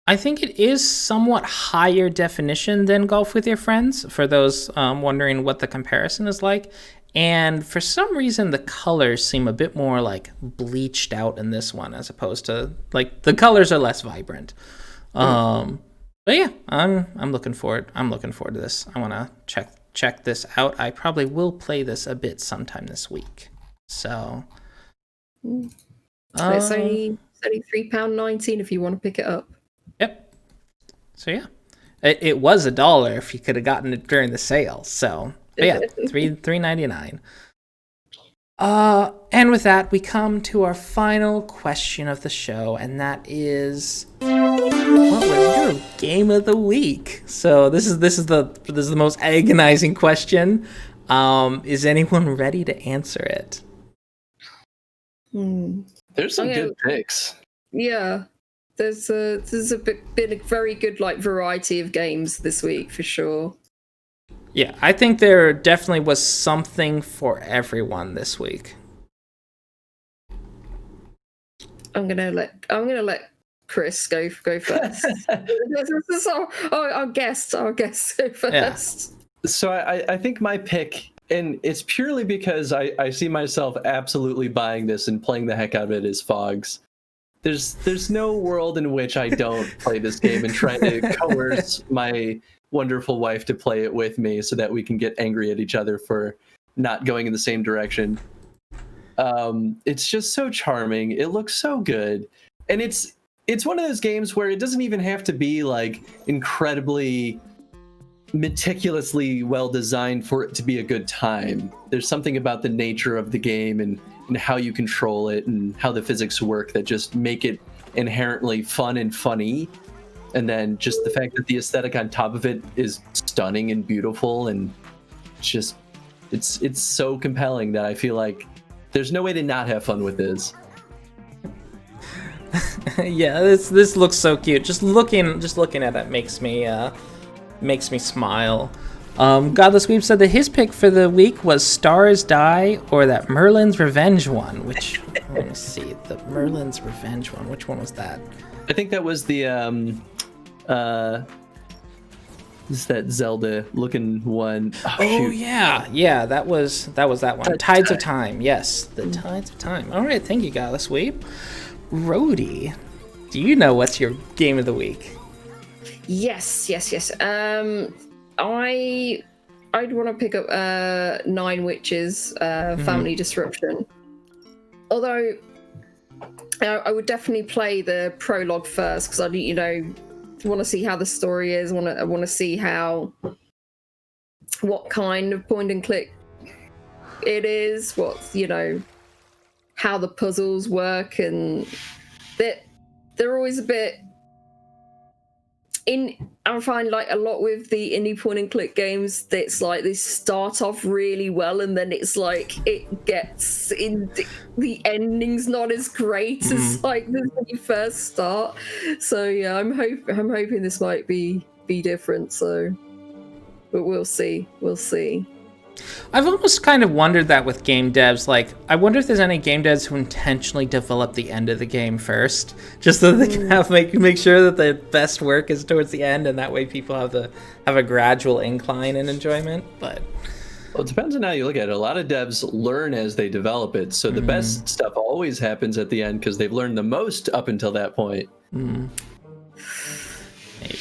I think it is somewhat higher definition than Golf with Your Friends, for those wondering what the comparison is like. And for some reason, the colors seem a bit more like bleached out in this one, as opposed to like the colors are less vibrant. But yeah, I'm looking forward. I'm looking forward to this. I want to check this out. I probably will play this a bit sometime this week. So it's only £3.19 if you want to pick it up. Yep. So yeah, it was $1 if you could have gotten it during the sale. So but yeah, $3.99. And with that, we come to our final question of the show, and that is, what was your game of the week? So this is the most agonizing question. Is anyone ready to answer it? There's some good picks. Yeah, there's a been a very good variety of games this week for sure. Yeah, I think there definitely was something for everyone this week. I'm gonna let Chris go first. Our guest go first. Yeah. So I think my pick, and it's purely because I see myself absolutely buying this and playing the heck out of it, is PHOGS. There's no world in which I don't play this game and try to coerce my wonderful wife to play it with me so that we can get angry at each other for not going in the same direction. It's just so charming. It looks so good, and it's one of those games where it doesn't even have to be like incredibly meticulously well designed for it to be a good time. There's something about the nature of the game and how you control it and how the physics work that just make it inherently fun and funny. And then just the fact that the aesthetic on top of it is stunning and beautiful, and just it's so compelling that I feel like there's no way to not have fun with this. Yeah, this looks so cute. Just looking at it makes me smile. Godless Weeb said that his pick for the week was Stars Die or that Merlin's Revenge one. Which let me see, the Merlin's Revenge one. Which one was that? I think that was the is that Zelda looking one. Oh yeah, that was that one. Tides of Time. Yes, the Tides of Time. All right, thank you, Godless Weeb. Rhodey, do you know what's your game of the week? Yes. I'd want to pick up Nine Witches, Family Disruption. Although I would definitely play the prologue first because I want to see how the story is. I want to see what kind of point and click it is. How the puzzles work, and they're always a bit. I find like a lot with the indie point and click games, it's like they start off really well and then it's like it gets in the ending's not as great as like when you first start. So yeah, I'm hoping this might be different. So, but we'll see. I've almost kind of wondered that with game devs. Like, I wonder if there's any game devs who intentionally develop the end of the game first, just so they can make sure that the best work is towards the end, and that way people have a gradual incline in enjoyment. But well, it depends on how you look at it. A lot of devs learn as they develop it, so the best stuff always happens at the end because they've learned the most up until that point.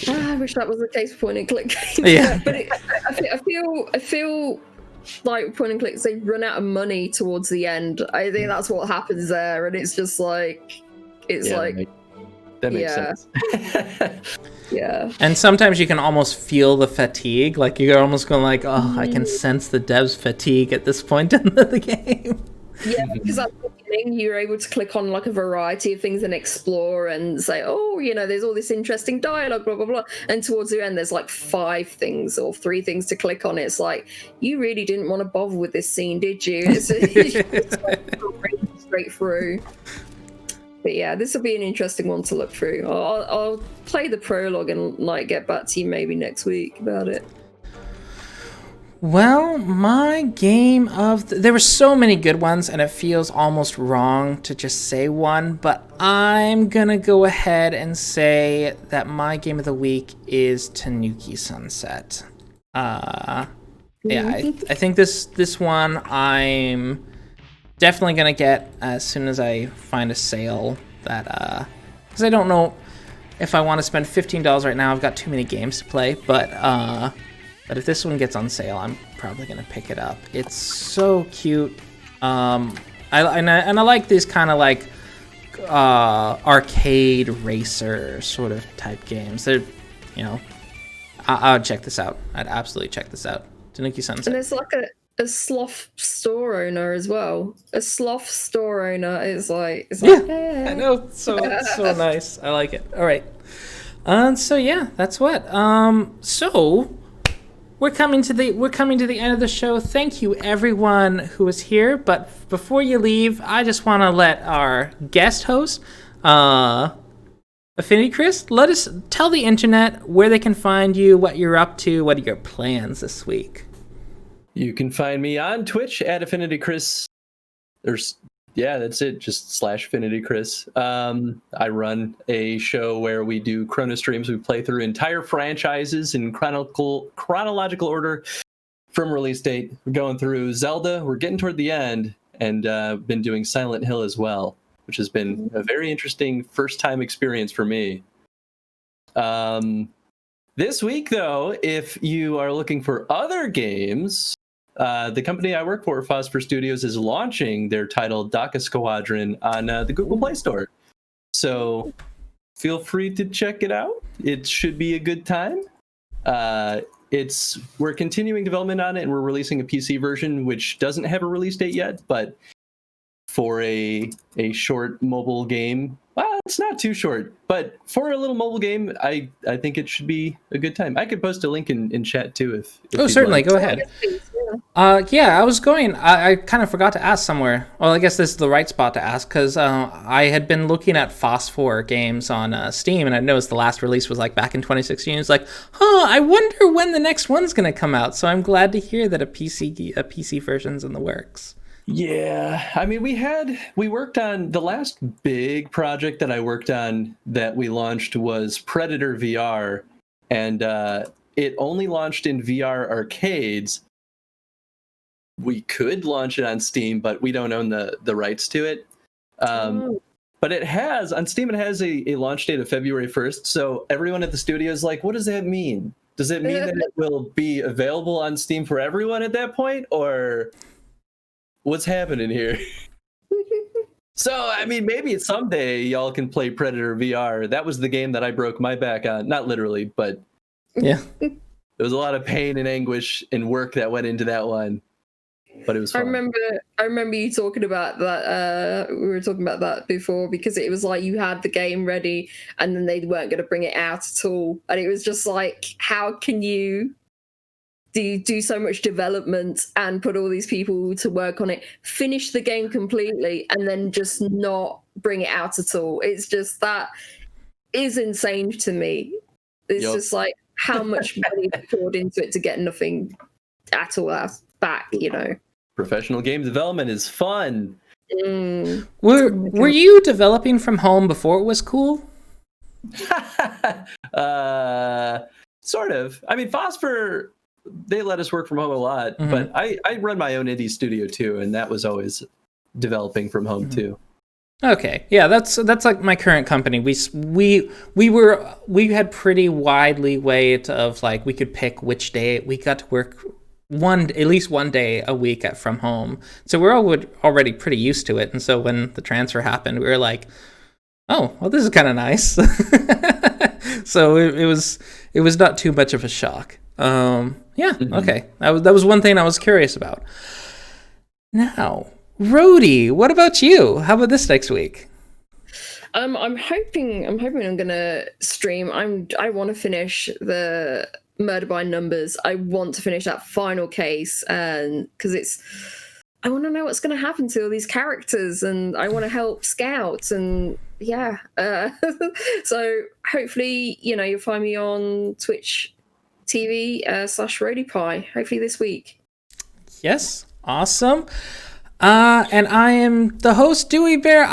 I wish that was the case for point and click games. Yeah. But I feel like point and clicks, they run out of money towards the end. I think that's what happens there, and it's just like that makes sense. Yeah. And sometimes you can almost feel the fatigue. Like you're almost going like, oh, I can sense the devs' fatigue at this point in the game. Yeah, because at the beginning you're able to click on like a variety of things and explore and say, oh, there's all this interesting dialogue, blah, blah, blah. And towards the end, there's like 5 things or 3 things to click on. It's like, you really didn't want to bother with this scene, did you? It's like straight through. But yeah, this will be an interesting one to look through. I'll play the prologue and like get back to you maybe next week about it. Well, my game of there were so many good ones, and it feels almost wrong to just say one, but I'm gonna go ahead and say that my game of the week is Tanuki Sunset. I think this one I'm definitely gonna get as soon as I find a sale that because I don't know if I want to spend $15 right now. I've got too many games to play, but if this one gets on sale, I'm probably gonna pick it up. It's so cute. I like these kind of like arcade racer sort of type games. They're, I'll check this out. I'd absolutely check this out. Tanuki Sunset. And there's like a sloth store owner as well. A sloth store owner is like, I know, so nice. I like it. All right. So yeah, that's what. So we're coming to the end of the show. Thank you everyone who was here. But before you leave, I just want to let our guest host, AffinityChris, let us tell the internet where they can find you, what you're up to, what are your plans this week. You can find me on Twitch at AffinityChris. That's it. Just /AffinityChris. I run a show where we do chrono streams. We play through entire franchises in chronological order from release date. We're going through Zelda. We're getting toward the end, and been doing Silent Hill as well, which has been a very interesting first-time experience for me. This week, though, if you are looking for other games, the company I work for, Phosphor Studios, is launching their title Daka Squadron on the Google Play Store. So feel free to check it out. It should be a good time. We're continuing development on it, and we're releasing a PC version, which doesn't have a release date yet, but for a short mobile game, well, it's not too short, but for a little mobile game, I think it should be a good time. I could post a link in chat too if Oh, certainly. like. Go ahead. Yeah, I kind of forgot to ask somewhere. Well, I guess this is the right spot to ask, because I had been looking at Phosphor games on Steam, and I noticed the last release was like back in 2016. It's like, I wonder when the next one's going to come out. So I'm glad to hear that a PC version's in the works. Yeah, I mean, we worked on the last big project that I worked on that we launched was Predator VR, and it only launched in VR arcades. We could launch it on Steam, but we don't own the rights to it. But it has, on Steam, it has a launch date of February 1st. So everyone at the studio is like, what does that mean? Does it mean that it will be available on Steam for everyone at that point? Or what's happening here? So, I mean, maybe someday y'all can play Predator VR. That was the game that I broke my back on. Not literally, but yeah, there was a lot of pain and anguish and work that went into that one. But it was fun. I remember you talking about that. We were talking about that before, because it was like you had the game ready and then they weren't going to bring it out at all. And it was just like, how can you do so much development and put all these people to work on it, finish the game completely, and then just not bring it out at all? It's just, that is insane to me. It's just like how much money they poured into it to get nothing at all back, you know. Professional game development is fun. Were you developing from home before it was cool? Sort of. I mean, Phosphor, they let us work from home a lot, but I run my own indie studio too, and that was always developing from home too. Okay, yeah, that's like my current company. We had pretty wide leeway of like we could pick which day we got to work. At least one day a week from home. So we're already pretty used to it. And so when the transfer happened, we were like, oh, well, this is kind of nice. So it was not too much of a shock. Okay. That was one thing I was curious about. Now, Rhodey, what about you? How about this next week? I'm hoping I'm gonna stream. I want to finish the Murder by Numbers. I want to finish that final case, because I want to know what's going to happen to all these characters, and I want to help Scout, and yeah. So hopefully, you'll find me on Twitch TV /RhodeyPie, hopefully this week. Yes, awesome. And I am the host, Dewey Bear.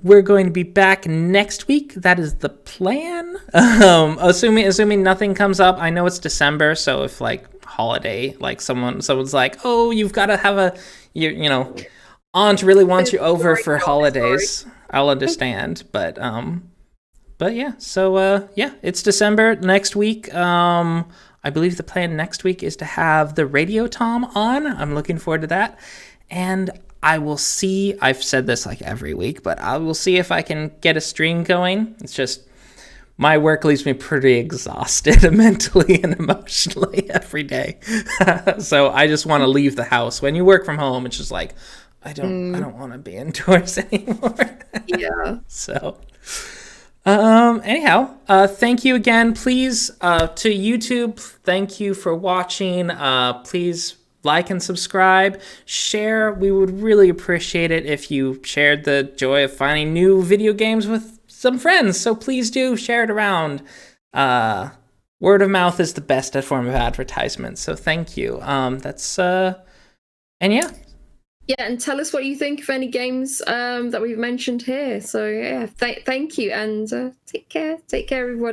We're going to be back next week. That is the plan. Assuming nothing comes up. I know it's December, so if like holiday, like someone's like, oh, you've got to have aunt really wants you over for holidays, I'll understand. But yeah. So it's December next week. I believe the plan next week is to have the Radio Tom on. I'm looking forward to that. And I will see, I've said this like every week, but I will see if I can get a stream going. It's just, my work leaves me pretty exhausted mentally and emotionally every day. So I just want to leave the house. When you work from home, it's just like, I don't want to be indoors anymore. Yeah. So, anyhow, thank you again. Please, to YouTube, thank you for watching. Please like and subscribe, share. We would really appreciate it if you shared the joy of finding new video games with some friends. So please do share it around. Word of mouth is the best form of advertisement. So thank you. And yeah. Yeah, and tell us what you think of any games that we've mentioned here. So yeah, thank you, and take care everybody.